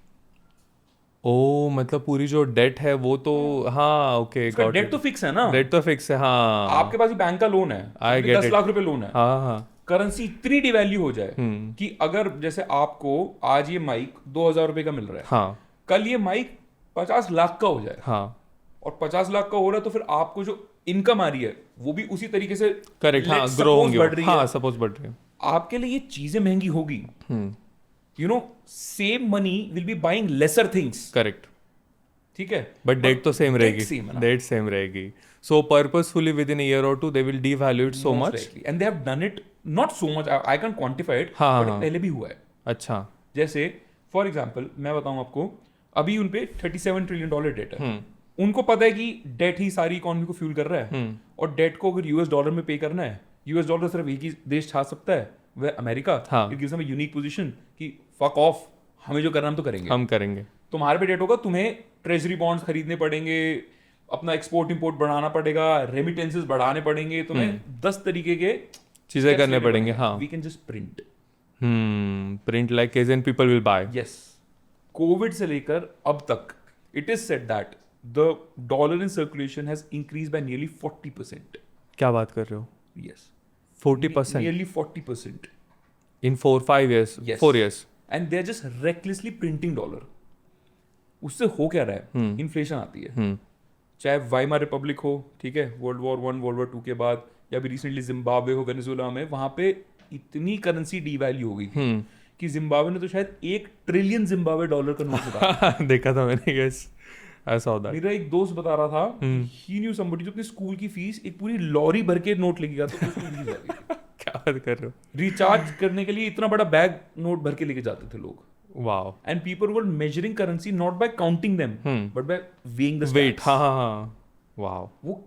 [SPEAKER 5] ओ मतलब पूरी जो डेट है वो तो हाँ ओके
[SPEAKER 1] डेट तो फिक्स है ना,
[SPEAKER 5] डेट तो फिक्स है हाँ
[SPEAKER 1] आपके पास ही बैंक का लोन है,
[SPEAKER 5] I get
[SPEAKER 1] 10
[SPEAKER 5] it.
[SPEAKER 1] लाख रुपए लोन है,
[SPEAKER 5] हाँ हाँ
[SPEAKER 1] करेंसी इतनी डिवैल्यू हो जाए कि अगर जैसे आपको आज ये माइक 2000 रुपए का मिल रहा है,
[SPEAKER 5] हाँ
[SPEAKER 1] कल ये माइक 50 लाख का हो जाए,
[SPEAKER 5] हाँ
[SPEAKER 1] और 50 लाख का हो रहा है तो फिर आपको जो इनकम आ रही है वो भी उसी तरीके से
[SPEAKER 5] करेक्ट हाँ
[SPEAKER 1] let's
[SPEAKER 5] ग्रो
[SPEAKER 1] suppose
[SPEAKER 5] होंगे
[SPEAKER 1] बढ़ रही
[SPEAKER 5] हाँ
[SPEAKER 1] है।
[SPEAKER 5] सपोज बढ़ रही है
[SPEAKER 1] आपके लिए ये चीजें महंगी होगी, you know, same money will be buying lesser things,
[SPEAKER 5] correct
[SPEAKER 1] ठीक है?
[SPEAKER 5] बट डेट तो सेम
[SPEAKER 1] same है
[SPEAKER 5] रहेगी
[SPEAKER 1] ना।
[SPEAKER 5] डेट सेम रहेगी so purposefully within year or two they will devalue it so much
[SPEAKER 1] and they have done it not so much, I can quantify it,
[SPEAKER 5] हाँ,
[SPEAKER 1] बट
[SPEAKER 5] हाँ।
[SPEAKER 1] पहले भी हुआ है।
[SPEAKER 5] अच्छा
[SPEAKER 1] जैसे फॉर एग्जांपल मैं बताऊं आपको, अभी उन पे $37 ट्रिलियन डेट है, उनको पता है कि डेट ही सारी इकोनॉमी को फ्यूल कर रहा है, और डेट को अगर यूएस डॉलर में पे करना है, यूएस डॉलर सिर्फ एक ही देश छा सकता है, वह अमेरिका।
[SPEAKER 5] हाँ।
[SPEAKER 1] It gives them a unique position कि फक ऑफ, हमें जो करना हम तो करेंगे।
[SPEAKER 5] हम करेंगे
[SPEAKER 1] तुम्हारे पे डेट होगा, तुम्हें ट्रेजरी बॉन्ड्स खरीदने पड़ेंगे, अपना एक्सपोर्ट इंपोर्ट बढ़ाना पड़ेगा, रेमिटेंसेस बढ़ाने पड़ेंगे, तुम्हें 10 तरीके के
[SPEAKER 5] चीजें करने पड़ेंगे हाँ
[SPEAKER 1] we can just print.
[SPEAKER 5] Print like as an people will buy
[SPEAKER 1] yes, Covid से लेकर अब तक it is said that the dollar in circulation has increase by nearly 40%।
[SPEAKER 5] क्या बात कर रहे हो
[SPEAKER 1] yes,
[SPEAKER 5] 40%
[SPEAKER 1] nearly 40%।
[SPEAKER 5] In 4-5 years
[SPEAKER 1] Yes.
[SPEAKER 5] 4 years
[SPEAKER 1] and they are just recklessly printing dollar. उससे हो क्या रहा है? इन्फ्लेशन आती है, चाहे वाइमार रिपब्लिक हो, ठीक है, वर्ल्ड वॉर 1 वर्ल्ड वॉर 2 के बाद, या भी रिसेंटली जिम्बाब्वे हो, वेनेजुएला में, वहां पे इतनी करेंसी डीवैल्यू हो गई थी कि जिम्बाब्वे ने तो शायद $1 ट्रिलियन जिम्बाब्वे डॉलर का नोट निकाला।
[SPEAKER 5] देखा था मैंने, यस आई सॉ दैट।
[SPEAKER 1] मेरा एक दोस्त बता रहा था ही न्यू समबडी जो अपनी स्कूल की फीस एक पूरी लॉरी भर के नोट लेके गया था, तो उसकी फीस आ गई।
[SPEAKER 5] क्या बात कर रहे हो?
[SPEAKER 1] रिचार्ज करने के लिए इतना बड़ा बैग नोट भर के लेके जाते थे लोग।
[SPEAKER 5] Wow.
[SPEAKER 1] And people were measuring currency not by counting them but by weighing the
[SPEAKER 5] weight. हाँ हाँ हाँ, वाओ।
[SPEAKER 1] वो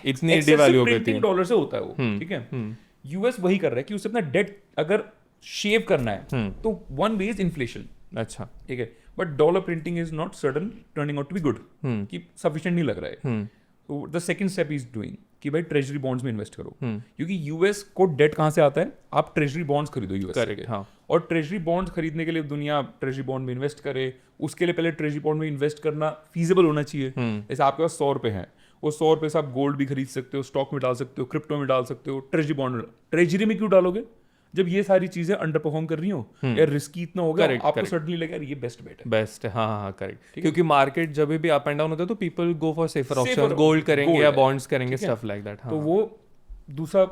[SPEAKER 5] इतनी डिवैल्यू हो गई थी।
[SPEAKER 1] प्रिंटिंग डॉलर से होता है वो, ठीक है। यूएस वही कर रहा है कि उसे अपना डेट अगर शेव करना है तो वन वे इज इन्फ्लेशन,
[SPEAKER 5] अच्छा,
[SPEAKER 1] ठीक है, but dollar printing is not sudden turning out to be good, कि सफिशिएंट नहीं लग रहा है। तो the second step is doing कि भाई ट्रेजरी बॉन्ड्स में इन्वेस्ट करो, क्योंकि यूएस को डेट कहाँ से आता है, आप ट्रेजरी बॉन्ड्स खरीदो यूएस
[SPEAKER 5] करेक्ट, हाँ।
[SPEAKER 1] और ट्रेजरी बॉन्ड्स खरीदने के लिए दुनिया ट्रेजरी बॉन्ड में इन्वेस्ट करे, उसके लिए पहले ट्रेजरी बॉन्ड में इन्वेस्ट करना फीजिबल होना चाहिए। जैसे आपके पास ₹100 हैं, वो ₹100 से आप गोल्ड भी खरीद सकते हो, स्टॉक में डाल सकते हो, क्रिप्टो में डाल सकते हो, ट्रेजरी बॉन्ड में। ट्रेजरी में क्यों डालोगे जब ये सारी चीजें अंडर परफॉर्म कर रही हो या रिस्की इतना होगा, आपको सडनली लगेगा ये बेस्ट बेट है।
[SPEAKER 5] बेस्ट है, हाँ हाँ करेक्ट। क्योंकि मार्केट जब भी अप एंड डाउन होता है तो people go for safer option, gold करेंगे या बॉन्ड्स करेंगे, स्टफ लाइक दैट।
[SPEAKER 1] तो वो दूसरा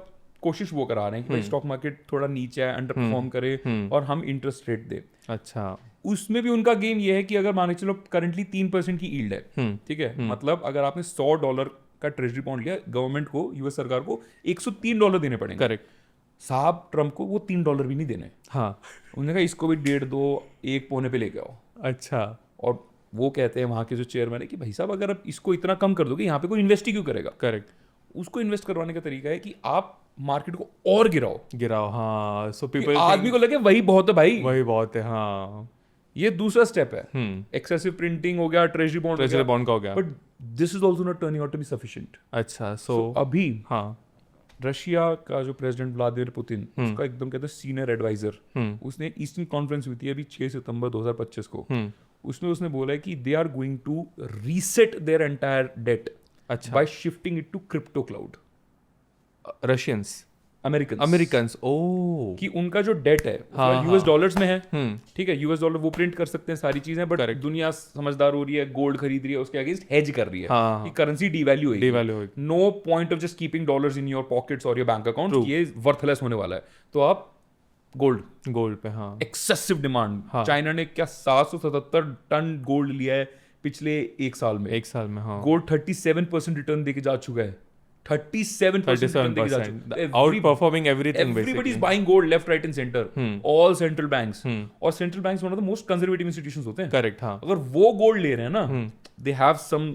[SPEAKER 1] कोशिश वो करा रहे हैं कि भाई स्टॉक मार्केट थोड़ा नीचे है, अंडर परफॉर्म करे और हम इंटरेस्ट रेट दे।
[SPEAKER 5] अच्छा,
[SPEAKER 1] उसमें भी उनका गेम ये है कि अगर मान के चलो करंटली 3% की यील्ड है, ठीक है, मतलब अगर आपने $100 का ट्रेजरी बॉन्ड लिया, गवर्नमेंट को, यूएस सरकार को $103 देने पड़ेंगे।
[SPEAKER 5] करेक्ट।
[SPEAKER 1] साहब ट्रम्प को वो $3 भी नहीं देने।
[SPEAKER 5] हाँ,
[SPEAKER 1] उन्होंने कहा इसको भी 1.5 दो, 1 पौने पे लेके आओ।
[SPEAKER 5] अच्छा।
[SPEAKER 1] और वो कहते हैं वहाँ के जो चेयरमैन है कि भाई साहब अगर आप इसको इतना कम कर दोगे यहाँ पे कोई इन्वेस्ट ही क्यों करेगा।
[SPEAKER 5] करेक्ट।
[SPEAKER 1] उसको इन्वेस्ट करवाने का तरीका है कि आप मार्केट को और गिराओ।
[SPEAKER 5] हाँ, सो पीपल,
[SPEAKER 1] आदमी को लगे वही बहुत है भाई,
[SPEAKER 5] वही बहुत है। हाँ,
[SPEAKER 1] ये दूसरा स्टेप है। एक्सेसिव प्रिंटिंग हो गया, ट्रेजरी बॉन्ड
[SPEAKER 5] का हो गया,
[SPEAKER 1] but this is also not turning out to be sufficient.
[SPEAKER 5] अच्छा, सो
[SPEAKER 1] अभी
[SPEAKER 5] हाँ,
[SPEAKER 1] रशिया का जो प्रेसिडेंट व्लादिमीर पुतिन, उसका एकदम कहते हैं सीनियर एडवाइजर, उसने ईस्टर्न कॉन्फ्रेंस हुई थी अभी 6 सितंबर 2025 को, उसने बोला है कि they are going to reset their entire debt by shifting it to crypto cloud.
[SPEAKER 5] Russians,
[SPEAKER 1] Americans,
[SPEAKER 5] oh,
[SPEAKER 1] कि उनका जो डेट है यूएस डॉलर्स में है, ठीक है, यूएस डॉलर वो प्रिंट कर सकते हैं सारी चीजें, बट दुनिया समझदार हो रही है, गोल्ड खरीद रही है, उसके अगेंस्ट हेज कर रही है कि करेंसी डीवैल्यू होगी। No point of just keeping dollars in your pockets और योर बैंक अकाउंट, ये वर्थलेस होने वाला है। तो आप गोल्ड पे, हाँ, एक्सेसिव डिमांड। चाइना ने क्या 777 टन गोल्ड लिया है पिछले एक साल में। हाँ, गोल्ड 37% रिटर्न देके जा चुका है। 37%
[SPEAKER 5] outperforming everything.
[SPEAKER 1] Everybody is buying gold left, right and center. All central banks. और central banks one of the most conservative institutions होते हैं.
[SPEAKER 5] Correct, हाँ.
[SPEAKER 1] अगर वो gold ले रहे हैं ना, they have some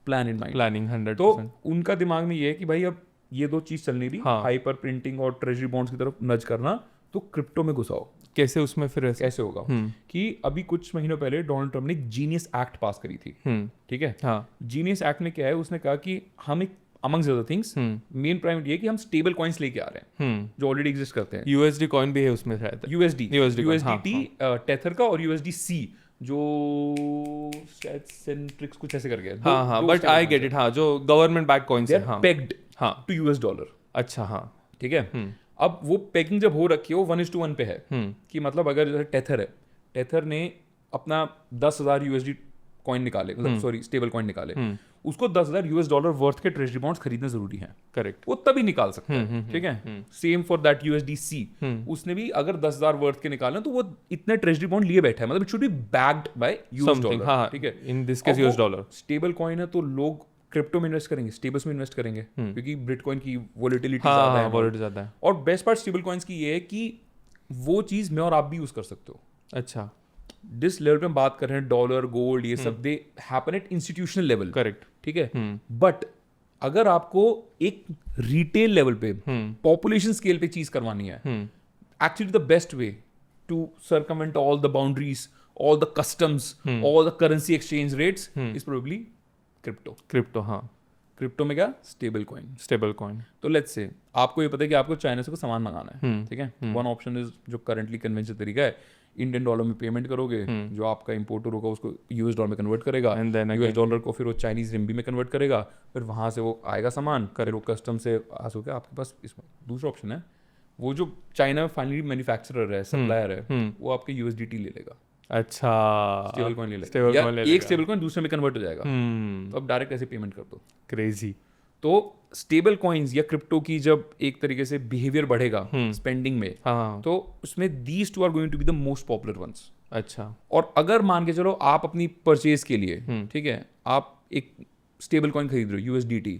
[SPEAKER 1] plan in mind.
[SPEAKER 5] Planning 100%.
[SPEAKER 1] तो उनका दिमाग में ये है कि भाई अब ये दो चीज चल नहीं रही, हाइपर प्रिंटिंग और ट्रेजरी बॉन्ड्स की तरफ नज करना, तो क्रिप्टो में घुसाओ।
[SPEAKER 5] कैसे उसमें फिर
[SPEAKER 1] कैसे होगा कि अभी कुछ महीनों पहले डोनाल्ड ट्रम्प ने एक जीनियस एक्ट पास करी थी, ठीक है। जीनियस एक्ट में क्या है, उसने कहा कि हम एक amongst other things, main prime ये कि हम स्टेबल कॉइन्स लेके आ रहे हैं जो ऑलरेडी एग्जिस्ट करते हैं।
[SPEAKER 5] यूएसडी कॉइन भी है उसमें शायद,
[SPEAKER 1] यूएसडीटी टेथर का, और यूएसडीसी जो शायद सेंट्रिक्स कुछ ऐसे करके है।
[SPEAKER 5] हाँ, बट आई गेट इट, हाँ, जो गवर्नमेंट बैक कॉइन्स है, हाँ,
[SPEAKER 1] पेग्ड टू यूएस डॉलर।
[SPEAKER 5] अच्छा, हाँ,
[SPEAKER 1] ठीक है। अब वो पेगिंग जब हो रखी है वो 1:1 पे है, कि मतलब अगर जैसे टेथर है, टेथर ने अपना 10,000 यूएसडी कॉइन निकाले, मतलब सॉरी स्टेबल कॉइन निकाले, उसको 10,000 यूएस डॉलर वर्थ के ट्रेजरी बॉन्ड्स खरीदने जरूरी हैं।
[SPEAKER 5] करेक्ट,
[SPEAKER 1] वो तभी निकाल सकते हैं, ठीक है। सेम फॉर दैट यूएसडीसी, उसने भी अगर 10,000 वर्थ के निकाले तो वो इतने ट्रेजरी बॉन्ड लिए बैठा है, मतलब it should be backed by US dollar, ठीक है।
[SPEAKER 5] In this case US dollar.
[SPEAKER 1] Stable coin है तो लोग क्रिप्टो में इन्वेस्ट करेंगे, स्टेबल्स में इन्वेस्ट करेंगे, क्योंकि बिटकॉइन की वोलेटिलिटी ज्यादा है। और बेस्ट पार्ट स्टेबल कॉइन्स की ये है कि वो चीज मैं और आप भी यूज कर सकते हो।
[SPEAKER 5] अच्छा,
[SPEAKER 1] जिस लेवल पे हम बात कर रहे हैं, डॉलर, गोल्ड, ये सब, they happen at institutional level,
[SPEAKER 5] correct,
[SPEAKER 1] ठीक है। बट अगर आपको एक रिटेल लेवल पे, पॉपुलेशन स्केल पे चीज करवानी है, actually the best way to circumvent all the boundaries, all the customs, all the currency exchange rates is probably crypto. हाँ, क्रिप्टो में क्या, स्टेबल कॉइन। तो लेट्स से आपको ये पता है कि आपको चाइना से कोई सामान मंगाना है, ठीक है। वन ऑप्शन इज जो करंटली कन्वेंशनल तरीका है, इंडियन डॉलर में पेमेंट करोगे, जो आपका इंपोर्टर होगा उसको यूएस डॉलर में कन्वर्ट करेगा, यूएस डॉलर को फिर वो चाइनीज रिम्बी में कन्वर्ट करेगा, फिर वहां से वो आएगा सामान, फिर वो कस्टम से पास होकर आपके पास। इसमें दूसरा ऑप्शन है, वो जो चाइना में फाइनली मैन्युफैक्चरर है, सप्लायर है, वो आपके यूएसडीटी ले लेगा।
[SPEAKER 5] अच्छा,
[SPEAKER 1] स्टेबल कॉइन ले लेगा, एक स्टेबल कॉइन दूसरे में कन्वर्ट हो जाएगा, तो अब डायरेक्ट ऐसे पेमेंट कर दो।
[SPEAKER 5] क्रेजी।
[SPEAKER 4] तो स्टेबल कॉइन्स या क्रिप्टो की जब एक तरीके से बिहेवियर बढ़ेगा स्पेंडिंग में,
[SPEAKER 5] हाँ,
[SPEAKER 4] तो उसमें these two are going to be the most popular ones.
[SPEAKER 5] अच्छा,
[SPEAKER 4] और अगर मान के चलो आप अपनी परचेज के लिए, ठीक है, आप एक स्टेबल कॉइन खरीद रहे हो USDT,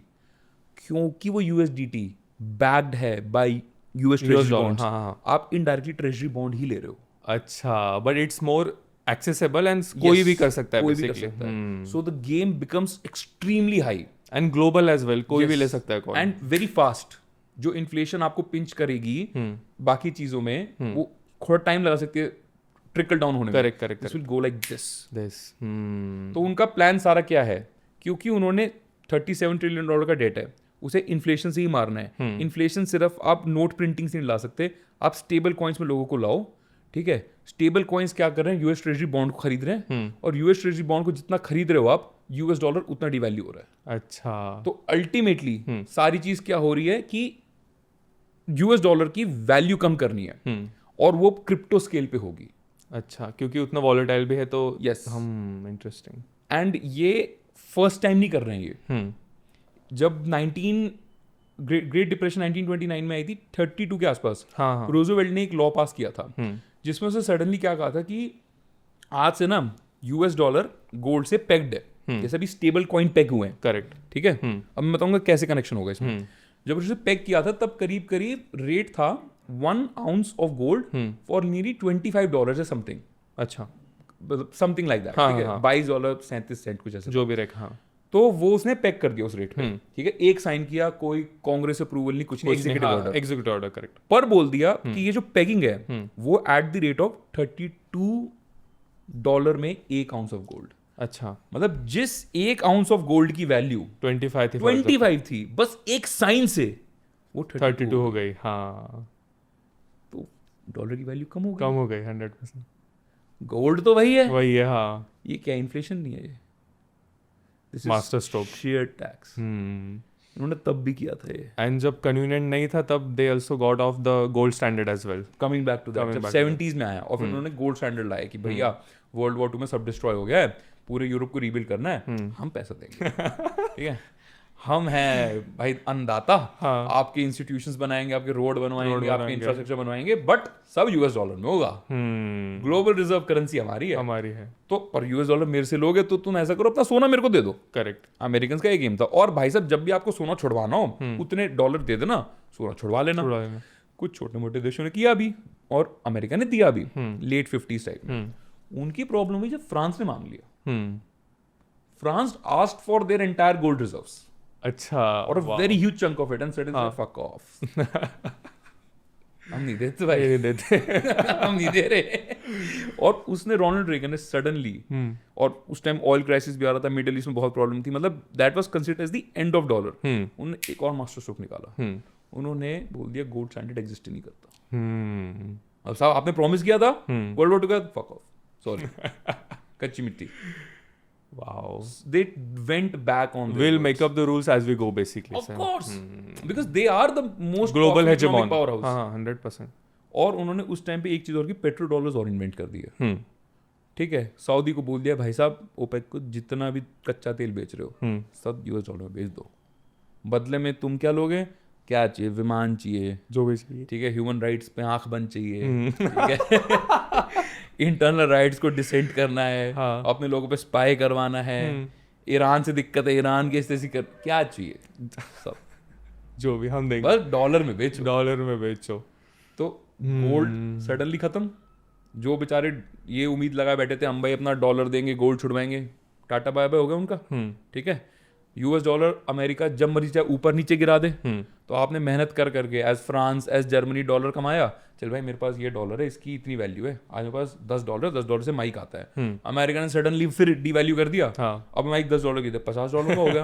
[SPEAKER 4] क्योंकि वो USDT बैक्ड है by US treasury
[SPEAKER 5] dollar,
[SPEAKER 4] bonds,
[SPEAKER 5] हाँ.
[SPEAKER 4] आप इनडायरेक्टली ट्रेजरी बॉन्ड ही ले रहे हो.
[SPEAKER 5] अच्छा, but it's more accessible and कोई भी कर सकता है
[SPEAKER 4] कोई भी कर
[SPEAKER 5] basically.
[SPEAKER 4] सकता है. So the game becomes extremely high
[SPEAKER 5] and global as well, कोई भी ले सकता है कॉइन.
[SPEAKER 4] And very fast. जो इन्फ्लेशन आपको पिंच करेगी बाकी चीजों में, वो थोड़ा टाइम लगा सकती है ट्रिकल डाउन होने में.
[SPEAKER 5] Correct.
[SPEAKER 4] This will go like this.
[SPEAKER 5] This
[SPEAKER 4] तो उनका प्लान सारा क्या है, क्योंकि उन्होंने $37 ट्रिलियन का डेट है, उसे इन्फ्लेशन से ही मारना है. इन्फ्लेशन सिर्फ आप नोट प्रिंटिंग से नहीं ला सकते, आप स्टेबल कॉइन्स में लोगों को लाओ. ठीक है, स्टेबल कॉइन्स क्या कर रहे हैं, यूएस ट्रेजरी बॉन्ड को खरीद रहे हैं, और यूएस ट्रेजरी बॉन्ड को जितना खरीद रहे हो आप, US डॉलर उतना डिवैल्यू हो रहा है.
[SPEAKER 5] अच्छा,
[SPEAKER 4] तो अल्टीमेटली सारी चीज क्या हो रही है कि US डॉलर की वैल्यू कम करनी है, और वो क्रिप्टो स्केल पे होगी.
[SPEAKER 5] अच्छा, क्योंकि उतना वॉलेटाइल भी है तो
[SPEAKER 4] Yes.
[SPEAKER 5] हम इंटरेस्टिंग.
[SPEAKER 4] एंड ये फर्स्ट टाइम नहीं कर रहे हैं ये. जब ग्रेट डिप्रेशन 1929 में आई थी, 32 के आसपास,
[SPEAKER 5] हाँ.
[SPEAKER 4] रूजवेल्ट ने एक लॉ पास किया था, जिसमें उसे सडनली क्या कहा था कि आज से ना US डॉलर गोल्ड से पेग्ड है, जैसे अभी स्टेबल कॉइन पेग हुए हैं.
[SPEAKER 5] करेक्ट.
[SPEAKER 4] ठीक है, अब मैं बताऊंगा कैसे कनेक्शन होगा इसमें. जब उसे पेग किया था तब करीब करीब रेट था 1 ounce of gold for nearly $25 या समथिंग,
[SPEAKER 5] अच्छा,
[SPEAKER 4] समथिंग लाइक दैट.
[SPEAKER 5] हाँ,
[SPEAKER 4] ठीक है,
[SPEAKER 5] हाँ.
[SPEAKER 4] $22.37 कुछ ऐसा.
[SPEAKER 5] जो भी रेखा, हाँ.
[SPEAKER 4] तो वो उसने पैक कर दिया उस रेट पे. ठीक है, एक साइन किया, कोई कांग्रेस अप्रूवल नहीं, कुछ नहीं, executive order.
[SPEAKER 5] Executive order, correct.
[SPEAKER 4] पर बोल दिया कि ये जो पैगिंग है वो एट द रेट ऑफ $32 में 1 ounce ऑफ गोल्ड.
[SPEAKER 5] अच्छा,
[SPEAKER 4] मतलब जिस 1 ounce ऑफ गोल्ड की वैल्यू
[SPEAKER 5] 25
[SPEAKER 4] थी, बस एक साइन से वो
[SPEAKER 5] 32 हो गई. हाँ,
[SPEAKER 4] तो डॉलर की वैल्यू कम हो
[SPEAKER 5] कम
[SPEAKER 4] गई.
[SPEAKER 5] हो गई 100%.
[SPEAKER 4] गोल्ड तो वही है.
[SPEAKER 5] वही है, हाँ.
[SPEAKER 4] ये क्या इन्फ्लेशन नहीं है, ये
[SPEAKER 5] मास्टर स्ट्रोक.
[SPEAKER 4] Share tax. उन्होंने तब भी किया था ये.
[SPEAKER 5] एंड जब कन्वीनियंट नहीं था तब they also got off the gold standard as well.
[SPEAKER 4] Coming back to that, जब 70s में आया और फिर उन्होंने गोल्ड स्टैंडर्ड लाया कि भैया वर्ल्ड वॉर 2 में सब डिस्ट्रॉय हो गया है, पूरे यूरोप को रीबिल्ड करना है, हम पैसा देंगे. ठीक है, हम हैं भाई अन्नदाता,
[SPEAKER 5] हाँ.
[SPEAKER 4] आपके इंस्टीट्यूशंस बनाएंगे, आपके रोड बनवाएंगे, आपके इंफ्रास्ट्रक्चर बनवाएंगे, बट सब US डॉलर में होगा. ग्लोबल रिजर्व करेंसी हमारी है.
[SPEAKER 5] हमारी है.
[SPEAKER 4] तो पर US डॉलर मेरे से लोगे तो तुम ऐसा करो, अपना सोना मेरे को दे दो.
[SPEAKER 5] करेक्ट.
[SPEAKER 4] अमेरिकन का एक गेम था. और भाई साहब, जब भी आपको सोना छुड़वाना हो, उतने डॉलर दे देना, सोना छुड़वा लेना. कुछ छोटे मोटे देशों ने किया भी, और अमेरिका ने दिया भी लेट 50s टाइप में. उनकी प्रॉब्लम हुई जब फ्रांस ने मांग लिया. France asked for their entire gold reserves.
[SPEAKER 5] अच्छा,
[SPEAKER 4] और a very huge chunk of it, and said, fuck off. हम नहीं देते भाई,
[SPEAKER 5] नहीं देते.
[SPEAKER 4] हम नहीं दे रहे. और उसने रोनाल्ड रेगन ने सडनली, और उस टाइम ऑयल क्राइसिस भी आ रहा था, मिडिल ईस्ट में बहुत प्रॉब्लम थी, मतलब that was considered as the end of dollar. उन्होंने एक और मास्टर स्ट्रोक निकाला. उन्होंने बोल दिया गोल्ड स्टैंडर्ड एग्जिस्ट ही नहीं करता. अब साहब, आपने प्रॉमिस किया था वर्ल्ड वॉर 2 का, फक ऑफ, सॉरी. कच्ची मिट्टी.
[SPEAKER 5] Wow.
[SPEAKER 4] They went back on.
[SPEAKER 5] We'll make up the rules as we go, basically.
[SPEAKER 4] Of course, because they are the most
[SPEAKER 5] Global
[SPEAKER 4] powerful
[SPEAKER 5] hegemon.
[SPEAKER 4] economic powerhouse.
[SPEAKER 5] हाँ, 100%.
[SPEAKER 4] और उन्होंने उस टाइम पे एक चीज और की, पेट्रो डॉलर्स और इन्वेंट कर दिए. ठीक है, सऊदी को बोल दिया भाई साहब, ओपेक को जितना भी कच्चा तेल बेच रहे हो सब US डॉलर में बेच दो. बदले में तुम क्या लोगे, क्या चाहिए, विमान चाहिए,
[SPEAKER 5] जो भी चाहिए.
[SPEAKER 4] ठीक है, ह्यूमन राइट्स पे आंख बंद चाहिए, ठीक है, इंटरनल राइट्स को डिसेंट करना है,
[SPEAKER 5] हाँ.
[SPEAKER 4] अपने लोगों पे स्पाई करवाना है, ईरान से दिक्कत है, ईरान की स्थिति कर, क्या चाहिए सब
[SPEAKER 5] जो भी हम देंगे,
[SPEAKER 4] बस डॉलर में बेचो.
[SPEAKER 5] डॉलर में बेचो.
[SPEAKER 4] तो गोल्ड सडनली खत्म. जो बेचारे ये उम्मीद लगा बैठे थे हम भाई अपना डॉलर देंगे, गोल्ड छुड़वाएंगे, टाटा बाय बाय हो गया उनका. ठीक है, US डॉलर अमेरिका जब मर्जी चाहे ऊपर नीचे गिरा दे. तो आपने मेहनत कर करके as France as Germany dollar कमाया. चल भाई, मेरे पास ये डॉलर है, इसकी इतनी वैल्यू है, आज मेरे पास $10 से माइक आता है. अमेरिका ने सडनली फिर डिवैल्यू कर दिया. अब माइक $10 की थे, $50 का हो गया.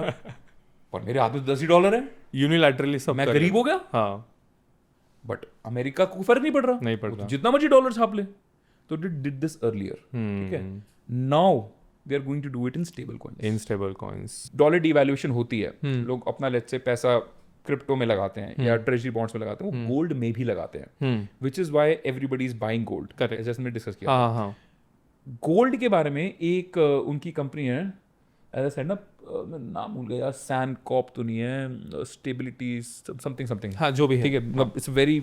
[SPEAKER 4] पर मेरे हाथ में $10 है,
[SPEAKER 5] यूनिलैटरली सब
[SPEAKER 4] मैं गरीब हो गया.
[SPEAKER 5] हाँ,
[SPEAKER 4] बट अमेरिका को फर्क नहीं पड़ रहा,
[SPEAKER 5] नहीं पड़ रहा,
[SPEAKER 4] जितना मर्जी डॉलर छाप ले. तो डिड दिस अर्लियर. ठीक है, now they are going to do it in stable coins.
[SPEAKER 5] In stable coins.
[SPEAKER 4] Dollar devaluation होती है, लोग अपना लेट्स से पैसा क्रिप्टो में लगाते हैं या ट्रेजरी बॉन्ड्स में लगाते हैं, वो गोल्ड में भी लगाते हैं, which is why everybody is buying gold. जैसे हमने डिस्कस किया.
[SPEAKER 5] हाँ, हाँ.
[SPEAKER 4] गोल्ड के बारे में एक उनकी कंपनी है
[SPEAKER 1] एज आई सेड ना, मैं नाम भूल गया, सैन कॉप तो नहीं है, स्टेबिलिटी समथिंग,
[SPEAKER 5] हाँ जो भी है,
[SPEAKER 1] ठीक है, मतलब it's very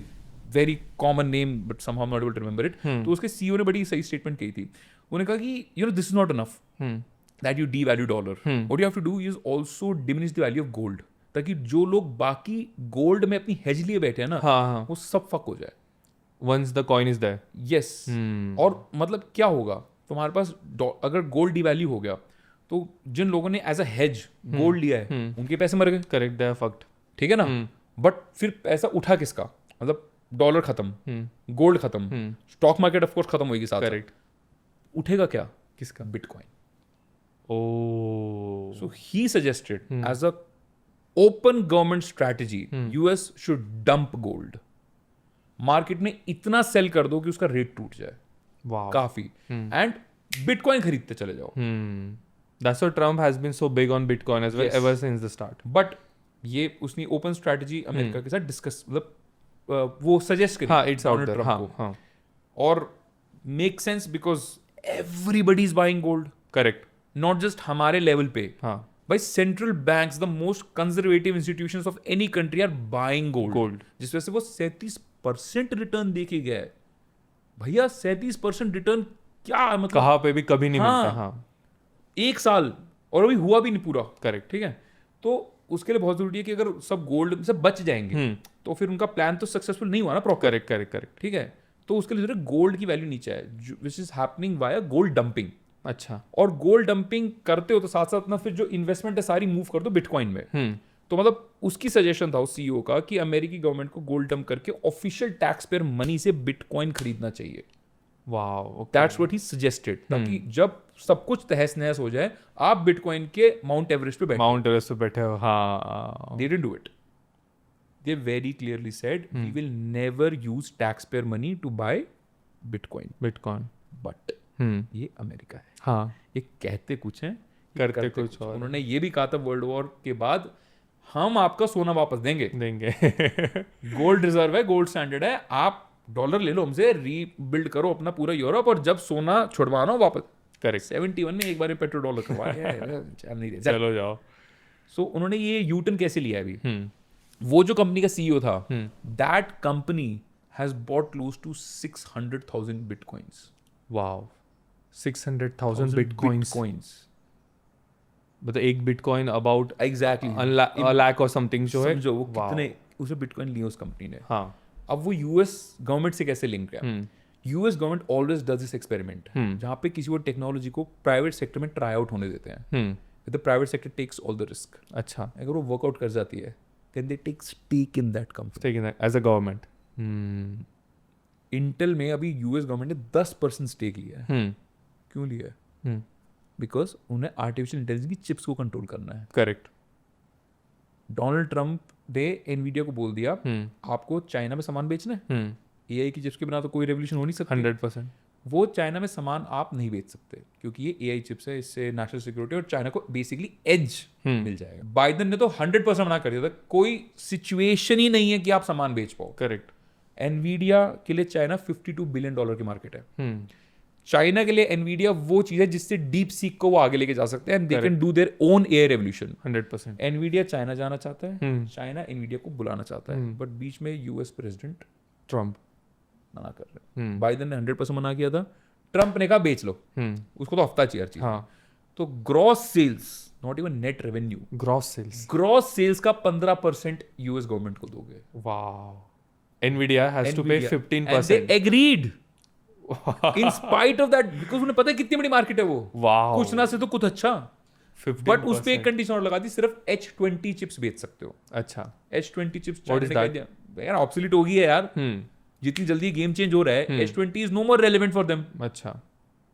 [SPEAKER 1] very common name but somehow not able to remember it. तो उसके सीईओ ने बड़ी सही स्टेटमेंट कही थी. उन्होंने कहा कि you know this is not enough that you devalue dollar, what you have to do is also diminish the value of gold, ताकि जो लोग बाकी गोल्ड में अपनी हेज लिए बैठे हैं ना,
[SPEAKER 5] हाँ
[SPEAKER 1] वो सब फक हो जाए.
[SPEAKER 5] Once the coin is there.
[SPEAKER 1] Yes. और मतलब क्या होगा, तुम्हारे पास अगर गोल्ड डिवैल्यू हो गया तो जिन लोगों ने एज अ हेज गोल्ड लिया है उनके पैसे मर गए.
[SPEAKER 5] Correct, they are fucked.
[SPEAKER 1] ठीक है ना. बट फिर पैसा उठा किसका, मतलब डॉलर खत्म, गोल्ड खत्म, स्टॉक मार्केट ऑफ कोर्स खत्म होगी साथ.
[SPEAKER 5] करेक्ट.
[SPEAKER 1] उठेगा क्या,
[SPEAKER 5] किसका?
[SPEAKER 1] Bitcoin.
[SPEAKER 5] Oh
[SPEAKER 1] so he suggested as a open government strategy US should dump gold, market में इतना सेल कर दो कि उसका रेट टूट जाए
[SPEAKER 5] वाओ.
[SPEAKER 1] काफी, एंड बिटकॉइन खरीदते चले जाओ.
[SPEAKER 5] That's why Trump has been so big on Bitcoin as well
[SPEAKER 1] Yes.
[SPEAKER 5] ever since the start.
[SPEAKER 1] But ये उसने ओपन स्ट्रैटेजी अमेरिका के साथ डिस्कस, मतलब वो सजेस्ट करी
[SPEAKER 5] हाँ, it's out
[SPEAKER 1] Donald
[SPEAKER 5] there.
[SPEAKER 1] Trump
[SPEAKER 5] हाँ,
[SPEAKER 1] को.
[SPEAKER 5] हाँ.
[SPEAKER 1] और make sense because everybody is buying gold,
[SPEAKER 5] Correct.
[SPEAKER 1] Not just हमारे लेवल पे.
[SPEAKER 5] हाँ.
[SPEAKER 1] भाई central banks, the most conservative institutions of any country are buying gold.
[SPEAKER 5] Gold.
[SPEAKER 1] जिस वजह से वो 37% रिटर्न देके गया है. भैया 37% रिटर्न क्या है, मतलब
[SPEAKER 5] कहाँ पे भी कभी नहीं
[SPEAKER 1] हाँ.
[SPEAKER 5] मिलता. हाँ.
[SPEAKER 1] एक साल, और अभी हुआ भी नहीं पूरा.
[SPEAKER 5] Correct.
[SPEAKER 1] ठीक है. तो उसके लिए बहुत जरूरी है कि अगर सब गोल्ड से बच जाएंगे तो फिर उनका प्लान तो सक्सेसफुल नहीं हुआ ना प्रॉपर.
[SPEAKER 5] Correct. Correct. Correct.
[SPEAKER 1] ठीक है. तो उसके लिए जरूरी गोल्ड की वैल्यू नीचे है, which is happening via gold dumping.
[SPEAKER 5] अच्छा.
[SPEAKER 1] और गोल्ड डंपिंग करते हो तो साथ साथ ना फिर जो इन्वेस्टमेंट है सारी मूव कर दो बिटकॉइन में. तो मतलब उसकी सजेशन था उस सीईओ का कि अमेरिकी गवर्नमेंट को गोल्ड डंप करके ऑफिशियल टैक्स पेयर मनी से बिटकॉइन खरीदना चाहिए.
[SPEAKER 5] Wow. Okay.
[SPEAKER 1] That's what he suggested, ताकि जब सब कुछ तहस नहस हो जाए आप बिटकॉइन के माउंट एवरेस्ट पे बैठे.
[SPEAKER 5] Mount Everest पे बैठे हो. हाँ.
[SPEAKER 1] They didn't do it. They very clearly said we will never use taxpayer money to buy Bitcoin.
[SPEAKER 5] Bitcoin.
[SPEAKER 1] But ये अमेरिका है.
[SPEAKER 5] हाँ.
[SPEAKER 1] ये कहते कुछ हैं,
[SPEAKER 5] करते कुछ और.
[SPEAKER 1] उन्होंने ये भी कहा था वर्ल्ड वॉर के बाद, हम आपका सोना वापस देंगे.
[SPEAKER 5] देंगे.
[SPEAKER 1] गोल्ड रिजर्व है, गोल्ड स्टैंडर्ड है, आप डॉलर ले लो हमसे, रीबिल्ड करो अपना पूरा यूरोप, और जब सोना छुड़वाना हो वापस.
[SPEAKER 5] करेक्ट.
[SPEAKER 1] 71 में एक बार में पेट्रो डॉलर करवाया है. चल नहीं रहे.
[SPEAKER 5] चलो जाओ.
[SPEAKER 1] सो उन्होंने ये यूटर्न कैसे लिया है अभी. वो जो कंपनी का सीईओ था, that company has bought close to 600,000 bitcoins.
[SPEAKER 5] Wow. 600,000 Bitcoins. मतलब एक bitcoin about
[SPEAKER 1] exactly
[SPEAKER 5] a lakh और समथिंग जो है.
[SPEAKER 1] समझो वो
[SPEAKER 5] Wow.
[SPEAKER 1] कितने उसे बिटकॉइन लिए उस कंपनी ने.
[SPEAKER 5] हाँ.
[SPEAKER 1] अब वो यूएस गवर्नमेंट से कैसे लिंक है. US government always does this experiment जहां पे किसी और टेक्नोलॉजी को प्राइवेट सेक्टर में ट्राई आउट होने देते हैं. The private sector takes all the risk.
[SPEAKER 5] अच्छा.
[SPEAKER 1] अगर वो वर्कआउट कर जाती है then they take stake in that company.
[SPEAKER 5] Taking that as a government.
[SPEAKER 1] Intel में अभी यूएस गवर्नमेंट ने 10% स्टेक लिया है. क्यों लिया है? बिकॉज उन्हें आर्टिफिशियल इंटेलिजेंस की चिप्स को कंट्रोल करना है.
[SPEAKER 5] करेक्ट.
[SPEAKER 1] डोनाल्ड ट्रंप ने एनवीडिया को बोल दिया आपको चाइना में सामान बेचना है, एआई की चिप्स के बिना तो कोई रेवोल्यूशन हो नहीं सकती.
[SPEAKER 5] 100%.
[SPEAKER 1] वो चाइना में सामान आप नहीं बेच सकते क्योंकि ये एआई चिप्स है, इससे नेशनल सिक्योरिटी और चाइना को बेसिकली एज मिल जाएगा. बाइडेन ने तो 100% मना कर दिया था, कोई सिचुएशन ही नहीं है कि आप सामान बेच पाओ.
[SPEAKER 5] करेक्ट.
[SPEAKER 1] एनवीडिया के लिए चाइना $52 बिलियन की मार्केट है. चाइना के लिए एनवीडिया वो चीज है जिससे डीप सीक को वो आगे लेके जा सकते हैं, and they can do their own AI revolution.
[SPEAKER 5] 100%.
[SPEAKER 1] Nvidia China जाना चाहता है, चाइना एनवीडिया को बुलाना चाहता है, बट बीच में यूएस प्रेसिडेंट
[SPEAKER 5] ट्रम्प
[SPEAKER 1] मना कर रहे हैं. बाइडेन ने 100% मना किया था, ट्रंप ने कहा बेच लो. उसको तो हफ्ता चाहिए हर चीज.
[SPEAKER 5] हाँ.
[SPEAKER 1] तो gross sales, not even net revenue,
[SPEAKER 5] gross sales.
[SPEAKER 1] Gross sales का 15% यूएस गवर्नमेंट को दोगे.
[SPEAKER 5] Wow. Nvidia has to pay
[SPEAKER 1] Nvidia.
[SPEAKER 5] 15%.
[SPEAKER 1] And they agreed. In spite of that, because उन्हें पता है कितनी बड़ी मार्केट है वो.
[SPEAKER 5] Wow.
[SPEAKER 1] कुछ ना से तो कुछ अच्छा.
[SPEAKER 5] 15%.
[SPEAKER 1] बट उस पे एक कंडीशन और लगा दी, सिर्फ H20 चिप्स बेच सकते हो.
[SPEAKER 5] अच्छा.
[SPEAKER 1] H20 chips
[SPEAKER 5] What is that?
[SPEAKER 1] यार ऑब्सोलीट हो गई है यार. जितनी जल्दी गेम चेंज हो रहा है, H20 is no more relevant for them.
[SPEAKER 5] अच्छा.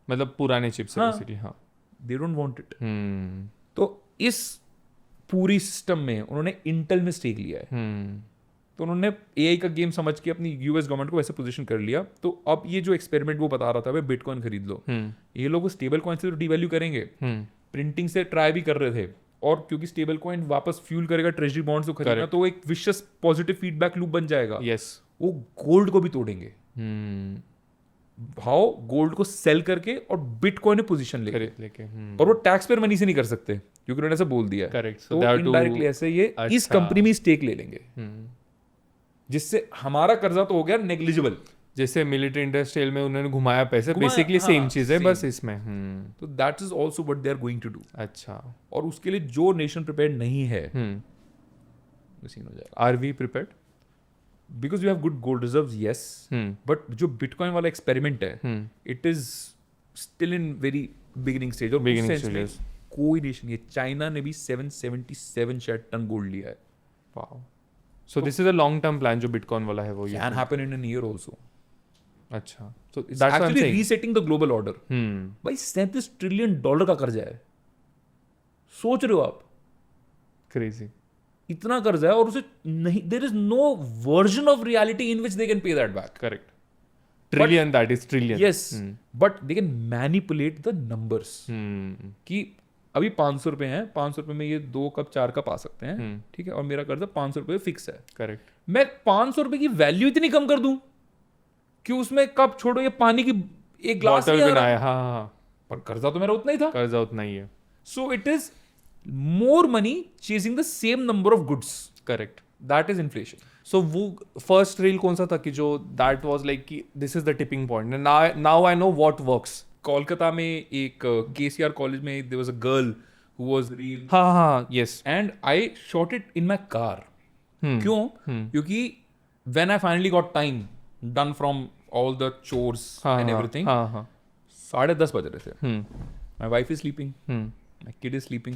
[SPEAKER 5] मतलब पुराने चिप्स है
[SPEAKER 1] हाँ.
[SPEAKER 5] बेसिकली. हाँ.
[SPEAKER 1] They don't want it. तो इस पूरी सिस्टम में उन्होंने इंटेल में स्टेक लिया है. तो उन्होंने एआई का गेम समझ के अपनी यूएस गवर्नमेंट को वैसे पोजीशन कर लिया. तो अब ये जो एक्सपेरिमेंट वो बता रहा था, भाई बिटकॉइन खरीद लो, ये लोग स्टेबल कॉइन से तो डिवैल्यू करेंगे, प्रिंटिंग से ट्राई भी कर रहे थे, और क्योंकि स्टेबल कॉइन वापस फ्यूल करेगा ट्रेजरी बॉन्ड्स को खरीदना, तो एक विशियस पॉजिटिव फीडबैक लूप बन जाएगा.
[SPEAKER 5] यस.
[SPEAKER 1] वो गोल्ड को भी तोड़ेंगे.
[SPEAKER 4] हाउ गोल्ड को सेल करके और बिटकॉइन में पोजीशन लेके,
[SPEAKER 5] खरीद लेके
[SPEAKER 4] और वो टैक्स पेयर मनी से नहीं कर सकते क्योंकि उन्होंने ऐसा बोल दिया है।
[SPEAKER 5] Correct. So
[SPEAKER 4] तो
[SPEAKER 5] they have to-
[SPEAKER 4] इनडायरेक्टली ऐसे ये इस
[SPEAKER 5] अच्छा।
[SPEAKER 4] कंपनी में स्टेक ले लेंगे, जिससे हमारा कर्जा तो हो गया नेग्लिजिबल।
[SPEAKER 5] जैसे मिलिट्री इंडस्ट्रियल में उन्होंने घुमाया पैसे,
[SPEAKER 4] घुमाया,
[SPEAKER 5] बेसिकली
[SPEAKER 4] हाँ,
[SPEAKER 5] सेम चीज है
[SPEAKER 4] same.
[SPEAKER 5] बस इसमें।
[SPEAKER 4] तो that is also what they are going to do.
[SPEAKER 5] अच्छा,
[SPEAKER 4] और उसके लिए जो नेशन प्रिपेयर नहीं है वो सीन हो जाएगा।
[SPEAKER 5] Are we prepared?
[SPEAKER 4] Because you have good gold reserves, yes, but जो बिटकॉइन वाला एक्सपेरिमेंट है it is still in very beginning stage. और उस
[SPEAKER 5] Beginning
[SPEAKER 4] sense में
[SPEAKER 5] stages.
[SPEAKER 4] कोई नेशन नहीं है। चाइना ने भी 777 शायद टन गोल्ड लिया है।
[SPEAKER 5] Wow, so this is a long term plan जो बिटकॉइन वाला है वो ये।
[SPEAKER 4] Can happen in an year also.
[SPEAKER 5] अच्छा,
[SPEAKER 4] So it's
[SPEAKER 5] That's what I'm
[SPEAKER 4] actually
[SPEAKER 5] saying.
[SPEAKER 4] resetting the global order. भाई $37 ट्रिलियन का कर्जा है, सोच रहे हो आप?
[SPEAKER 5] क्रेजी।
[SPEAKER 4] इतना कर्जा है और उसे नहीं, there is no version of reality in which they can pay that back.
[SPEAKER 5] Correct, trillion, that is trillion.
[SPEAKER 4] Yes, but they can manipulate the numbers कि अभी 500 रुपए हैं, 500 रुपए में ये 2 कप 4 कप आ सकते हैं, ठीक है, और मेरा कर्जा 500 रुपए फिक्स है।
[SPEAKER 5] करेक्ट,
[SPEAKER 4] मैं 500 रुपए की वैल्यू इतनी कम कर दूं कि उसमें कप छोड़ो, ये पानी की एक ग्लास
[SPEAKER 5] बॉटल
[SPEAKER 4] नहीं आ
[SPEAKER 5] भी ना
[SPEAKER 4] रहा,
[SPEAKER 5] है, हाँ,
[SPEAKER 4] पर कर्जा तो मेरा उतना ही था।
[SPEAKER 5] कर्जा उतना ही है।
[SPEAKER 4] So it is more money chasing the same number of goods.
[SPEAKER 5] Correct.
[SPEAKER 4] That is inflation.
[SPEAKER 5] सो वो फर्स्ट रील कौन सा था कि जो दैट वाज लाइक कि this is the tipping point, now I know what works?
[SPEAKER 4] Kolkata में एक KCR कॉलेज में there was a girl who was real
[SPEAKER 5] हाँ, yes.
[SPEAKER 4] and I shot it in my car. क्यों? क्योंकि when I finally got time done from all the chores and everything,
[SPEAKER 5] हाँ,
[SPEAKER 4] 10:30 बज रहे थे. My wife is sleeping. My kid is sleeping.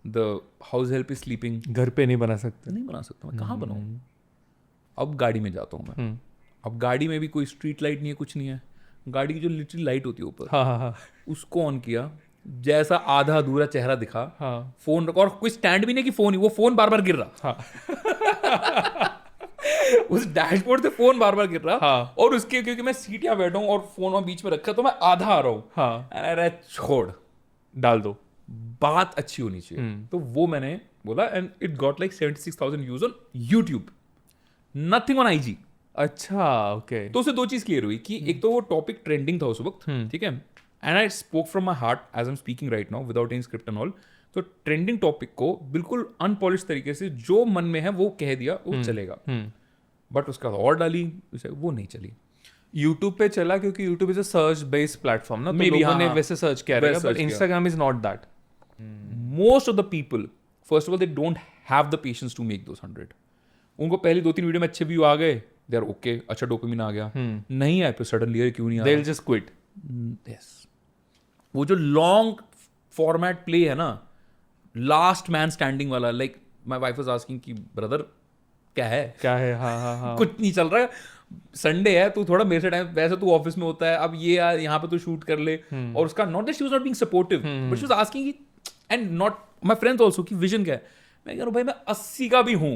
[SPEAKER 4] The house help is sleeping.
[SPEAKER 5] घर पे नहीं बना सकते।
[SPEAKER 4] नहीं बना सकता मैं, कहाँ बनाऊँ? अब गाड़ी में जाता हूँ मैं। अब गाड़ी में भी कोई स्ट्रीट लाइट नहीं है, कुछ नहीं है। गाड़ी की जो लिटरली लाइट होती है ऊपर,
[SPEAKER 5] हाँ,
[SPEAKER 4] उसको ऑन किया, जैसा आधा अधूरा चेहरा दिखा,
[SPEAKER 5] हाँ,
[SPEAKER 4] फोन रखा, और कोई स्टैंड भी नहीं कि फोन ही, वो फोन बार बार गिर रहा। उस डैशबोर्ड से फोन बार बार गिर रहा,
[SPEAKER 5] हाँ।
[SPEAKER 4] और उसके क्योंकि मैं सीट यहाँ बैठा हूँ और फोन वहाँ बीच में रखा, तो मैं आधा आ रहा हूँ।
[SPEAKER 5] हाँ,
[SPEAKER 4] अरे छोड़,
[SPEAKER 5] डाल दो।
[SPEAKER 4] बात अच्छी होनी चाहिए। तो वो मैंने बोला and it got like 76,000 views on YouTube, nothing on IG।
[SPEAKER 5] अच्छा, ओके।
[SPEAKER 4] तो उससे 2 चीज क्लियर हुई कि एक तो वो टॉपिक ट्रेंडिंग था उस वक्त, ठीक है, and I spoke from my heart as I am speaking right now without any script and all. तो ट्रेंडिंग टॉपिक को बिल्कुल अनपॉलिश तरीके से जो मन में है वो कह दिया, वो चलेगा। बट उसका और डाली, वो नहीं चली।
[SPEAKER 5] यूट्यूब पे चला क्योंकि YouTube is a search based platform ना, तो
[SPEAKER 4] Maybe,
[SPEAKER 5] लोगों ने
[SPEAKER 4] हाँ,
[SPEAKER 5] वैसे सर्च किया
[SPEAKER 4] वैसे
[SPEAKER 5] रहेगा,
[SPEAKER 4] search
[SPEAKER 5] बट
[SPEAKER 4] किया।
[SPEAKER 5] Instagram is not that.
[SPEAKER 4] Most of the people, first of all, they don't have the patience to make those 100। उनको पहली 2-3 वीडियो में अच्छे व्यू आ गए, दे आर ओके, अच्छा डोपामिन आ गया, नहीं आया फिर सडनली क्यों नहीं आ
[SPEAKER 5] दे
[SPEAKER 4] रहा?
[SPEAKER 5] Will just quit.
[SPEAKER 4] यस, वो जो लॉन्ग फॉर्मेट प्ले है ना, लास्ट मैन स्टैंडिंग वाला, like my wife was asking कि ब्रदर क्या है,
[SPEAKER 5] क्या है? हाँ,
[SPEAKER 4] कुछ नहीं चल रहा है, संडे है, तू थोड़ा मेरे से टाइम, वैसे तू ऑफिस में होता है, अब ये यार यहाँ पे तू शूट कर ले। और उसका not that she was not being supportive, but she was asking and not my friends also कि विजन क्या है। मैं कह रहा हूँ भाई मैं 80 का भी हूँ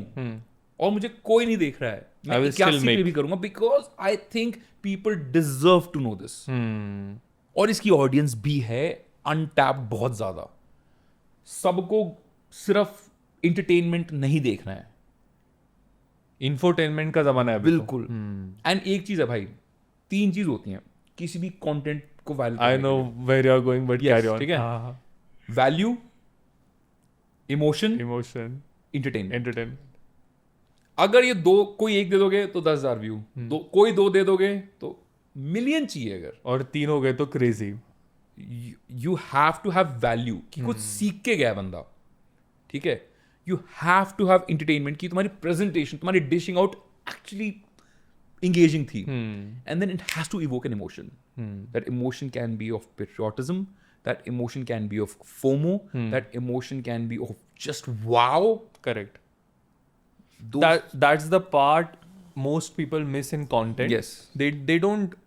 [SPEAKER 4] और मुझे कोई नहीं देख रहा है, मैं
[SPEAKER 5] I will still
[SPEAKER 4] 81 पे
[SPEAKER 5] make.
[SPEAKER 4] भी करूंगा, because I think people deserve to know this. और इसकी ऑडियंस भी है अनटैप्ड बहुत ज्यादा। सबको सिर्फ इंटरटेनमेंट नहीं देखना है,
[SPEAKER 5] इंफोटेनमेंट का जमाना है अभी तो।
[SPEAKER 4] बिल्कुल। एंड एक चीज है भाई, 3 चीज होती हैं किसी भी कंटेंट को viral
[SPEAKER 5] I know where you are going, but
[SPEAKER 4] Yes,
[SPEAKER 5] carry on.
[SPEAKER 4] ठीक है। Value, emotion,
[SPEAKER 5] emotion,
[SPEAKER 4] entertainment.
[SPEAKER 5] Entertainment.
[SPEAKER 4] अगर ये 2 कोई एक दे दोगे तो 10,000 व्यू, कोई 2 दे दोगे तो मिलियन चाहिए। अगर
[SPEAKER 5] और 3 हो गए तो crazy.
[SPEAKER 4] You have to have value कि कुछ सीख के गया बंदा, ठीक है। You have to have entertainment की तुम्हारी प्रेजेंटेशन, तुम्हारी डिशिंग आउट एक्चुअली engaging थी, and then it has to evoke an emotion. That emotion can be of patriotism, that emotion can be of FOMO, that emotion can be of just wow.
[SPEAKER 5] Correct.
[SPEAKER 4] Those-
[SPEAKER 5] That's the part most people miss in content.
[SPEAKER 4] Yes.
[SPEAKER 5] They don't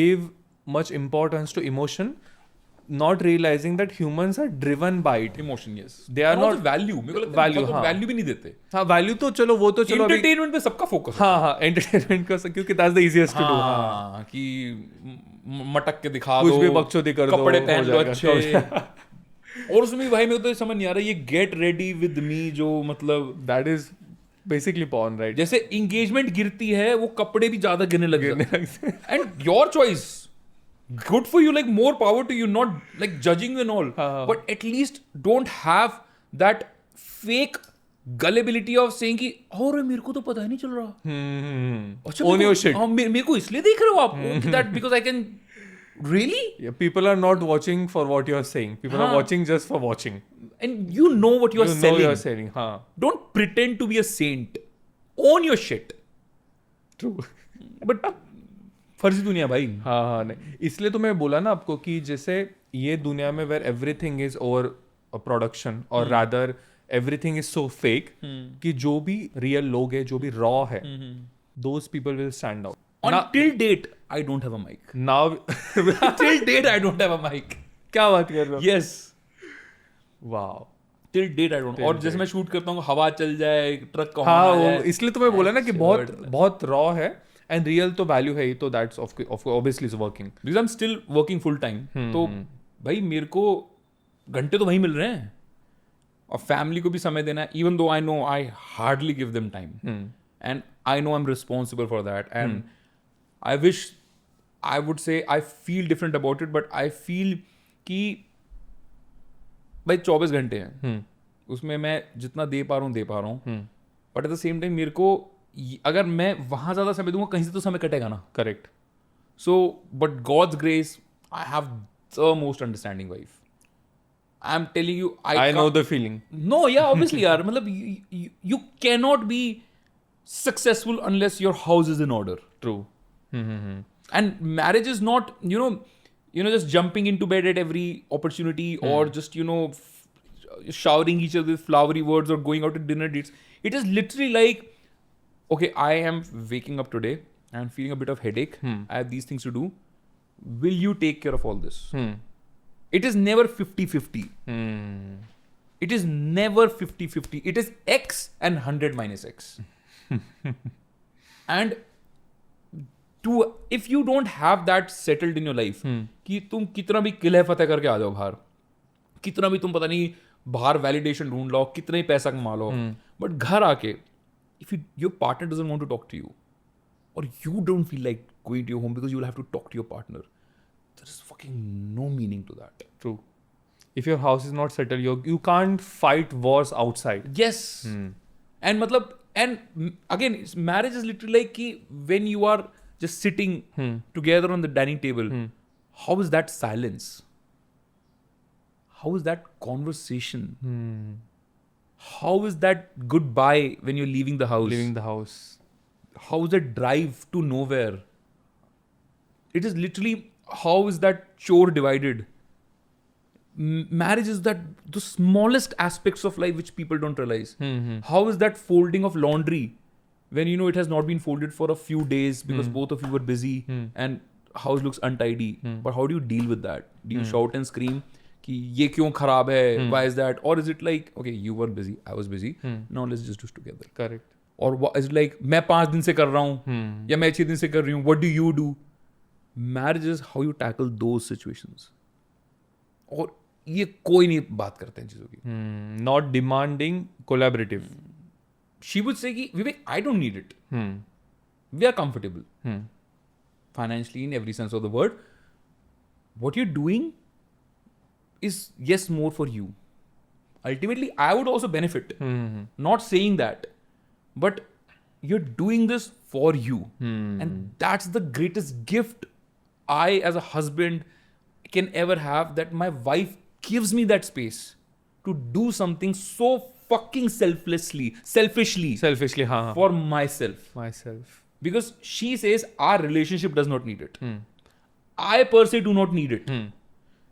[SPEAKER 5] give much importance to emotion, not realizing that humans are driven by it.
[SPEAKER 4] emotion, yes.
[SPEAKER 5] They are
[SPEAKER 4] And also
[SPEAKER 5] not-
[SPEAKER 4] value. मेरे को लगता है
[SPEAKER 5] value,
[SPEAKER 4] बहुत
[SPEAKER 5] हाँ।
[SPEAKER 4] value भी नहीं देते।
[SPEAKER 5] हाँ, वैल्यू तो चलो वो तो चलो अभी,
[SPEAKER 4] Entertainment पे सबका फोकस।
[SPEAKER 5] हाँ, एंटरटेनमेंट का क्योंकि that's the easiest to do.
[SPEAKER 4] हाँ, कि मटक के दिखा
[SPEAKER 5] कुछ
[SPEAKER 4] दो,
[SPEAKER 5] भी बकचोदी कर दो,
[SPEAKER 4] कपड़े
[SPEAKER 5] हो
[SPEAKER 4] पहन लो
[SPEAKER 5] जाएगा,
[SPEAKER 4] अच्छे। और उसमें भी भाई मेरे को तो समझ नहीं आ रहा ये गेट रेडी विद मी जो मतलब
[SPEAKER 5] that is basically porn right
[SPEAKER 4] जैसे इंगेजमेंट गिरती है वो कपड़े भी ज्यादा गिरने लग जाते हैं and your choice good for you, like more power to you, not like judging you and all, but at least don't have that fake gullibility of saying कि और मेरे को तो पता ही नहीं चल रहा अच्छा
[SPEAKER 5] Own your shit.
[SPEAKER 4] मेरे को इसलिए देख रहे हो आप that because I can really
[SPEAKER 5] Yeah, people are not watching for what you are saying. People are watching just for watching.
[SPEAKER 4] and you know what you are
[SPEAKER 5] You know
[SPEAKER 4] selling.
[SPEAKER 5] you are selling. हाँ.
[SPEAKER 4] Don't pretend to be a saint. Own your shit.
[SPEAKER 5] True.
[SPEAKER 4] But फर्जी दुनिया भाई.
[SPEAKER 5] हाँ नहीं इसलिए तो मैं बोला ना आपको कि जैसे ये दुनिया में where everything is over production और rather everything is so fake कि जो भी रियल लोग है जो भी रॉ है those people will stand out
[SPEAKER 4] Until date, I don't have a mic.
[SPEAKER 5] Now
[SPEAKER 4] Till date, I don't have a mic.
[SPEAKER 5] क्या बात कर रहे हो
[SPEAKER 4] Yes.
[SPEAKER 5] Wow
[SPEAKER 4] Till date, I don't. और जैसे मैं शूट करता हूँ हवा चल जाए ट्रक का
[SPEAKER 5] हाँ
[SPEAKER 4] horn आ
[SPEAKER 5] वो
[SPEAKER 4] जाए,
[SPEAKER 5] इसलिए तो मैं बोला ना कि बहुत
[SPEAKER 4] Absurd.
[SPEAKER 5] बहुत रॉ है एंड रियल तो वैल्यू है ही तो that's obviously is working
[SPEAKER 4] because I'm still working full time. तो भाई मेरे को घंटे तो वही मिल रहे हैं और फैमिली को भी समय देना है even though I know I hardly give them time and I know I'm responsible for that and I wish I would say I feel different about it but I feel कि भाई 24 घंटे हैं उसमें मैं जितना दे पा रहा हूँ but at the same time मेरे को अगर मैं वहाँ ज़्यादा समय दूंगा कहीं से तो समय कटेगा ना.
[SPEAKER 5] Correct
[SPEAKER 4] So, but God's grace, I have the most understanding wife. I'm telling you,
[SPEAKER 5] I know the feeling.
[SPEAKER 4] No, yeah, obviously, yaar. मतलब you cannot be successful unless your house is in order.
[SPEAKER 5] True.
[SPEAKER 4] And marriage is not, just jumping into bed at every opportunity or just, showering each other with flowery words or going out to dinner dates. It is literally like, okay, I am waking up today and feeling a bit of headache. I have these things to do. Will you take care of all this? It is never 50-50. It is never 50-50. It is X and 100 minus X. And if you don't have that settled in your life, कि तुम कितना भी किले फतेह करके आ जाओ बाहर, कितना भी तुम पता नहीं बाहर वैलिडेशन ढूंढ लो, कितना ही पैसा कमा लो, बट घर आके if your partner doesn't want to talk to you or you don't feel like going to your home because you will have to talk to your partner, there is fucking no meaning to that.
[SPEAKER 5] True. If your house is not settled, you can't fight wars outside.
[SPEAKER 4] Yes. And again, marriage is literally like ki when you are just sitting together on the dining table, how is that silence? How is that conversation? How is that goodbye when you're leaving the house?
[SPEAKER 5] Leaving the house.
[SPEAKER 4] How is that drive to nowhere? It is literally how is that chore divided? Marriage is that the smallest aspects of life which people don't realize. How is that folding of laundry when it has not been folded for a few days because both of you were busy and house looks untidy? But how do you deal with that? Do you shout and scream? कि ये क्यों खराब है? Why is that? Or is it like, okay, you were busy, I was busy, now let's just do it together.
[SPEAKER 5] Correct.
[SPEAKER 4] Or is it like मैं 5 दिन से कर रहा हूँ या मैं 6 दिन से कर रही हूँ? What do you do? Marriage is how you tackle those situations. और ये कोई नहीं बात करते हैं चीज़ों की.
[SPEAKER 5] Not demanding, collaborative.
[SPEAKER 4] She would say कि Vivek, I don't need it. We are comfortable. Financially, in every sense of the word. What you're doing is yes more for you. Ultimately, I would also benefit. Not saying that, but you're doing this for you, and that's the greatest gift I as a husband can ever have, that my wife gives me that space to do something so fucking selfishly
[SPEAKER 5] हाँ.
[SPEAKER 4] for myself. Because she says our relationship does not need it. I per se do not need it.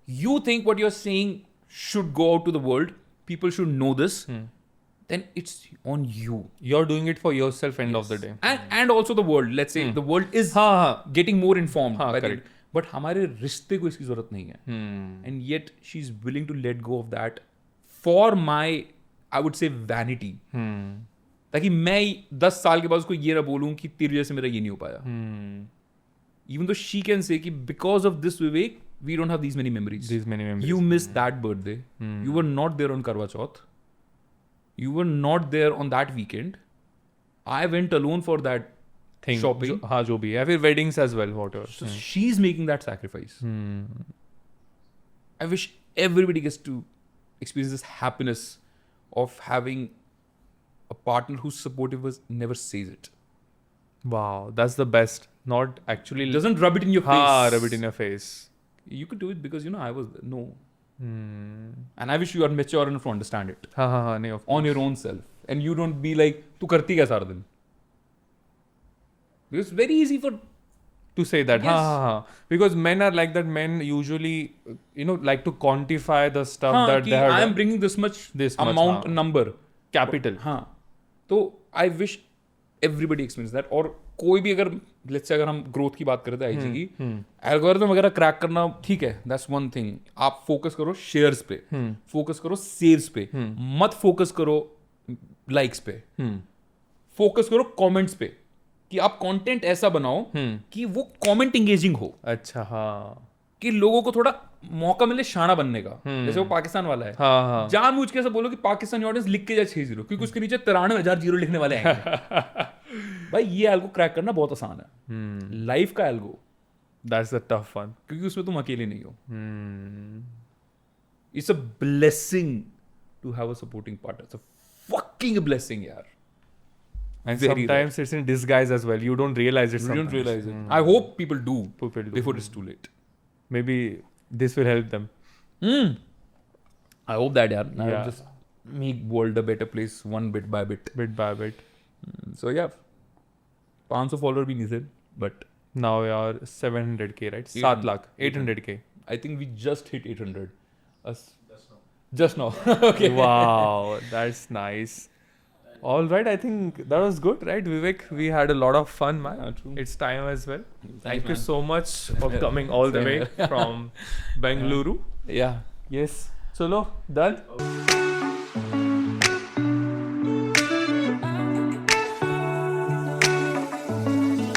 [SPEAKER 4] You think what you're saying should go out to the world, people should know this, then it's on you.
[SPEAKER 5] You're doing it for yourself end of the day.
[SPEAKER 4] And also the world. Let's say the world is getting more informed. by
[SPEAKER 5] correct.
[SPEAKER 4] it. But हमारे रिश्ते को इसकी जरूरत नहीं है. And yet she's willing to let go of that for my, I would say, vanity. ताकि मैं 10 साल के बाद उसको ये ना बोलूं कि तेरी वजह से मेरा ये नहीं हो पाया. Even though she can say कि because of this Vivek, we don't have these many memories. You missed that birthday. You were not there on Karwa Chauth. You were not there on that weekend. I went alone for that
[SPEAKER 5] Thing.
[SPEAKER 4] shopping.
[SPEAKER 5] हाँ जो भी है, फिर weddings as well, whatever.
[SPEAKER 4] So she's making that sacrifice. I wish everybody gets to experience this happiness of having a partner who's supportive but never says it.
[SPEAKER 5] Wow, that's the best. Not actually.
[SPEAKER 4] Doesn't rub it in your face.
[SPEAKER 5] rub it in your face.
[SPEAKER 4] You could do it because I was no. And I wish you are mature enough to understand it
[SPEAKER 5] हाँ नहीं of
[SPEAKER 4] on your own self, and you don't be like तू करती क्या सारा दिन. Because it's very easy for
[SPEAKER 5] to say that.
[SPEAKER 4] Yes.
[SPEAKER 5] हाँ. Because men are like that. Men usually, like to quantify the stuff that
[SPEAKER 4] कि
[SPEAKER 5] they have
[SPEAKER 4] I am
[SPEAKER 5] done.
[SPEAKER 4] bringing this much amount number
[SPEAKER 5] Capital.
[SPEAKER 4] हाँ तो I wish everybody experience that. और कोई भी अगर let's say अगर हम ग्रोथ की बात करते हैं IG की एल्गोरिथम वगैरह क्रैक करना ठीक है, that's one thing. आप फोकस करो शेयर्स पे, फोकस करो सेल्स पे, मत फोकस करो लाइक्स पे, फोकस करो कमेंट्स पे कि आप कंटेंट ऐसा बनाओ कि वो कमेंट एंगेजिंग हो,
[SPEAKER 5] अच्छा हाँ.
[SPEAKER 4] कि लोगों को थोड़ा मौका मिले शाना बनने का. जैसे वो पाकिस्तान वाला है,
[SPEAKER 5] हाँ.
[SPEAKER 4] जानबूझ के ऐसा बोलो कि पाकिस्तानी ऑडियंस लिख के जाए 6-0 क्योंकि उसके नीचे 93,000 जीरो लिखने वाले हैं. भाई ये एल्गो क्रैक करना बहुत आसान है. लाइफ का algo,
[SPEAKER 5] That's the tough one.
[SPEAKER 4] क्योंकि उसमें तुम अकेले नहीं हो. It's a blessing to have a supporting partner. It's a fucking blessing यार.
[SPEAKER 5] And
[SPEAKER 4] Very
[SPEAKER 5] sometimes it's in disguise as well. You don't realize it.
[SPEAKER 4] You don't
[SPEAKER 5] sometimes.
[SPEAKER 4] realize it. I hope people do
[SPEAKER 5] People do.
[SPEAKER 4] before it's too late.
[SPEAKER 5] Maybe this will help them.
[SPEAKER 4] I hope that yaar. I'll
[SPEAKER 5] Yeah.
[SPEAKER 4] just make world a better place one bit by bit.
[SPEAKER 5] Bit by bit.
[SPEAKER 4] So yeah, 500 follower bhi nahi the, but
[SPEAKER 5] Now you're 700k, right? 7 lakh. 800k.
[SPEAKER 4] I think we just hit 800. Us. Just now. Okay.
[SPEAKER 5] Wow, that's nice. All right, I think that was good, right, Vivek? We had a lot of fun, man.
[SPEAKER 4] Yeah, true.
[SPEAKER 5] It's time as well. Thank you
[SPEAKER 4] man.
[SPEAKER 5] so much for coming all the
[SPEAKER 4] Same
[SPEAKER 5] way
[SPEAKER 4] here.
[SPEAKER 5] from Bengaluru.
[SPEAKER 4] Yeah.
[SPEAKER 5] Yes. Chalo, done?